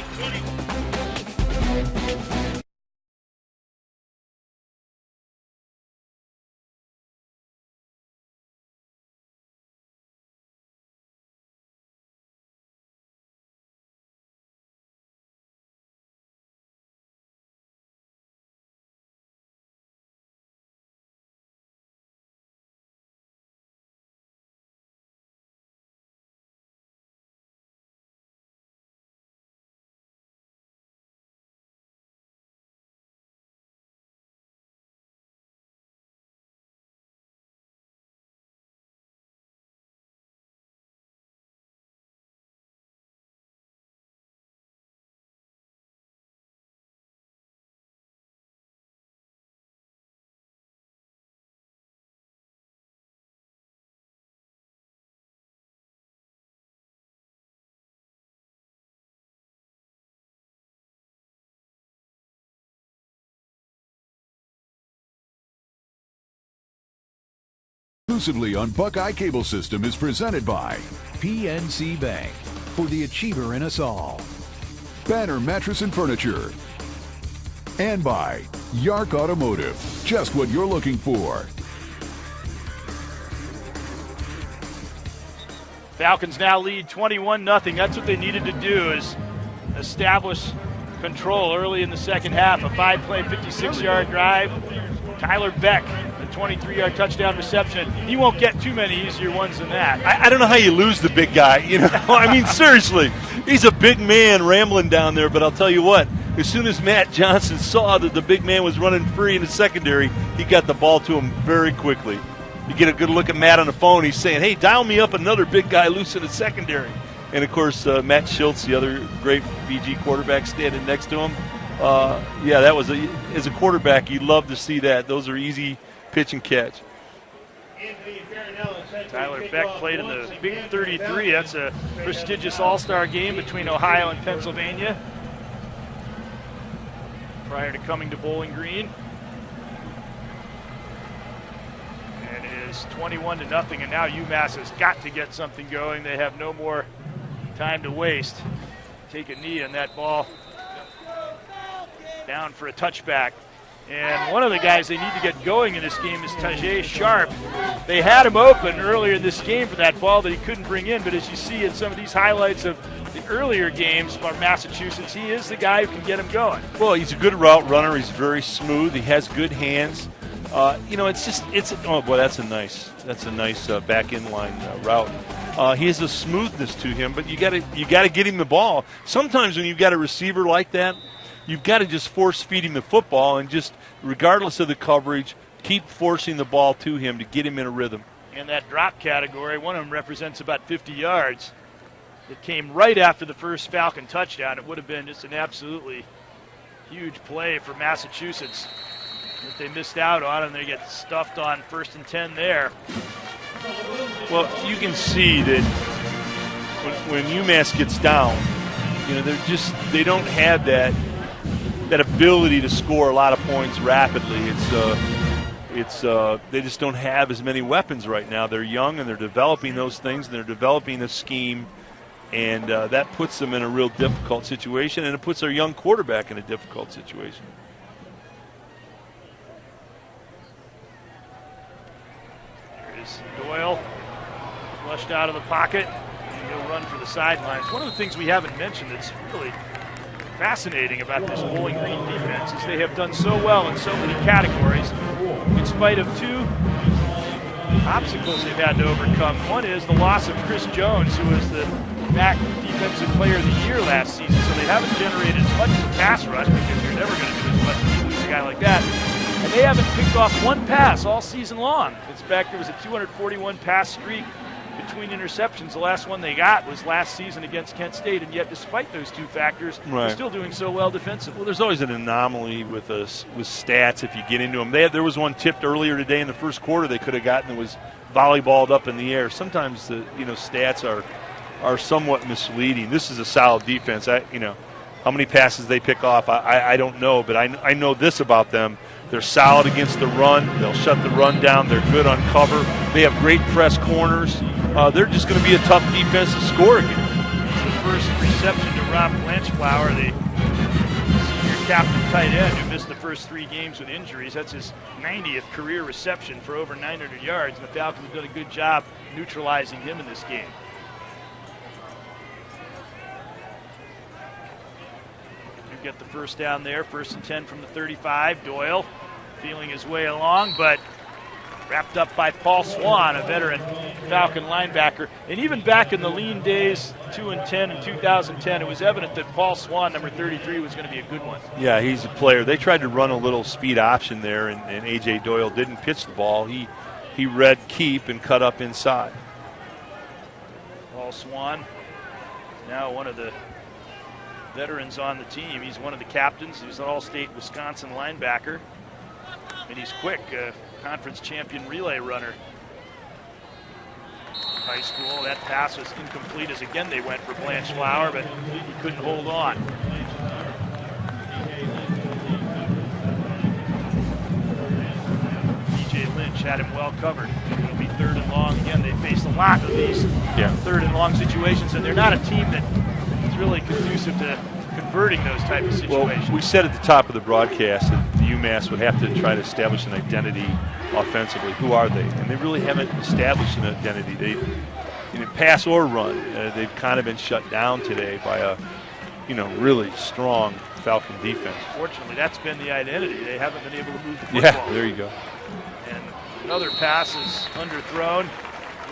Exclusively on Buckeye Cable System is presented by PNC Bank, for the achiever in us all. Banner Mattress and Furniture. And by Yark Automotive, just what you're looking for. Falcons now lead 21-0. That's what they needed to do, is establish control early in the second half. A 5-play, 56-yard drive. Tyler Beck, a 23-yard touchdown reception. He won't get too many easier ones than that. I don't know how you lose the big guy. You know, I mean, seriously, he's a big man rambling down there. But I'll tell you what, as soon as Matt Johnson saw that the big man was running free in the secondary, he got the ball to him very quickly. You get a good look at Matt on the phone. He's saying, "Hey, dial me up another big guy loose in the secondary." And of course, Matt Schultz, the other great BG quarterback, standing next to him. Yeah, that was as a quarterback, you love to see that. Those are easy pitch and catch. Tyler Beck played in the Big 33. That's a prestigious all-star game between Ohio and Pennsylvania prior to coming to Bowling Green. And it is 21-0, and now UMass has got to get something going. They have no more time to waste. Take a knee on that ball. Down for a touchback. And one of the guys they need to get going in this game is Tajay Sharp. They had him open earlier in this game for that ball that he couldn't bring in, but as you see in some of these highlights of the earlier games from Massachusetts, he is the guy who can get him going. Well, he's a good route runner. He's very smooth. He has good hands. You know, it's oh boy, that's a nice back in line route. He has a smoothness to him, but you got to get him the ball. Sometimes when you've got a receiver like that, you've got to just force feed him the football and just, regardless of the coverage, keep forcing the ball to him to get him in a rhythm. In that drop category, one of them represents about 50 yards. It came right after the first Falcon touchdown. It would have been just an absolutely huge play for Massachusetts that they missed out on, and they get stuffed on 1st and 10 there. Well, you can see that when UMass gets down, you know, they don't have that ability to score a lot of points rapidly. They just don't have as many weapons right now. They're young and they're developing those things, and they're developing the scheme, and that puts them in a real difficult situation, and it puts our young quarterback in a difficult situation. There's Doyle, flushed out of the pocket, and he'll run for the sidelines. One of the things we haven't mentioned that's really fascinating about this Bowling Green defense is they have done so well in so many categories in spite of two obstacles they've had to overcome. One is the loss of Chris Jones, who was the MAC Defensive Player of the Year last season, so they haven't generated as much as a pass rush because you're never going to do as much as you lose a guy like that. And they haven't picked off one pass all season long. In fact, there was a 241 pass streak between interceptions. The last one they got was last season against Kent State, and yet despite those two factors, they're still doing so well defensively. Well, there's always an anomaly with stats if you get into them. There was one tipped earlier today in the first quarter they could have gotten that was volleyballed up in the air. Sometimes the stats are somewhat misleading. This is a solid defense. How many passes they pick off, I don't know, but I know this about them. They're solid against the run. They'll shut the run down. They're good on cover. They have great press corners. They're just going to be a tough defense to score against. It's the first reception to Rob Blanchflower, the senior captain tight end who missed the first 3 games with injuries. That's his 90th career reception for over 900 yards, and the Falcons have done a good job neutralizing him in this game. You get the first down there, 1st and 10 from the 35. Doyle feeling his way along, but wrapped up by Paul Swan, a veteran Falcon linebacker. And even back in the lean days, 2 and 10 in 2010, it was evident that Paul Swan, number 33, was going to be a good one. Yeah, he's a player. They tried to run a little speed option there, and A.J. Doyle didn't pitch the ball. He read keep and cut up inside. Paul Swan is now one of the veterans on the team. He's one of the captains. He's an all-state Wisconsin linebacker. And he's quick, conference champion relay runner. High school, that pass was incomplete as again they went for Blanchflower, but he couldn't hold on. DJ Lynch had him well covered. It'll be 3rd and long again. They faced a lot of these 3rd and long situations, and they're not a team that is really conducive to converting those type of situations. Well, we said at the top of the broadcast that the UMass would have to try to establish an identity offensively. Who are they? And they really haven't established an identity. They, pass or run, they've kind of been shut down today by a, really strong Falcon defense. Fortunately, that's been the identity. They haven't been able to move the football. Yeah, there you go. And another pass is underthrown.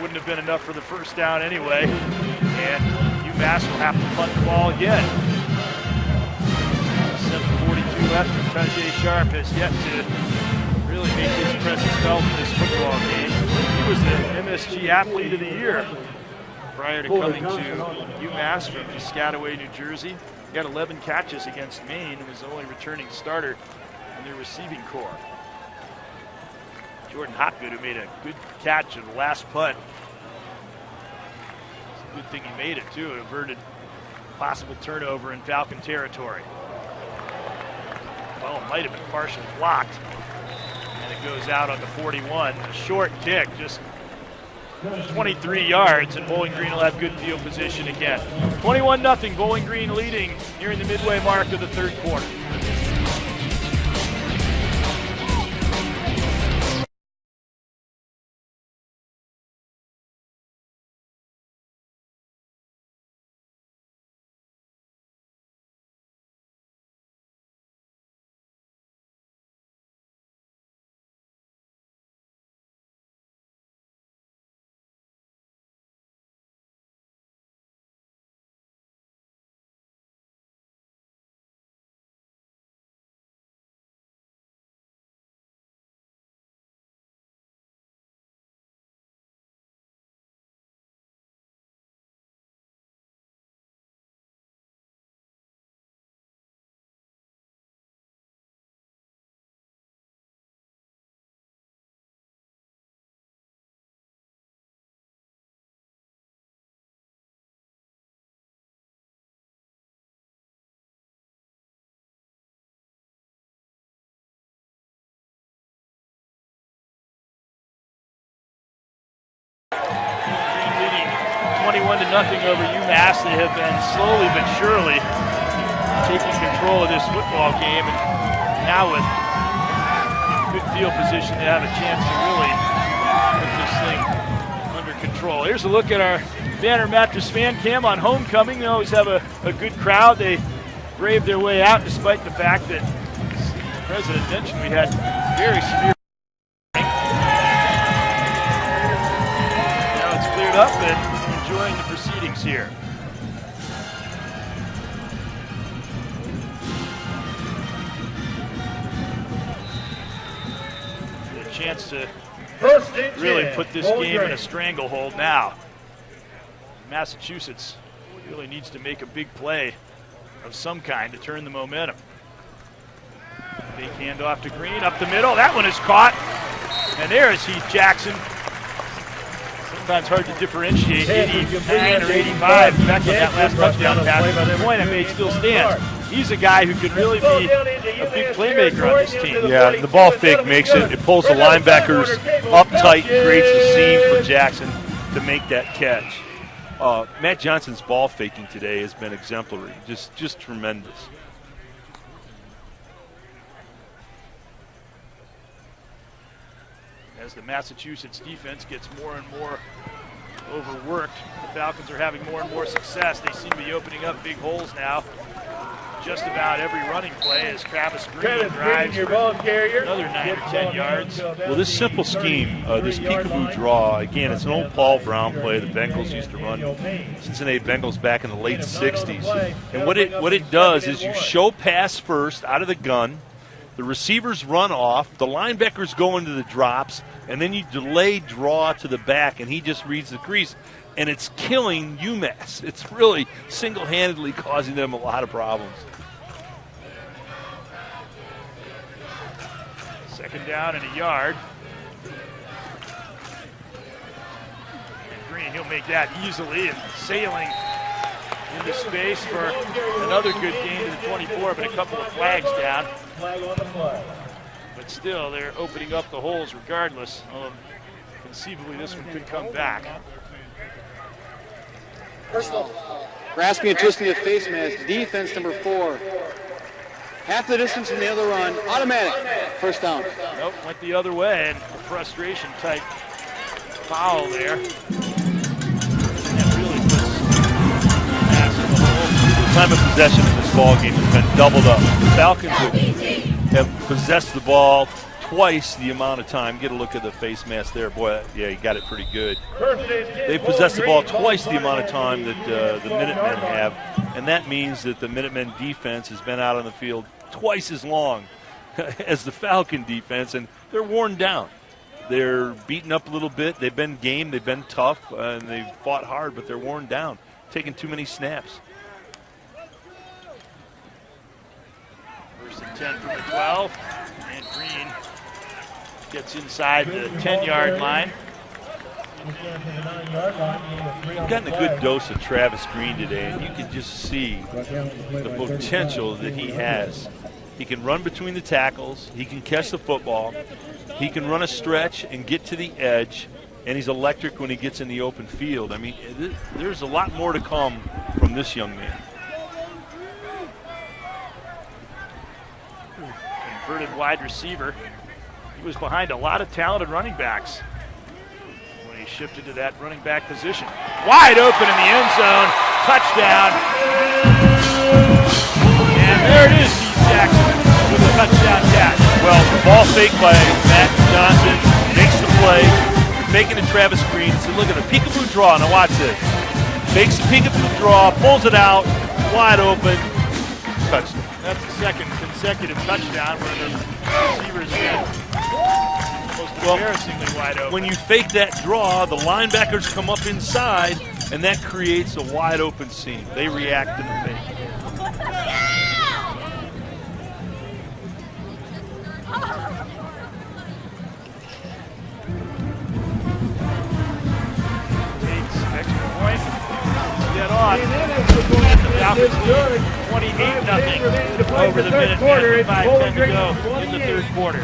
Wouldn't have been enough for the first down anyway. And UMass will have to punt the ball again. 7:42 left, and Tajay Sharp has yet to really make his presence felt in this football game. He was the MSG Athlete of the Year prior to coming to UMass from Piscataway, New Jersey. He had 11 catches against Maine and was the only returning starter in their receiving corps. Jordan Hopgood, who made a good catch of the last punt. It's a good thing he made it, too. It averted possible turnover in Falcon territory. Well, it might have been partially blocked. And it goes out on the 41. A short kick, just 23 yards, and Bowling Green will have good field position again. 21-0, Bowling Green leading nearing the midway mark of the 3rd quarter. Leading 21-0 over UMass. They have been slowly but surely taking control of this football game, and now with good field position, they have a chance to really put this thing under control. Here's a look at our Banner Mattress fan cam on homecoming. They always have a good crowd. They braved their way out despite the fact that, as the president mentioned, we had very severe. Now it's cleared up and enjoying the proceedings here. chance to really put this game in a stranglehold now. Massachusetts really needs to make a big play of some kind to turn the momentum. Big handoff to Green, up the middle. That one is caught. And there is Heath Jackson. Sometimes hard to differentiate 89 or 85 back on that last touchdown pass. The point I made still stands. He's a guy who could really be a big playmaker on this team. Yeah, the ball fake makes it. It pulls the linebackers up tight and creates a seam for Jackson to make that catch. Matt Johnson's ball faking today has been exemplary, just tremendous. As the Massachusetts defense gets more and more overworked, the Falcons are having more and more success. They seem to be opening up big holes now. Just about every running play as Travis Green drives another 9 or 10 yards. Well, this simple scheme, this peekaboo draw, again, it's an old Paul Brown play the Bengals used to run, Cincinnati Bengals back in the late 60s. And what it does is you show pass first out of the gun, the receivers run off, the linebackers go into the drops, and then you delay draw to the back, and he just reads the crease. And it's killing UMass. It's really single-handedly causing them a lot of problems. Second down and a yard. And Green, he'll make that easily and sailing into space for another good gain to the 24, but a couple of flags down. But still, they're opening up the holes regardless. Conceivably, this one could come back. Grasping and twisting the face mask. Defense number 4. Half the distance from the other run. Automatic. First down. Nope, went the other way, and a frustration type foul there. That really puts Mass in the hole. The time of possession in this ball game has been doubled up. The Falcons have possessed the ball twice the amount of time. Get a look at the face mask there. Boy, yeah, he got it pretty good. They've possessed the ball twice the amount of time that the Minutemen have, and that means that the Minutemen defense has been out on the field twice as long as the Falcon defense, and they're worn down. They're beaten up a little bit. They've been game. They've been tough, and they've fought hard, but they're worn down, taking too many snaps. First and 10 from the 12, and Green gets inside the 10-yard line. We've gotten a good dose of Travis Green today, and you can just see the potential that he has. He can run between the tackles. He can catch the football. He can run a stretch and get to the edge, and he's electric when he gets in the open field. I mean, there's a lot more to come from this young man. Converted wide receiver. He was behind a lot of talented running backs when he shifted to that running back position. Wide open in the end zone. Touchdown. And there it is, Heath Jackson with a touchdown catch. Well, the ball fake by Matt Johnson makes the play. Faking to Travis Green. So look at the peekaboo draw. Now watch this. Makes the peekaboo draw, pulls it out, wide open, touchdown. That's the second consecutive touchdown where the receivers get most embarrassingly wide open. When you fake that draw, the linebackers come up inside, and that creates a wide open seam. They react to the fake. Extra point. Get on. The Falcons lead 28-0 over the Minutemen with 5:10 to go in the third quarter.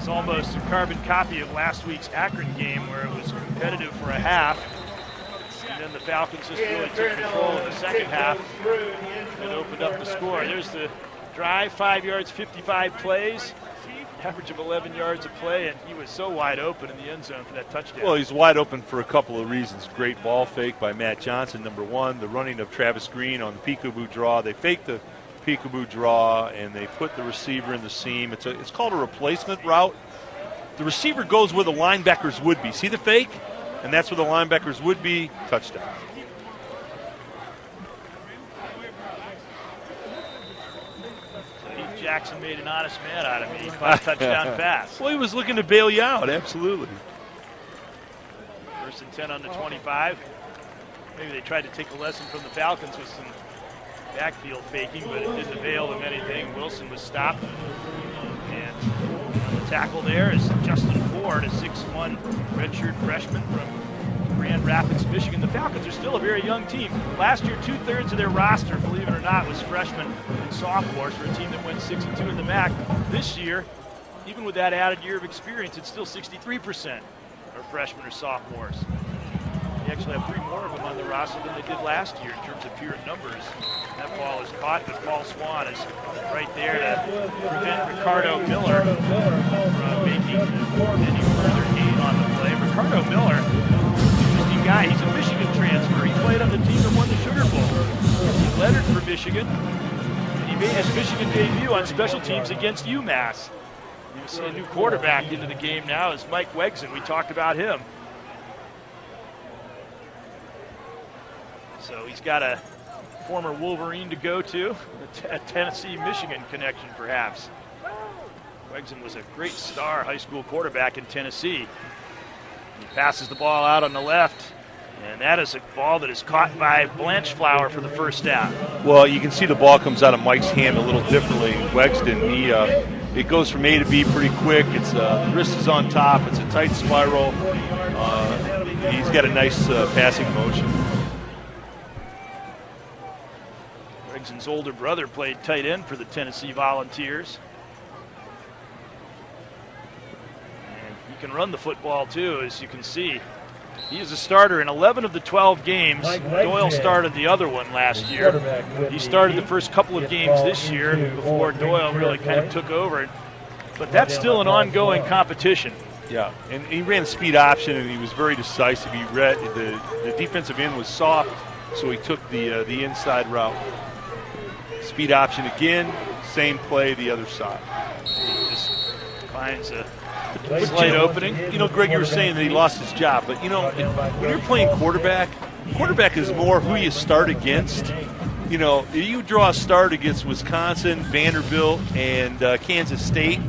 It's almost a carbon copy of last week's Akron game where it was competitive for a half. And then the Falcons just really took control in the second half and opened up the score. There's the drive, 5 yards, 55 plays, average of 11 yards a play, and he was so wide open in the end zone for that touchdown. Well, he's wide open for a couple of reasons. Great ball fake by Matt Johnson, number one. The running of Travis Green on the peekaboo draw. They faked the peekaboo draw, and they put the receiver in the seam. It's called a replacement route. The receiver goes where the linebackers would be. See the fake? And that's where the linebackers would be. Touchdown. Jackson made an honest man out of me. He caught a touchdown pass. Well, he was looking to bail you out, absolutely. 1st and 10 on the 25. Maybe they tried to take a lesson from the Falcons with some backfield faking, but it didn't avail them anything. Wilson was stopped. And on the tackle there is Justin Ford, a 6'1" redshirt freshman from Grand Rapids, Michigan. The Falcons are still a very young team. Last year, 2/3 of their roster, believe it or not, was freshmen and sophomores for a team that went 6-2 in the MAC. This year, even with that added year of experience, it's still 63% are freshmen or sophomores. They actually have 3 more of them on the roster than they did last year in terms of pure numbers. That ball is caught, but Paul Swan is right there to prevent Ricardo Miller from making any further gain on the play. Ricardo Miller, interesting guy. He's a Michigan transfer. He played on the team that won the Sugar Bowl. He lettered for Michigan, and he made his Michigan debut on special teams against UMass. You see a new quarterback into the game now is Mike Wegson. We talked about him. So he's got a former Wolverine to go to, a Tennessee-Michigan connection perhaps. Wegson was a great star high school quarterback in Tennessee. He passes the ball out on the left, and that is a ball that is caught by Blanchflower for the first down. Well, you can see the ball comes out of Mike's hand a little differently. Wexton, it goes from A to B pretty quick. It's the wrist is on top. It's a tight spiral. He's got a nice passing motion. Wegson's older brother played tight end for the Tennessee Volunteers. And he can run the football too, as you can see. He is a starter in 11 of the 12 games. Doyle started the other one last year. He started the first couple of games this year before Doyle really kind of took over. But that's still an ongoing competition. Yeah, and he ran a speed option, and he was very decisive. He read the defensive end was soft, so he took the inside route. Speed option again, same play the other side. He just finds a slight opening. You know, Greg, you were saying that he lost his job, but you know, when you're playing quarterback is more who you start against. You know, if you draw a start against Wisconsin, Vanderbilt, and Kansas State,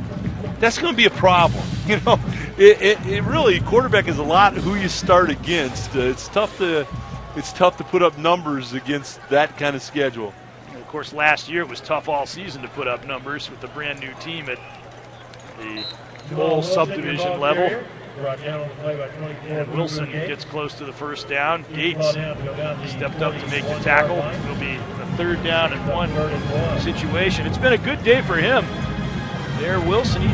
that's going to be a problem. You know, it really, quarterback is a lot who you start against. It's tough to put up numbers against that kind of schedule. Of course, last year it was tough all season to put up numbers with the brand new team at the bowl subdivision level. And Wilson gets close to the first down. Gates stepped up to make the tackle. It'll be a 3rd down and 1 situation. It's been a good day for him. There, Wilson, he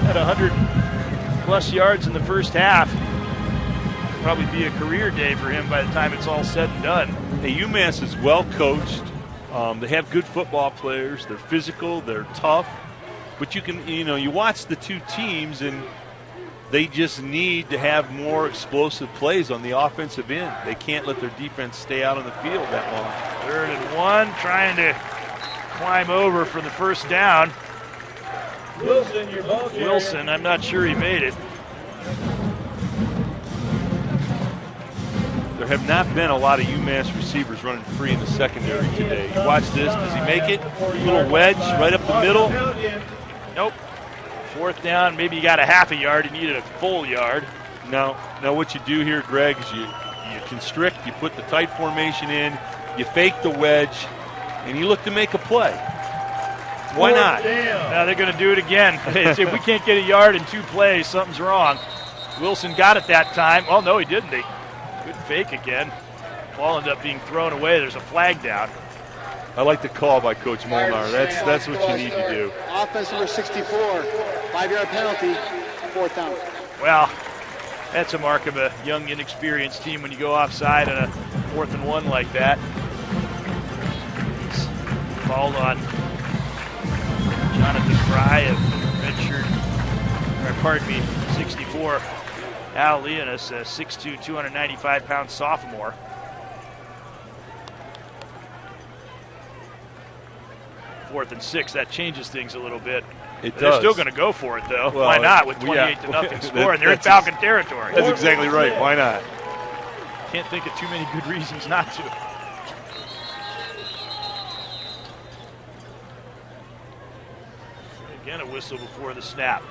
had 100+ yards in the first half. It'll probably be a career day for him by the time it's all said and done. Hey, UMass is well coached. They have good football players. They're physical. They're tough. But you watch the two teams, and they just need to have more explosive plays on the offensive end. They can't let their defense stay out on the field that long. 3rd and 1, trying to climb over for the first down. Wilson, I'm not sure he made it. There have not been a lot of UMass receivers running free in the secondary today. You watch this. Does he make it? Little wedge right up the middle. Nope. 4th down. Maybe you got a half a yard. He needed a full yard. Now what you do here, Greg, is you constrict. You put the tight formation in. You fake the wedge, and you look to make a play. Why not? Now they're going to do it again. If we can't get a yard in 2 plays, something's wrong. Wilson got it that time. Oh, no, he didn't. Good fake again. Ball ended up being thrown away. There's a flag down. I like the call by Coach Molnar. That's what you need to do. Offense number 64. 5-yard penalty, 4th down. Well, that's a mark of a young, inexperienced team when you go offside on a 4th and 1 like that. He's called on Jonathan Fry of redshirt, or pardon me, 64. Al Leonis, a 6'2", 295-pound sophomore. Fourth and 6, that changes things a little bit. They're still going to go for it, though. Well, why not? With 28-0 score, and they're in Falcon territory. That's exactly right. Why not? Can't think of too many good reasons not to. Again, a whistle before the snap.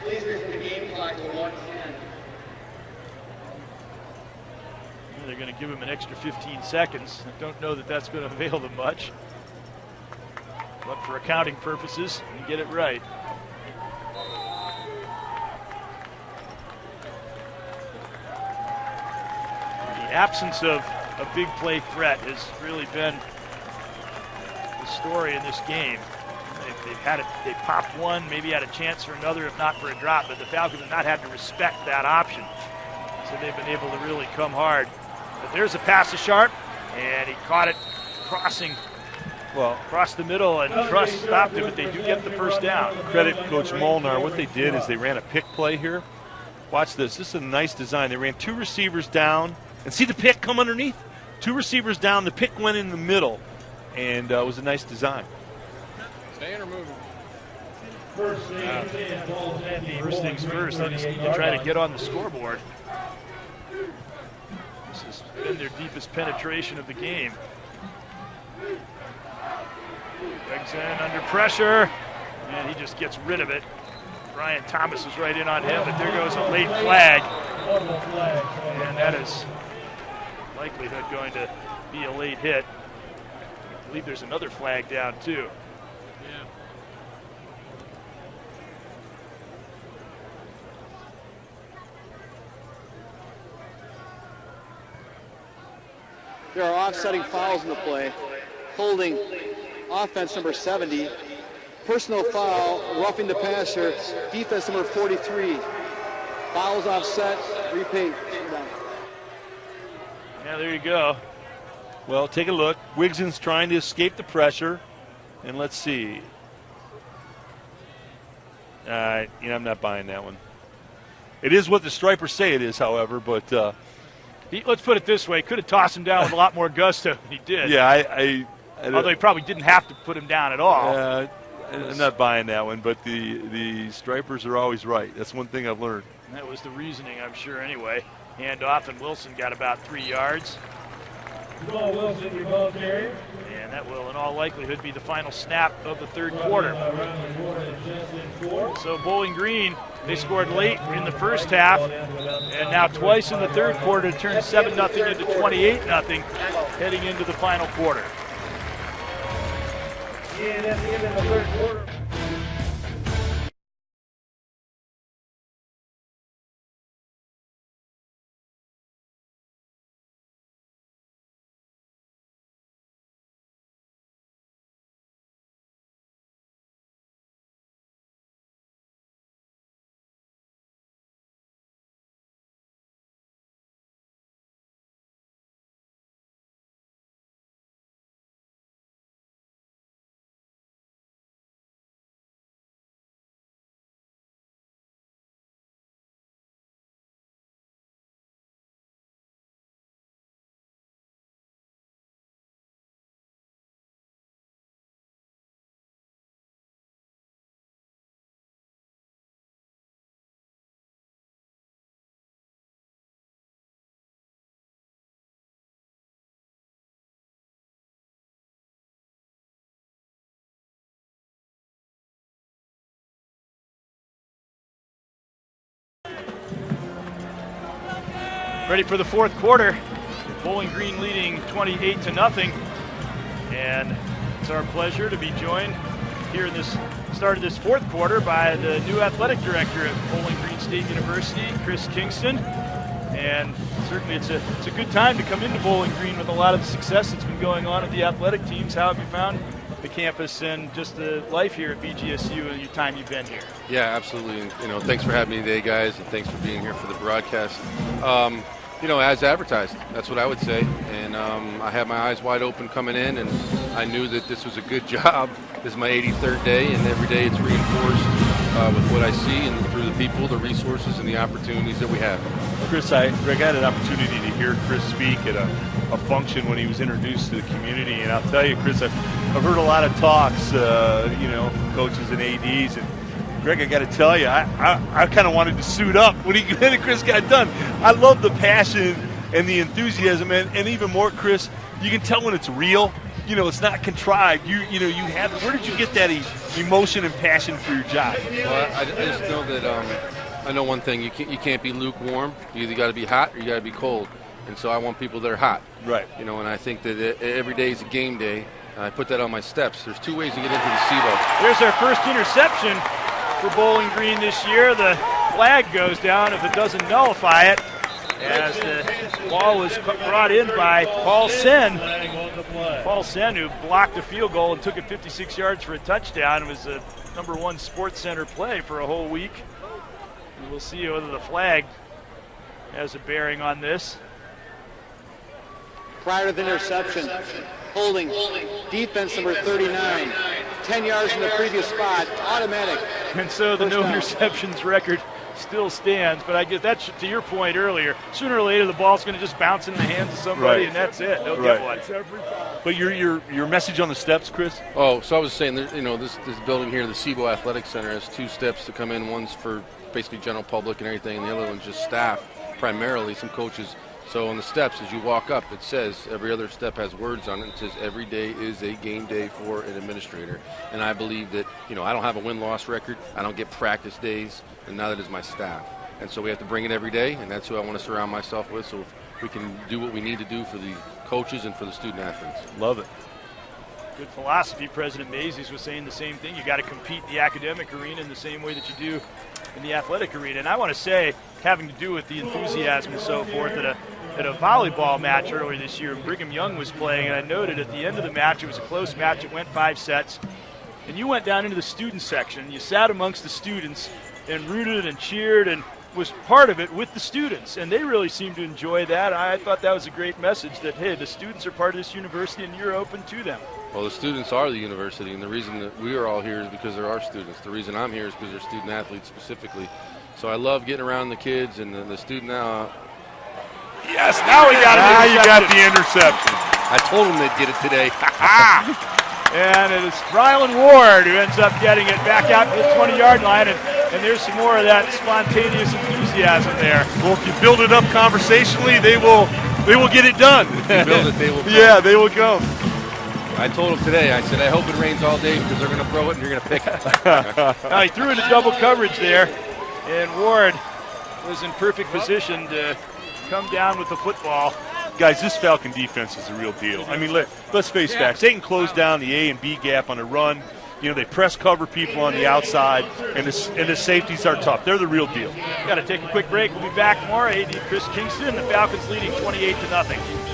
Please read the game clock to 1:10. They're going to give him an extra 15 seconds. I don't know that that's going to avail them much. But for accounting purposes, you get it right. The absence of a big play threat has really been the story in this game. They popped one, maybe had a chance for another, if not for a drop, but the Falcons have not had to respect that option. So they've been able to really come hard. But there's a pass to Sharp, and he caught it crossing across the middle, and Truss stopped him, but they do get the first down. Credit Coach Molnar. What they did is they ran a pick play here. Watch this. This is a nice design. They ran 2 receivers down, and see the pick come underneath? 2 receivers down, the pick went in the middle, and it was a nice design. Staying or moving? First things first, they just need to try to get on the scoreboard. This has been their deepest penetration of the game. Gregson under pressure, and he just gets rid of it. Brian Thomas is right in on him, but there goes a late flag. And that is likelihood going to be a late hit. I believe there's another flag down too. There are offsetting fouls in the play. Holding offense number 70. Personal foul, roughing the passer. Defense number 43. Fouls offset, repeat. Yeah, there you go. Well, take a look. Wigson's trying to escape the pressure. And let's see. I'm not buying that one. It is what the Stripers say it is, however, but... let's put it this way. Could have tossed him down with a lot more gusto than he did. Yeah, although he probably didn't have to put him down at all. I'm not buying that one, but the Stripers are always right. That's one thing I've learned. That was the reasoning, I'm sure, anyway. Handoff, and Wilson got about 3 yards. Ball Wilson, your ball carrier. And that will, in all likelihood, be the final snap of the third quarter. So Bowling Green, they scored late in the first half, and now twice in the third quarter to turn 7-0 into 28-0 heading into the final quarter. And at the end of the third quarter. Ready for the fourth quarter. Bowling Green leading 28-0. And it's our pleasure to be joined here in this start of this fourth quarter by the new athletic director at Bowling Green State University, Chris Kingston. And certainly it's a good time to come into Bowling Green with a lot of the success that's been going on at the athletic teams. How have you found the campus and just the life here at BGSU and your time you've been here? Yeah, absolutely. And, thanks for having me today, guys, and thanks for being here for the broadcast. As advertised, that's what I would say. And I had my eyes wide open coming in, and I knew that this was a good job. This is my 83rd day, and every day it's reinforced with what I see and through the people, the resources, and the opportunities that we have. Chris, Greg, I had an opportunity to hear Chris speak at a function when he was introduced to the community, and I'll tell you, Chris, I've heard a lot of talks, from coaches and ADs, and Greg, I got to tell you, I kind of wanted to suit up when Chris got done. I love the passion and the enthusiasm, and even more, Chris, you can tell when it's real. It's not contrived. You have. Where did you get that emotion and passion for your job? Well, I just know that I know one thing: you can't be lukewarm. You either got to be hot or you got to be cold. And so I want people that are hot. Right. And I think that every day is a game day. I put that on my steps. There's two ways to get into the SIBO. There's our first interception for Bowling Green this year. The flag goes down if it doesn't nullify it, as the ball was brought in by Paul Sen. Paul Sen, who blocked a field goal and took it 56 yards for a touchdown. It was a #1 Sports Center play for a whole week. And we'll see whether the flag has a bearing on this. Prior to the interception, holding defense number 39, 10 yards from the previous spot, automatic. And so the no interceptions record still stands, but I guess that's to your point earlier. Sooner or later, the ball's going to just bounce in the hands of somebody, Right. and that's it. They'll get one. But your message on the steps, Chris? Oh, so I was saying, this building here, the SIBO Athletic Center, has two steps to come in. One's for basically general public and everything, and the other one's just staff, primarily some coaches. So on the steps, as you walk up, it says, every other step has words on it. It says, every day is a game day for an administrator. And I believe that, I don't have a win-loss record. I don't get practice days, and neither does my staff. And so we have to bring it every day, and that's who I want to surround myself with, so we can do what we need to do for the coaches and for the student athletes. Love it. Good philosophy. President Mazies was saying the same thing. You got to compete in the academic arena in the same way that you do in the athletic arena. And I want to say, having to do with the enthusiasm and so forth, at a volleyball match earlier this year, Brigham Young was playing, and I noted at the end of the match, it was a close match, it went 5 sets, and you went down into the student section, you sat amongst the students and rooted and cheered and was part of it with the students, and they really seemed to enjoy that. I thought that was a great message that, hey, the students are part of this university and you're open to them. Well, the students are the university, and the reason that we are all here is because they're our students. The reason I'm here is because they're student athletes specifically. So I love getting around the kids and the student. Yes, now we got it. Now you got the interception. I told them they'd get it today. And it is Rylan Ward who ends up getting it back out to the 20-yard line, and there's some more of that spontaneous enthusiasm there. Well, if you build it up conversationally, they will get it done. If you build it, they will come. Yeah, they will come. I told them today, I said, I hope it rains all day because they're going to throw it and you're going to pick it. Now he threw into double coverage there, and Ward was in perfect position to come down with the football. Guys, this Falcon defense is the real deal. I mean, let's face facts. They can close down the A and B gap on a run. They press cover people on the outside, and the safeties are tough. They're the real deal. Got to take a quick break. We'll be back more. AD Chris Kingston, the Falcons leading 28-0.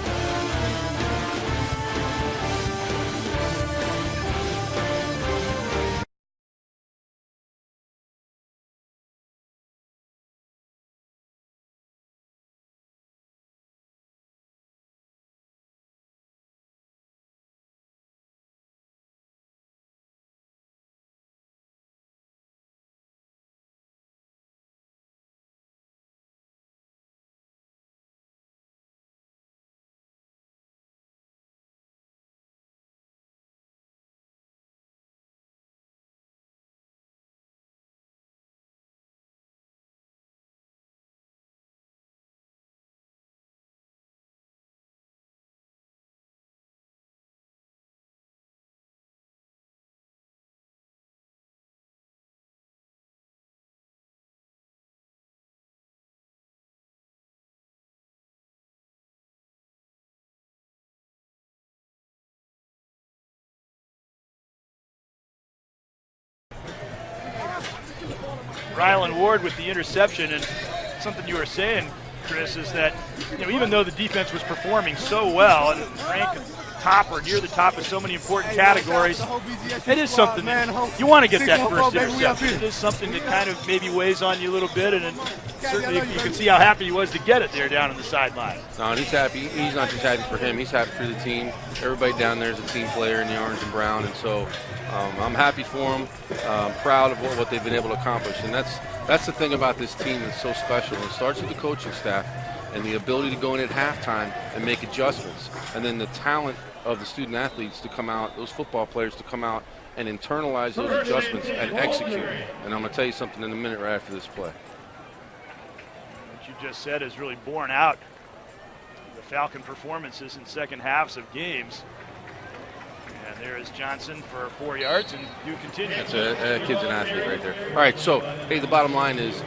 Rylan Ward with the interception, and something you were saying, Chris, is that even though the defense was performing so well and ranked top or near the top in so many important categories, it is something that you want to get that first interception. It is something that kind of maybe weighs on you a little bit, and certainly you can see how happy he was to get it there down on the sideline. No, and he's happy. He's not just happy for him. He's happy for the team. Everybody down there is a team player in the orange and brown, and so I'm happy for them. Proud of what they've been able to accomplish, and that's the thing about this team that's so special. It starts with the coaching staff and the ability to go in at halftime and make adjustments, and then the talent of the student athletes to come out, those football players to come out and internalize those adjustments and execute. And I'm going to tell you something in a minute right after this play. What you just said is really borne out the Falcon performances in second halves of games. And there is Johnson for 4 yards, and you continue. That's a kid's an athlete right there. All right, so, hey, the bottom line is,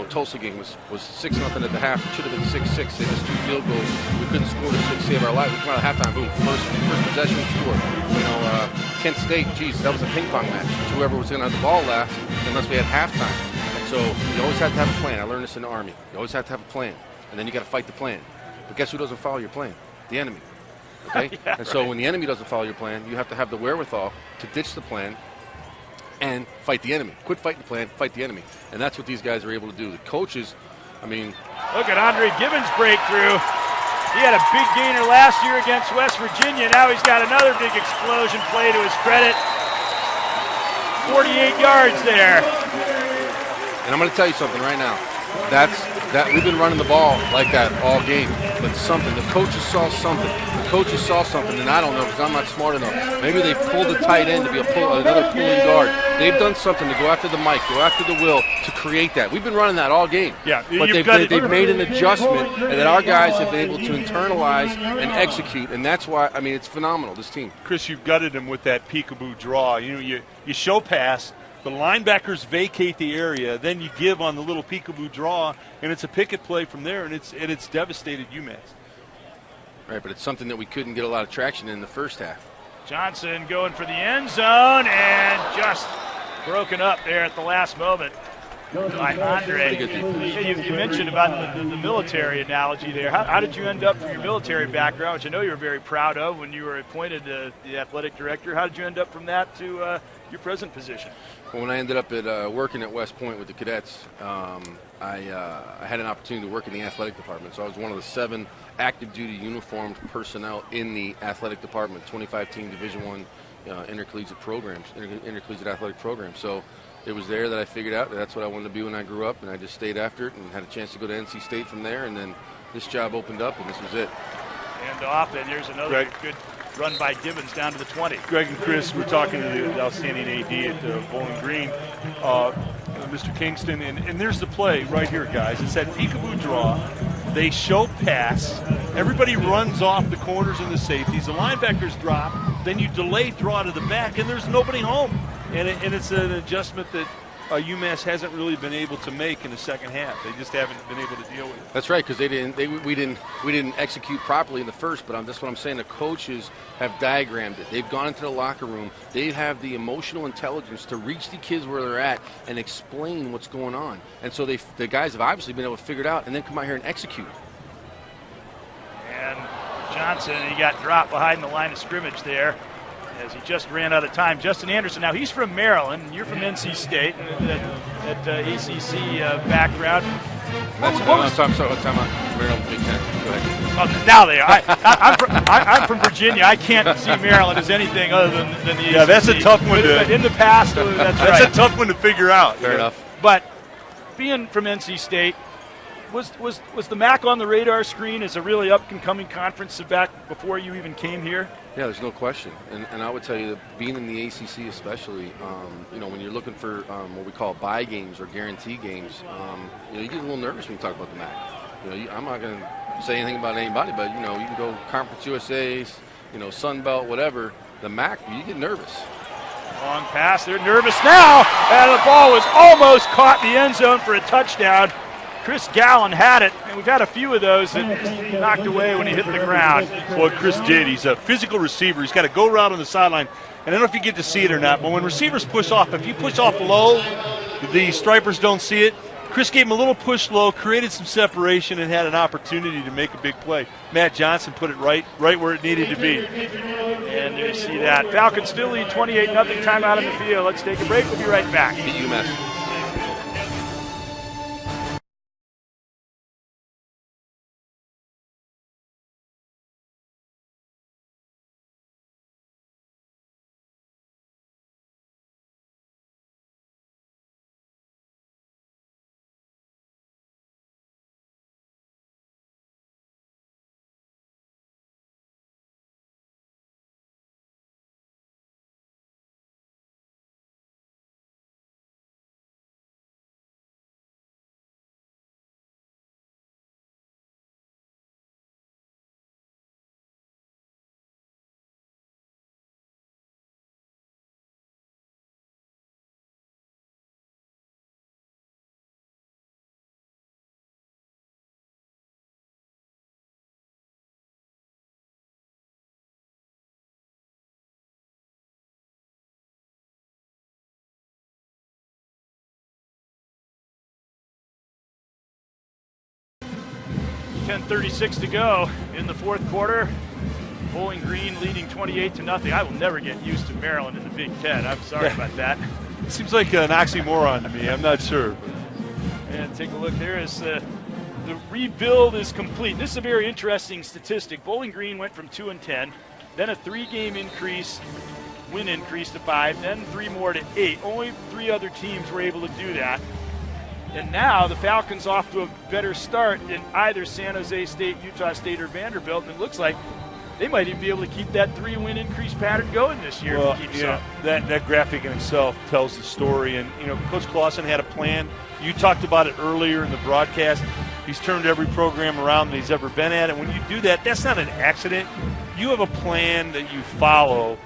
Tulsa game was 6-0 at the half. It should have been 6-6. They missed 2 field goals. We couldn't score to save our lives. We come out at halftime, boom, first possession, score. Kent State, geez, that was a ping pong match. Whoever was going to have the ball last, unless we had halftime. And so you always have to have a plan. I learned this in the Army. You always have to have a plan, and then you got to fight the plan. But guess who doesn't follow your plan? The enemy. Okay? Yeah, and so when the enemy doesn't follow your plan, you have to have the wherewithal to ditch the plan and fight the enemy. Quit fighting the plan, fight the enemy. And that's what these guys are able to do. The coaches, look at Andre Gibbons' breakthrough. He had a big gainer last year against West Virginia. Now he's got another big explosion play to his credit. 48 yards there. And I'm going to tell you something right now. We've been running the ball like that all game. But the coaches saw something. The coaches saw something, and I don't know because I'm not smart enough. Maybe they pulled the tight end to be another pulling guard. They've done something to go after the mic, go after the will, to create that. We've been running that all game. Yeah, but they've made an adjustment, and that our guys have been able to internalize and execute, and that's why, it's phenomenal, this team. Chris, you've gutted him with that peekaboo draw. You show pass. The linebackers vacate the area, then you give on the little peekaboo draw, and it's a picket play from there, and it's devastated UMass. Right, but it's something that we couldn't get a lot of traction in the first half. Johnson going for the end zone and just broken up there at the last moment by Andre. You mentioned about the military analogy there. How did you end up from your military background, which I know you were very proud of when you were appointed the athletic director? How did you end up from that to your present position? Well, when I ended up working at West Point with the cadets, I had an opportunity to work in the athletic department. So I was one of the 7 active duty uniformed personnel in the athletic department, 25-team Division I intercollegiate programs, intercollegiate athletic programs. So it was there that I figured out that that's what I wanted to be when I grew up, and I just stayed after it and had a chance to go to NC State from there, and then this job opened up, and this was it. And off, and there's another good run by Gibbons down to the 20. Greg and Chris, we're talking to the outstanding AD at Bowling Green, Mr. Kingston, and there's the play right here, guys. It's that peekaboo draw. They show pass. Everybody runs off the corners and the safeties. The linebackers drop. Then you delay draw to the back, and there's nobody home. And it's an adjustment that UMass hasn't really been able to make in the second half. They just haven't been able to deal with it. That's right, because we didn't execute properly in the first. But that's what I'm saying. The coaches have diagrammed it. They've gone into the locker room. They have the emotional intelligence to reach the kids where they're at and explain what's going on. And so the guys have obviously been able to figure it out and then come out here and execute. And Johnson, he got dropped behind the line of scrimmage there, as he just ran out of time. Justin Anderson, now he's from Maryland, and you're from NC State, that ACC background. Time out. Maryland, Big Ten. Go ahead. Now they are. I'm from Virginia. I can't see Maryland as anything other than the ACC. Yeah, that's a tough one but in the past, that's a tough one to figure out. Fair enough. But being from NC State, was the MAC on the radar screen as a really up-and-coming conference back before you even came here? Yeah, there's no question. And I would tell you that being in the ACC especially, when you're looking for what we call buy games or guarantee games, you get a little nervous when you talk about the MAC. I'm not going to say anything about anybody, but, you can go Conference USA's, Sun Belt, whatever. The MAC, you get nervous. Long pass. They're nervous now. And the ball was almost caught in the end zone for a touchdown. Chris Gallen had it, and we've had a few of those that knocked away when he hit the ground. What Chris did, he's a physical receiver. He's got a go route on the sideline. And I don't know if you get to see it or not, but when receivers push off, if you push off low, the stripers don't see it. Chris gave him a little push low, created some separation, and had an opportunity to make a big play. Matt Johnson put it right where it needed to be. And there you see that. Falcons still lead 28-0, timeout on the field. Let's take a break. We'll be right back. Beat UMass. .36 to go in the fourth quarter. Bowling Green leading 28-0. I will never get used to Maryland in the Big Ten. I'm sorry about that. It seems like an oxymoron to me. I'm not sure. And take a look. There is the rebuild is complete. This is a very interesting statistic. Bowling Green went from 2-10, then a 3-game win increase to 5, then 3 more to 8. Only 3 other teams were able to do that. And now the Falcons off to a better start than either San Jose State, Utah State, or Vanderbilt. And it looks like they might even be able to keep that 3-win increase pattern going this year. Well, that graphic in itself tells the story. And, Coach Clausen had a plan. You talked about it earlier in the broadcast. He's turned every program around that he's ever been at. And when you do that, that's not an accident. You have a plan that you follow.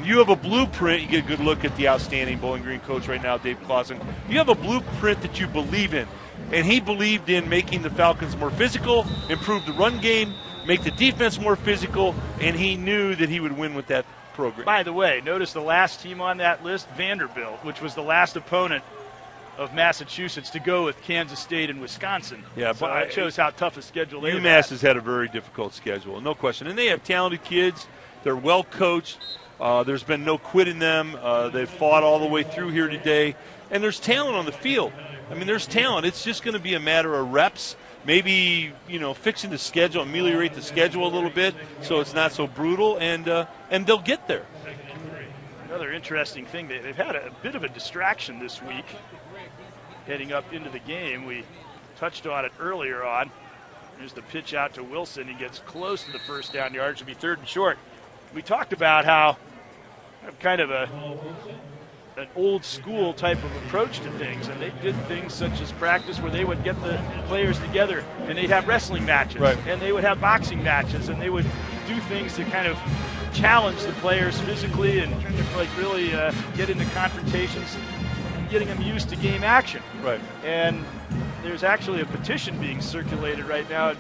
You have a blueprint. You get a good look at the outstanding Bowling Green coach right now, Dave Clausen. You have a blueprint that you believe in. And he believed in making the Falcons more physical, improve the run game, make the defense more physical, and he knew that he would win with that program. By the way, notice the last team on that list, Vanderbilt, which was the last opponent of Massachusetts to go with Kansas State and Wisconsin. Yeah, so that shows how tough a schedule they have. UMass has had a very difficult schedule, no question. And they have talented kids. They're well coached. There's been no quitting them. They've fought all the way through here today. And there's talent on the field. I mean, there's talent. It's just going to be a matter of reps, maybe, fixing the schedule, ameliorate the schedule a little bit so it's not so brutal, and they'll get there. Another interesting thing, they've had a bit of a distraction this week heading up into the game. We touched on it earlier on. There's the pitch out to Wilson. He gets close to the first down yard. Should be 3rd and short. We talked about how kind of an old school type of approach to things, and they did things such as practice where they would get the players together and they'd have wrestling matches, right, and they would have boxing matches, and they would do things to kind of challenge the players physically and really get into confrontations and getting them used to game action. Right. And there's actually a petition being circulated right now at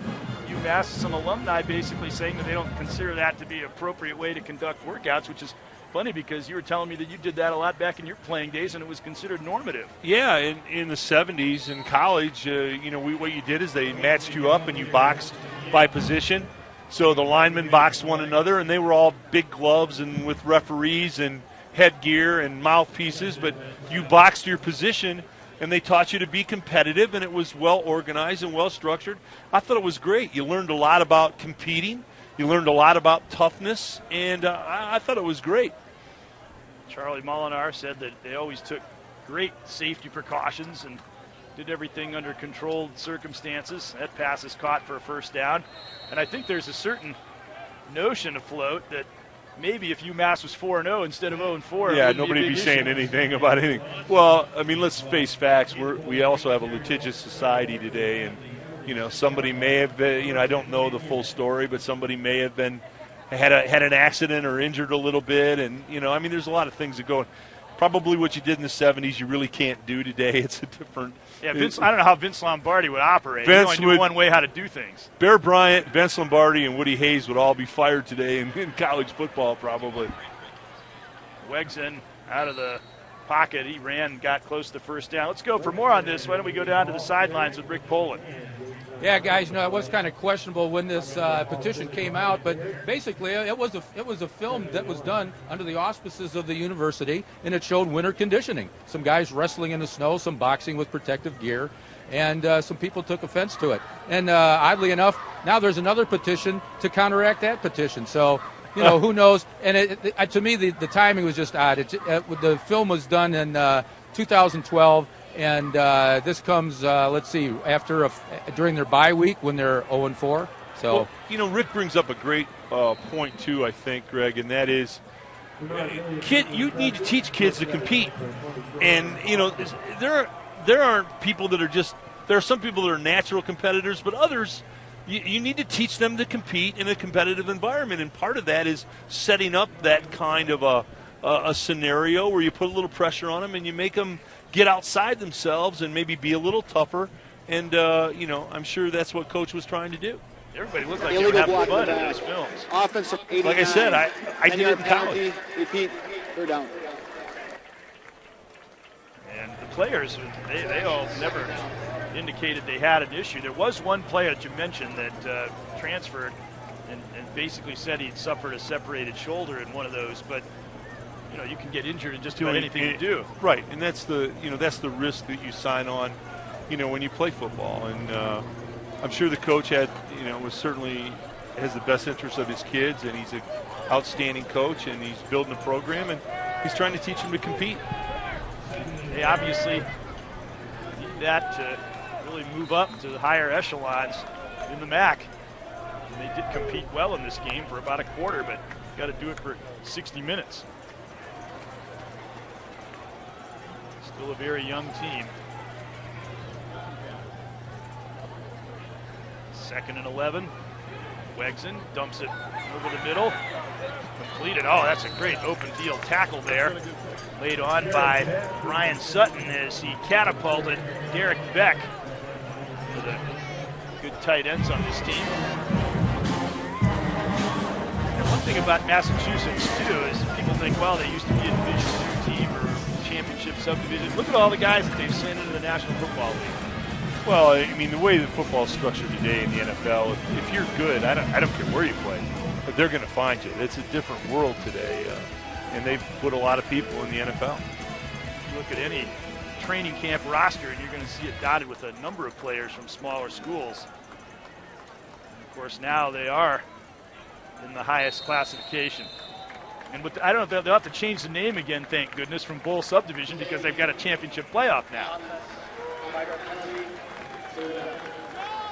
UMass, some alumni basically saying that they don't consider that to be an appropriate way to conduct workouts, which is funny because you were telling me that you did that a lot back in your playing days and it was considered normative. Yeah, in the 70s in college, what you did is they matched you up and you boxed by position. So the linemen boxed one another, and they were all big gloves and with referees and headgear and mouthpieces, but you boxed your position, and they taught you to be competitive, and it was well organized and well structured. I thought it was great. You learned a lot about competing. You learned a lot about toughness, and I thought it was great. Charlie Molinar said that they always took great safety precautions and did everything under controlled circumstances. That pass is caught for a first down. And I think there's a certain notion afloat that maybe if UMass was 4-0 instead of 0-4, yeah, nobody would be saying anything about anything. Well, I mean, let's face facts. We also have a litigious society today, and somebody may have been, I don't know the full story, but somebody may have been had an accident or injured a little bit, and there's a lot of things that go. Probably what you did in the 70s, you really can't do today. It's a different. Yeah, I don't know how Vince Lombardi would operate. He only knew one way how to do things. Bear Bryant, Vince Lombardi, and Woody Hayes would all be fired today in college football, probably. Wegson out of the pocket. He ran and got close to the first down. Let's go for more on this. Why don't we go down to the sidelines with Rick Poland? Yeah, guys, it was kind of questionable when this petition came out, but basically it was a film that was done under the auspices of the university, and it showed winter conditioning. Some guys wrestling in the snow, some boxing with protective gear, and some people took offense to it. And oddly enough, now there's another petition to counteract that petition. So, who knows? And to me, the timing was just odd. The film was done in 2012. And this comes, during their bye week when they're 0-4. So, Rick brings up a great point too, I think, Greg, and that is, you need to teach kids to compete. And there aren't people that are just. There are some people that are natural competitors, but others, you need to teach them to compete in a competitive environment. And part of that is setting up that kind of a scenario where you put a little pressure on them and you make them get outside themselves and maybe be a little tougher. And, I'm sure that's what Coach was trying to do. Everybody looked like they were having fun in those films. Offensive 89. Like I said, I did it in college. Repeat, third down. And the players, they all never indicated they had an issue. There was one player that you mentioned that transferred and basically said he'd suffered a separated shoulder in one of those, but you can get injured in just about anything you do. Right, and that's the risk that you sign on, when you play football. And I'm sure the coach has the best interest of his kids, and he's an outstanding coach, and he's building a program, and he's trying to teach them to compete. They obviously need that to really move up to the higher echelons in the MAC. And they did compete well in this game for about a quarter, but got to do it for 60 minutes. Still a very young team. 2nd and 11. Wegson dumps it over the middle. Completed. Oh, that's a great open field tackle there. Laid on by Brian Sutton as he catapulted Derek Beck. For the good tight ends on this team. And one thing about Massachusetts, too, is people think, well, they used to be a Division II team or championship subdivision. Look at all the guys that they've sent into the National Football League. Well, I mean, the way the football is structured today in the NFL, if you're good, I don't care where you play, but they're going to find you. It's a different world today, and they've put a lot of people in the NFL. You look at any training camp roster, and you're going to see it dotted with a number of players from smaller schools. And of course, now they are in the highest classification. And I don't know, they'll have to change the name again, thank goodness, from Bowl Subdivision because they've got a championship playoff now.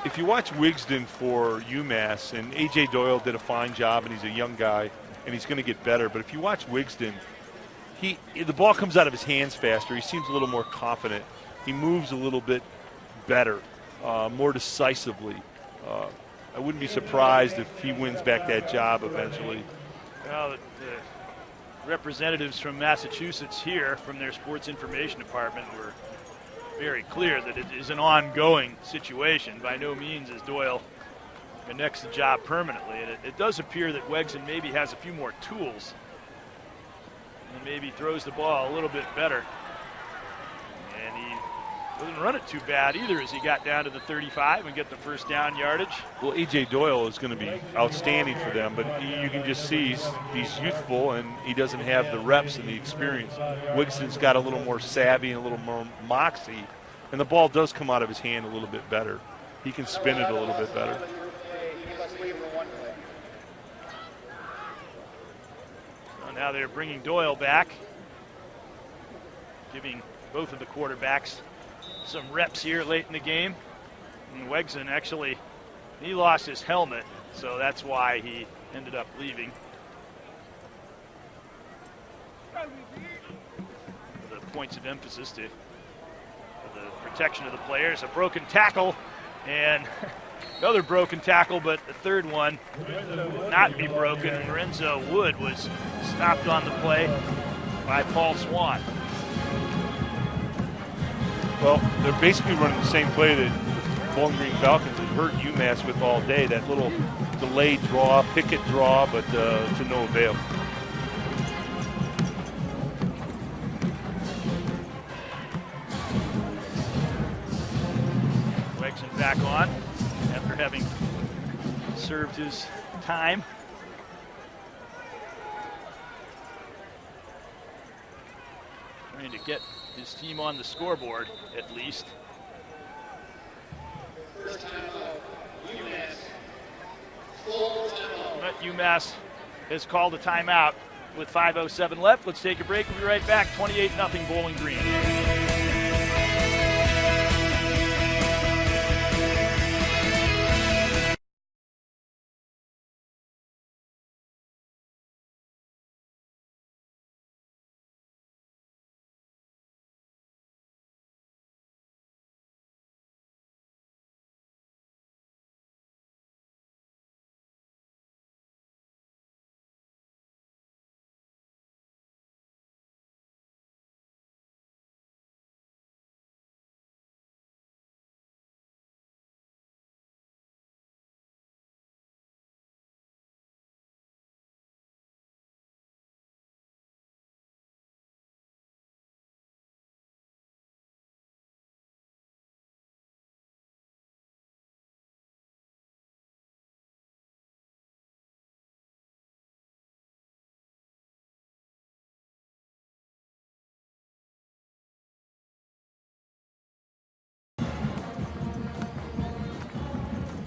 If you watch Wigsden for UMass, and A.J. Doyle did a fine job, and he's a young guy, and he's going to get better. But if you watch Wigsden, the ball comes out of his hands faster. He seems a little more confident. He moves a little bit better, more decisively. I wouldn't be surprised if he wins back that job eventually. Well, the representatives from Massachusetts here, from their sports information department, were very clear that it is an ongoing situation. By no means is Doyle connects the job permanently. And it does appear that Wegson maybe has a few more tools and maybe throws the ball a little bit better. And he doesn't run it too bad either as he got down to the 35 and get the first down yardage. Well, A.J. Doyle is going to be outstanding for them, but you can just see he's youthful and he doesn't have the reps and the experience. Wigston's got a little more savvy and a little more moxie, and the ball does come out of his hand a little bit better. He can spin it a little bit better. So now they're bringing Doyle back, giving both of the quarterbacks some reps here late in the game. And Wegson actually, he lost his helmet, so that's why he ended up leaving. The points of emphasis for the protection of the players. A broken tackle and another broken tackle, but the third one will not be broken. Lorenzo Wood was stopped on the play by Paul Swan. Well, they're basically running the same play that the Bowling Green Falcons have hurt UMass with all day. That little delayed draw, picket draw, but to no avail. back on after having served his time. Trying to get his team on the scoreboard, at least. But UMass has called a timeout with 5:07 left. Let's take a break. We'll be right back. 28-0 Bowling Green.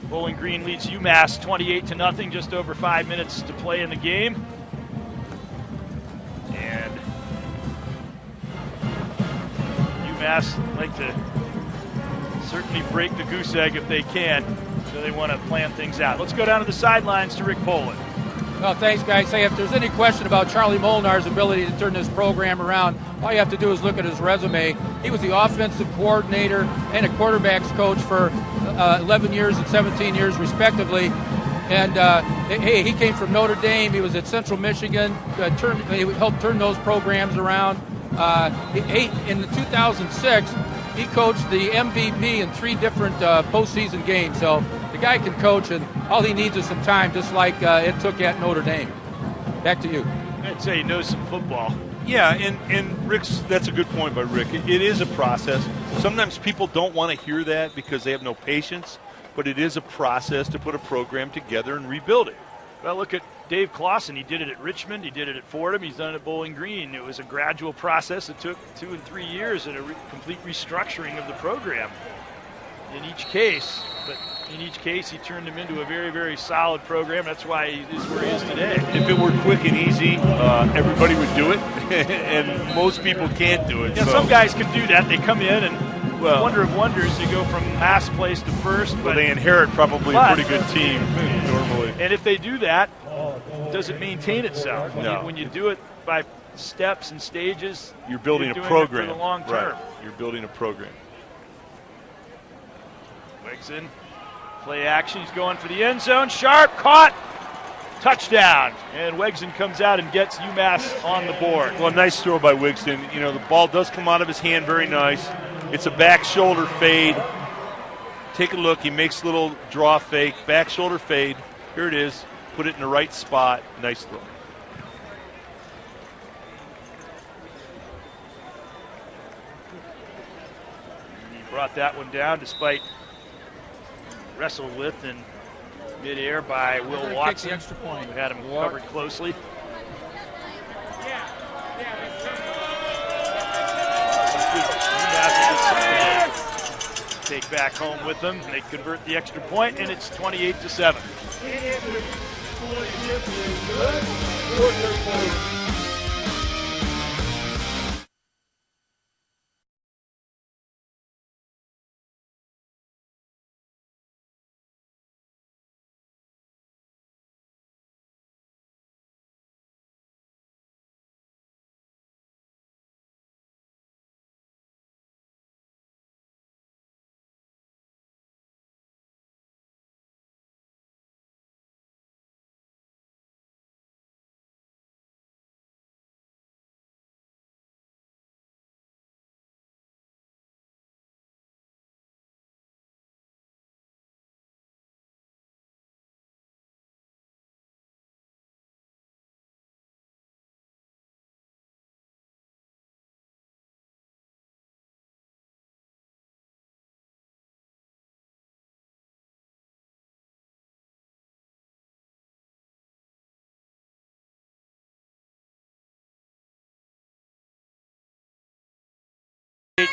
Bowling Green leads UMass 28-0, just over 5 minutes to play in the game. And UMass like to certainly break the goose egg if they can, so they want to plan things out. Let's go down to the sidelines to Rick Poland. Well, thanks, guys. Hey, if there's any question about Charlie Molnar's ability to turn this program around, all you have to do is look at his resume. He was the offensive coordinator and a quarterbacks coach for 11 years and 17 years, respectively. And, hey, he came from Notre Dame. He was at Central Michigan. He helped turn those programs around. In 2006, he coached the MVP in 3 different postseason games. So the guy can coach, and all he needs is some time, just like it took at Notre Dame. Back to you. I'd say he knows some football. Yeah, and Rick's, that's a good point by Rick. It is a process. Sometimes people don't want to hear that because they have no patience, but it is a process to put a program together and rebuild it. Well, look at Dave Clawson. He did it at Richmond. He did it at Fordham. He's done it at Bowling Green. It was a gradual process. It took 2 and 3 years and a complete restructuring of the program in each case. But in each case, he turned him into a very, very solid program. That's why he is where he is today. If it were quick and easy, everybody would do it, and most people can't do it. Yeah, so. Some guys can do that. They come in and, wonder of wonders, you go from last place to first. Well, they inherit probably a pretty good team normally. And if they do that, does it maintain itself? No. When you do it by steps and stages, you're building a doing program. it for the long term. Right. You're building a program. Wigson, play action. He's going for the end zone. Sharp, caught, touchdown. And Wigson comes out and gets UMass on the board. Well, nice throw by Wigston. You know, the ball does come out of his hand very nice. It's a back shoulder fade. Take a look. He makes a little draw fake. Back shoulder fade. Here it is. Put it in the right spot. Nice throw. And he brought that one down despite wrestled with in midair by Will Watson. The extra point. We had him covered closely. Take back home with them. They convert the extra point, and it's 28-7.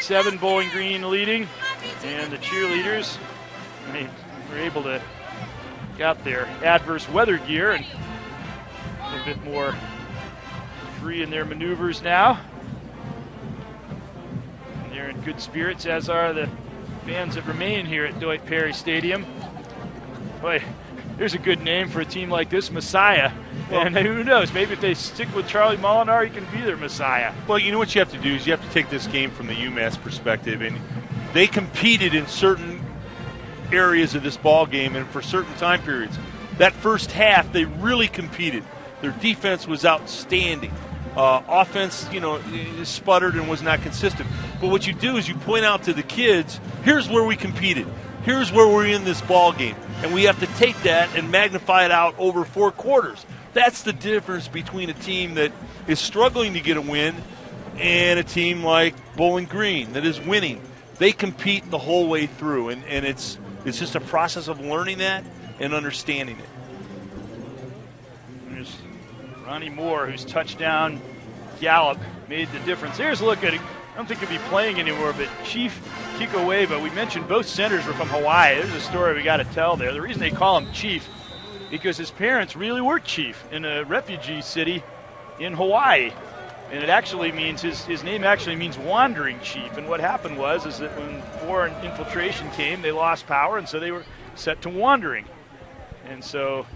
8-7 Bowling Green leading, and the cheerleaders, they were able to get their adverse weather gear and a little bit more free in their maneuvers now. And they're in good spirits, as are the fans that remain here at Dwight Perry Stadium. Boy, there's a good name for a team like this, Messiah. And who knows, maybe if they stick with Charlie Molinar, he can be their Messiah. Well, you know what you have to do is you have to take this game from the UMass perspective, and they competed in certain areas of this ball game and for certain time periods. That first half, they really competed. Their defense was outstanding. Offense, sputtered and was not consistent. But what you do is you point out to the kids, here's where we competed. Here's where we're in this ball game. And we have to take that and magnify it out over 4 quarters. That's the difference between a team that is struggling to get a win and a team like Bowling Green that is winning. They compete the whole way through, and it's just a process of learning that and understanding it. There's Ronnie Moore, whose touchdown gallop made the difference. Here's a look at it. I don't think he'll be playing anymore, but Chief Kikoweva, we mentioned both centers were from Hawaii. There's a story we got to tell there. The reason they call him Chief, because his parents really were chief in a refugee city in Hawaii. And it actually means, his name actually means wandering chief. And what happened was is that when foreign infiltration came, they lost power, and so they were set to wandering. And so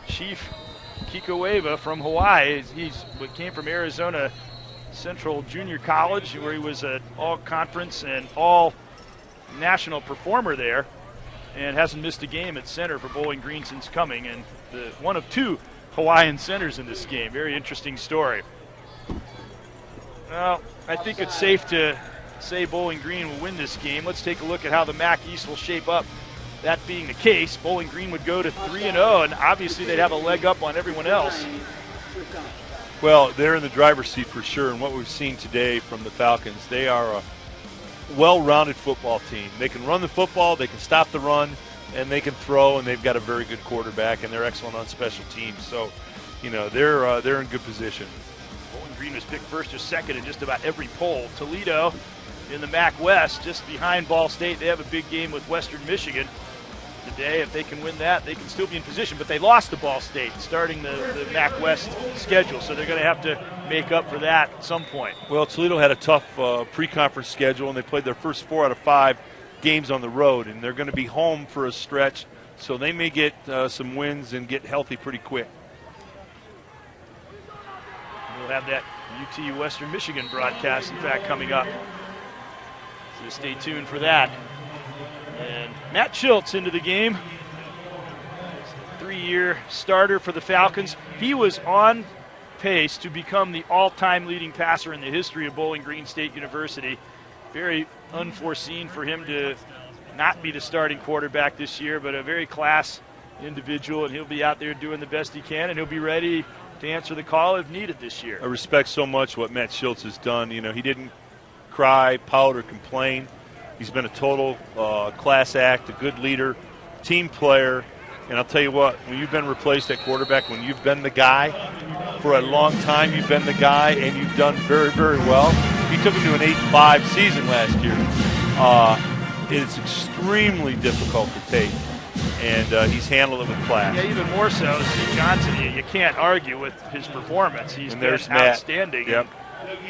Chief Kikoweva from Hawaii, he's came from Arizona Central Junior College, where he was an all-conference and all-national performer there, and hasn't missed a game at center for Bowling Green since coming, and one of 2 Hawaiian centers in this game. Very interesting story. Well, I think it's safe to say Bowling Green will win this game. Let's take a look at how the MAC East will shape up. That being the case, Bowling Green would go to 3-0, and obviously they'd have a leg up on everyone else. Well, they're in the driver's seat for sure, and what we've seen today from the Falcons, they are a well-rounded football team. They can run the football, they can stop the run, and they can throw, and they've got a very good quarterback, and they're excellent on special teams. So, they're in good position. Bowling Green was picked first or second in just about every poll. Toledo in the MAC West, just behind Ball State. They have a big game with Western Michigan today. If they can win that, they can still be in position, but they lost to Ball State starting the MAC West schedule, so they're going to have to make up for that at some point. Well, Toledo had a tough pre-conference schedule, and they played their first 4 out of 5 games on the road, and they're going to be home for a stretch, so they may get some wins and get healthy pretty quick. We'll have that UT Western Michigan broadcast, in fact, coming up, so stay tuned for that. And Matt Schultz into the game, 3-year starter for the Falcons. He was on pace to become the all-time leading passer in the history of Bowling Green State University. Very unforeseen for him to not be the starting quarterback this year, but a very class individual, and he'll be out there doing the best he can, and he'll be ready to answer the call if needed this year. I respect so much what Matt Schultz has done. He didn't cry, pout, or complain. He's been a total class act, a good leader, team player. And I'll tell you what, when you've been replaced at quarterback, when you've been the guy for a long time, you've been the guy, and you've done very, very well. He took him to an 8-5 season last year. It's extremely difficult to take, and he's handled it with class. Yeah, even more so, Steve Johnson, you can't argue with his performance. He's been outstanding. Yep.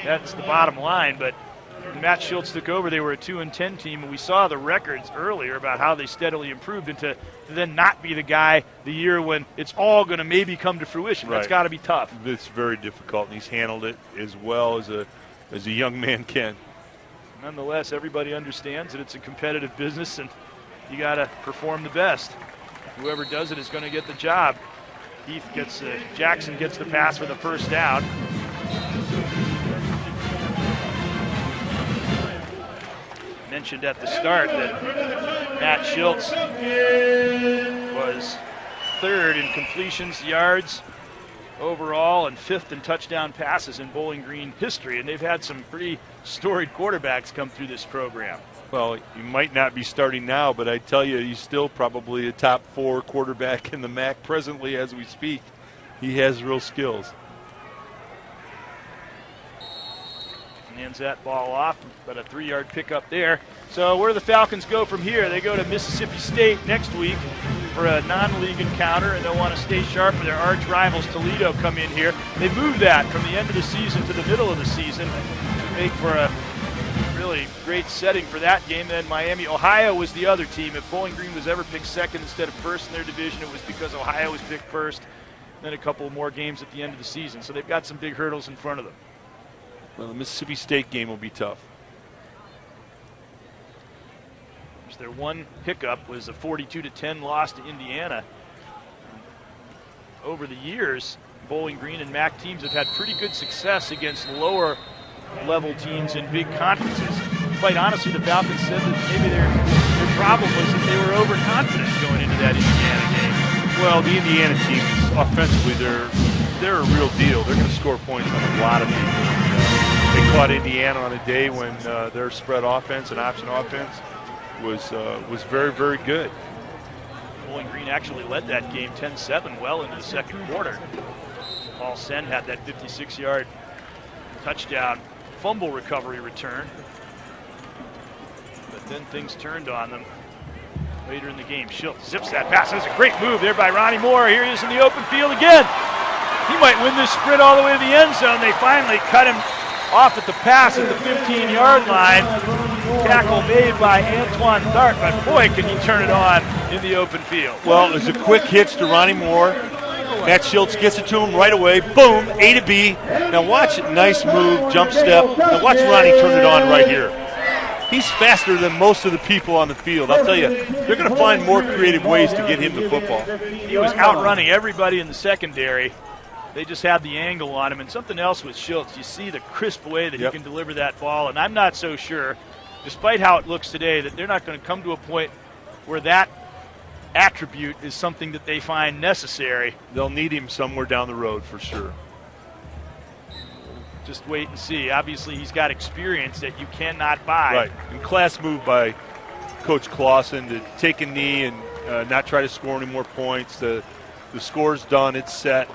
That's the bottom line, but when Matt Schultz took over, they were a 2-10 team, and we saw the records earlier about how they steadily improved into to then not be the guy the year when it's all going to maybe come to fruition. Right. That's got to be tough. It's very difficult, and he's handled it as well as a young man can. Nonetheless, everybody understands that it's a competitive business, and you got to perform the best. Whoever does it is going to get the job. Jackson gets the pass for the first down. Mentioned at the start that Matt Schultz was 3rd in completions, yards overall, and 5th in touchdown passes in Bowling Green history. And they've had some pretty storied quarterbacks come through this program. Well, he might not be starting now, but I tell you, he's still probably a top 4 quarterback in the MAC presently as we speak. He has real skills. Hands that ball off, but a 3-yard pickup there. So where do the Falcons go from here? They go to Mississippi State next week for a non-league encounter, and they'll want to stay sharp for their arch rivals. Toledo come in here. They moved that from the end of the season to the middle of the season to make for a really great setting for that game. Then Miami, Ohio was the other team. If Bowling Green was ever picked second instead of first in their division, it was because Ohio was picked first. Then a couple more games at the end of the season. So they've got some big hurdles in front of them. Well, the Mississippi State game will be tough. Their one hiccup was a 42-10 loss to Indiana. Over the years, Bowling Green and MAC teams have had pretty good success against lower level teams in big conferences. Quite honestly, the Falcons said that maybe their problem was that they were overconfident going into that Indiana game. Well, the Indiana teams, offensively, they're a real deal. They're going to score points on a lot of people. They caught Indiana on a day when their spread offense and option offense was very, very good. Bowling Green actually led that game 10-7 well into the second quarter. Paul Sen had that 56-yard touchdown fumble recovery return. But then things turned on them later in the game. Schultz zips that pass. That's a great move there by Ronnie Moore. Here he is in the open field again. He might win this sprint all the way to the end zone. They finally cut him off at the pass at the 15-yard line. Tackle made by Antoine Thart, but boy, can he turn it on in the open field. Well, it was a quick hitch to Ronnie Moore. Matt Schultz gets it to him right away. Boom, A to B. Now watch it, nice move, jump step. Now watch Ronnie turn it on right here. He's faster than most of the people on the field. I'll tell you, they're going to find more creative ways to get him the football. He was outrunning everybody in the secondary. They just had the angle on him. And something else with Schultz, you see the crisp way that he can deliver that ball. And I'm not so sure, despite how it looks today, that they're not going to come to a point where that attribute is something that they find necessary. They'll need him somewhere down the road for sure. Just wait and see. Obviously, he's got experience that you cannot buy. Right. And class move by Coach Clausen to take a knee and not try to score any more points. The score's done. It's set.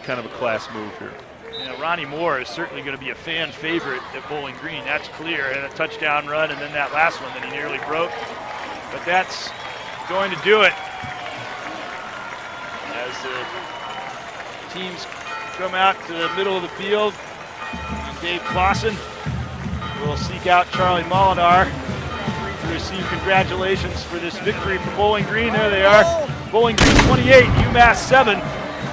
Kind of a class move here. Ronnie Moore is certainly going to be a fan favorite at Bowling Green. That's clear. And a touchdown run, and then that last one that he nearly broke. But that's going to do it. As the teams come out to the middle of the field, and Dave Clausen will seek out Charlie Molinar to receive congratulations for this victory for Bowling Green. There they are. Bowling Green 28, UMass 7.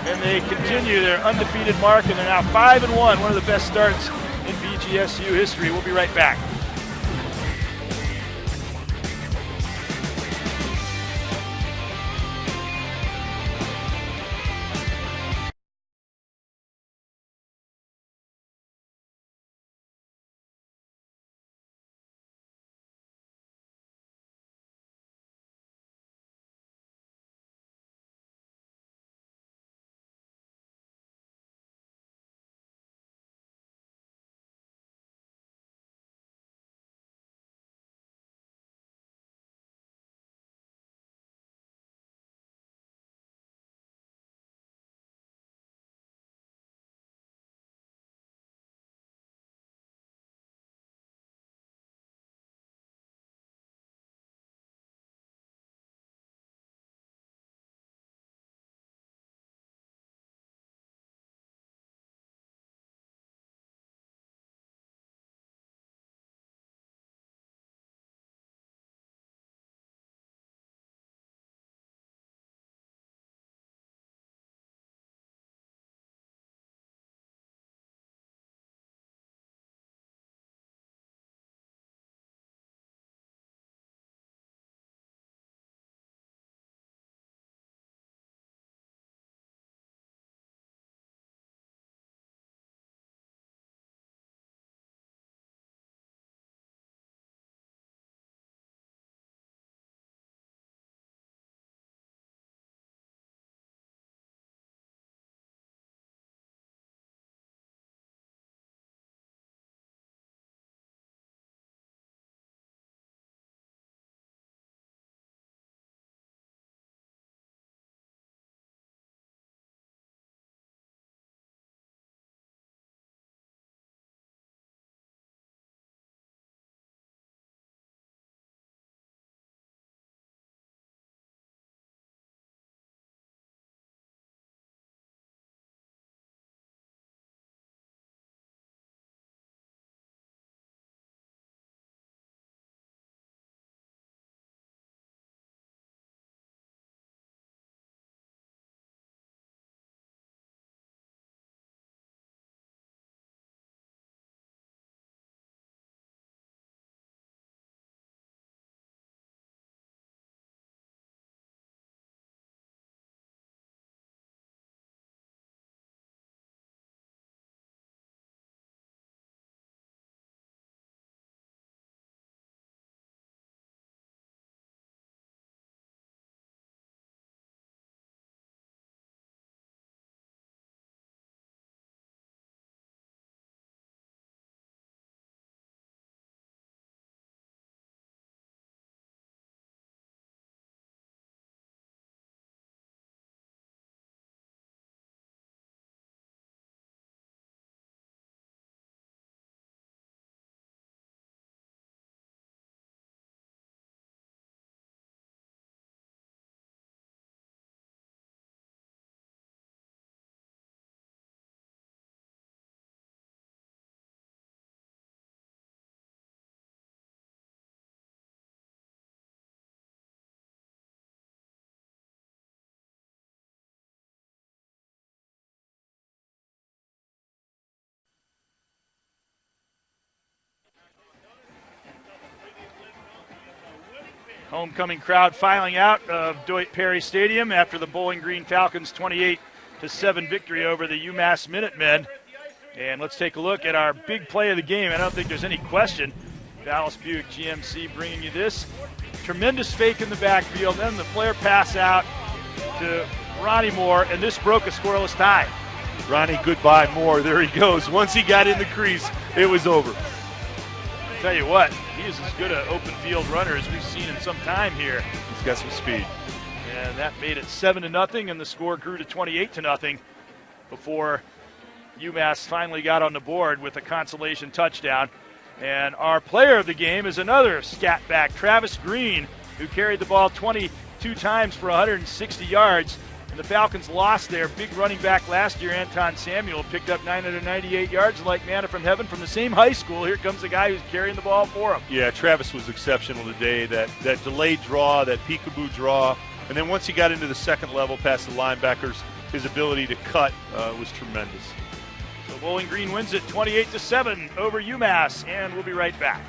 And they continue their undefeated mark, and they're now 5-1, one of the best starts in BGSU history. We'll be right back. Homecoming crowd filing out of Deutsch Perry Stadium after the Bowling Green Falcons 28-7 victory over the UMass Minutemen. And let's take a look at our big play of the game. I don't think there's any question. Dallas Buick GMC bringing you this. Tremendous fake in the backfield. Then the flare pass out to Ronnie Moore, and this broke a scoreless tie. Ronnie, goodbye, Moore. There he goes. Once he got in the crease, it was over. Tell you what, he is as good an open field runner as we've seen in some time here. He's got some speed. And that made it 7-0, and the score grew to 28-0 before UMass finally got on the board with a consolation touchdown. And our player of the game is another scat back, Travis Green, who carried the ball 22 times for 160 yards. And the Falcons lost their big running back last year, Anton Samuel, picked up 998 yards like manna from heaven from the same high school. Here comes the guy who's carrying the ball for him. Yeah, Travis was exceptional today. That delayed draw, that peekaboo draw. And then once he got into the second level past the linebackers, his ability to cut was tremendous. So Bowling Green wins it 28-7 over UMass, and we'll be right back.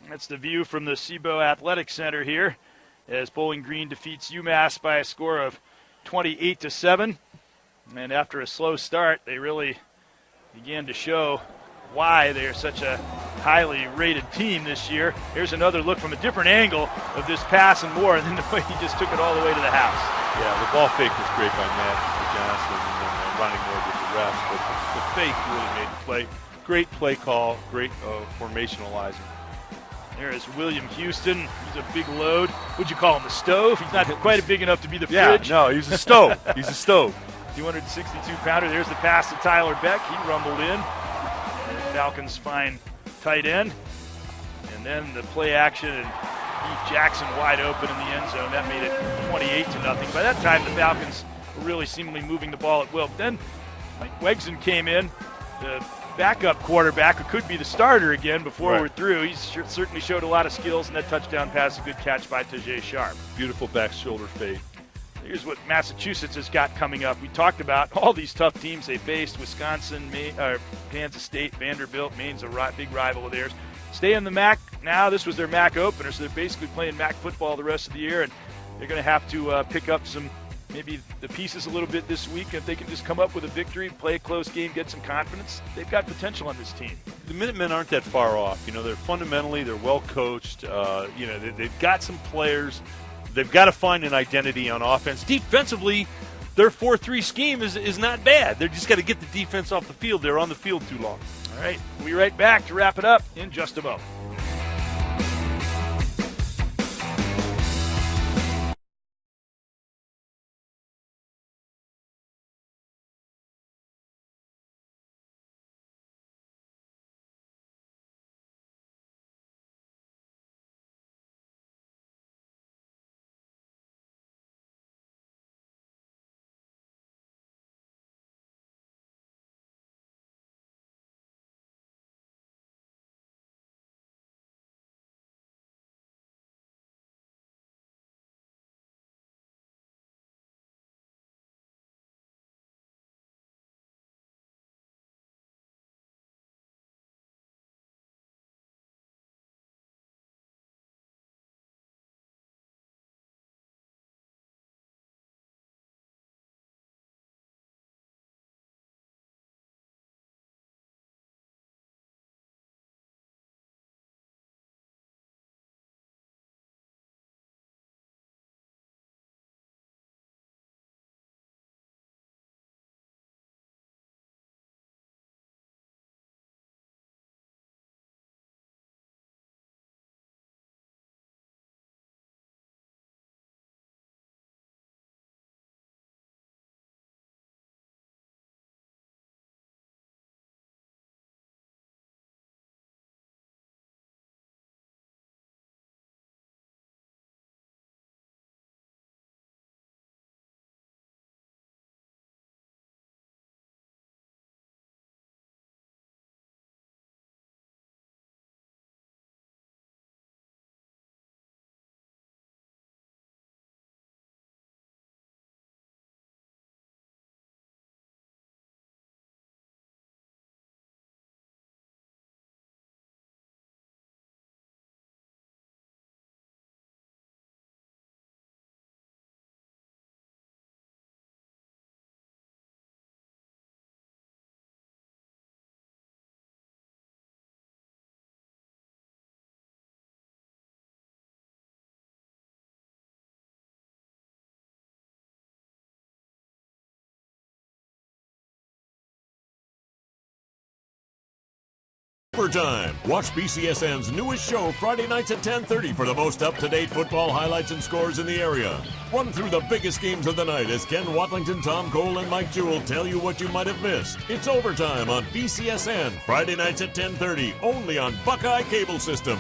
That's the view from the SIBO Athletic Center here as Bowling Green defeats UMass by a score of 28-7. And after a slow start, they really began to show why they are such a highly rated team this year. Here's another look from a different angle of this pass and more, and then the way he just took it all the way to the house. Yeah, the ball fake was great by Matt Johnson and Ronnie Moore with the rest, but the fake really made the play. Great play call, great formationalizing. There is William Houston. He's a big load. Would you call him a stove? He's not quite big enough to be the fridge. Yeah, no, he's a stove. He's a stove. 262-pounder. There's the pass to Tyler Beck. He rumbled in. And Falcons find tight end. And then the play action and Heath Jackson wide open in the end zone. That made it 28-0. By that time, the Falcons were really seemingly moving the ball at will. Then Mike Wegson came in, the backup quarterback who could be the starter again before we're through. He certainly showed a lot of skills, and that touchdown pass, a good catch by Tajay Sharp. Beautiful back shoulder fade. Here's what Massachusetts has got coming up. We talked about all these tough teams they faced: Wisconsin, Kansas State, Vanderbilt. Maine's a big rival of theirs. Stay in the MAC now. This was their MAC opener, so they're basically playing MAC football the rest of the year, and they're going to have to pick up some maybe the pieces a little bit this week. If they can just come up with a victory, play a close game, get some confidence, they've got potential on this team. The Minutemen aren't that far off. They're fundamentally, they're well coached. They've got some players. They've got to find an identity on offense. Defensively, their 4-3 scheme is not bad. They've just got to get the defense off the field. They're on the field too long. All right, we'll be right back to wrap it up in just a moment. Overtime. Watch BCSN's newest show Friday nights at 10:30 for the most up-to-date football highlights and scores in the area. Run through the biggest games of the night as Ken Watlington, Tom Cole, and Mike Jewell tell you what you might have missed. It's Overtime on BCSN Friday nights at 10:30 only on Buckeye Cable System.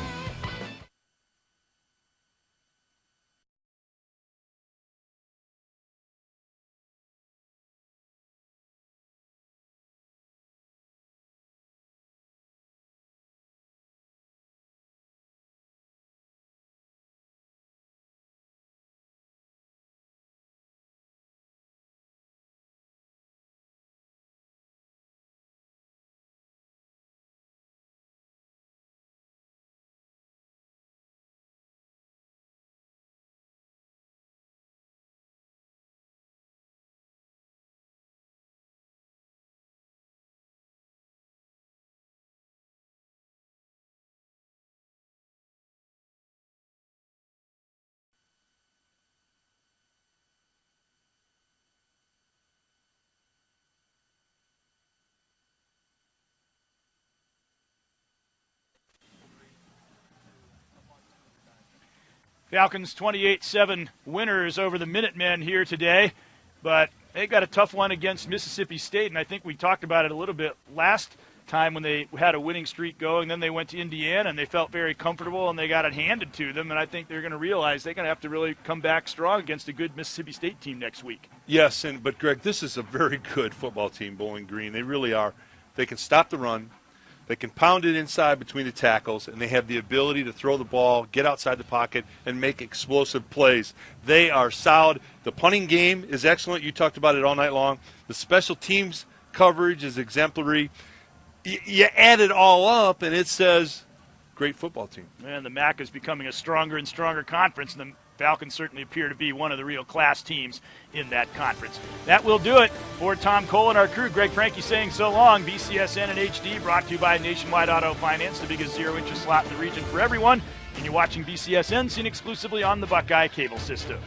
Falcons 28-7 winners over the Minutemen here today, but they got a tough one against Mississippi State, and I think we talked about it a little bit last time when they had a winning streak going. Then they went to Indiana, and they felt very comfortable, and they got it handed to them, and I think they're going to realize they're going to have to really come back strong against a good Mississippi State team next week. Yes, but Greg, this is a very good football team, Bowling Green. They really are. They can stop the run. They can pound it inside between the tackles, and they have the ability to throw the ball, get outside the pocket, and make explosive plays. They are solid. The punting game is excellent. You talked about it all night long. The special teams coverage is exemplary. You add it all up, and it says great football team. Man, the MAC is becoming a stronger and stronger conference, and the Falcons certainly appear to be one of the real class teams in that conference. That will do it for Tom Cole and our crew. Greg Franke saying so long. BCSN and HD brought to you by Nationwide Auto Finance, the biggest zero-interest slot in the region for everyone. And you're watching BCSN, seen exclusively on the Buckeye cable system.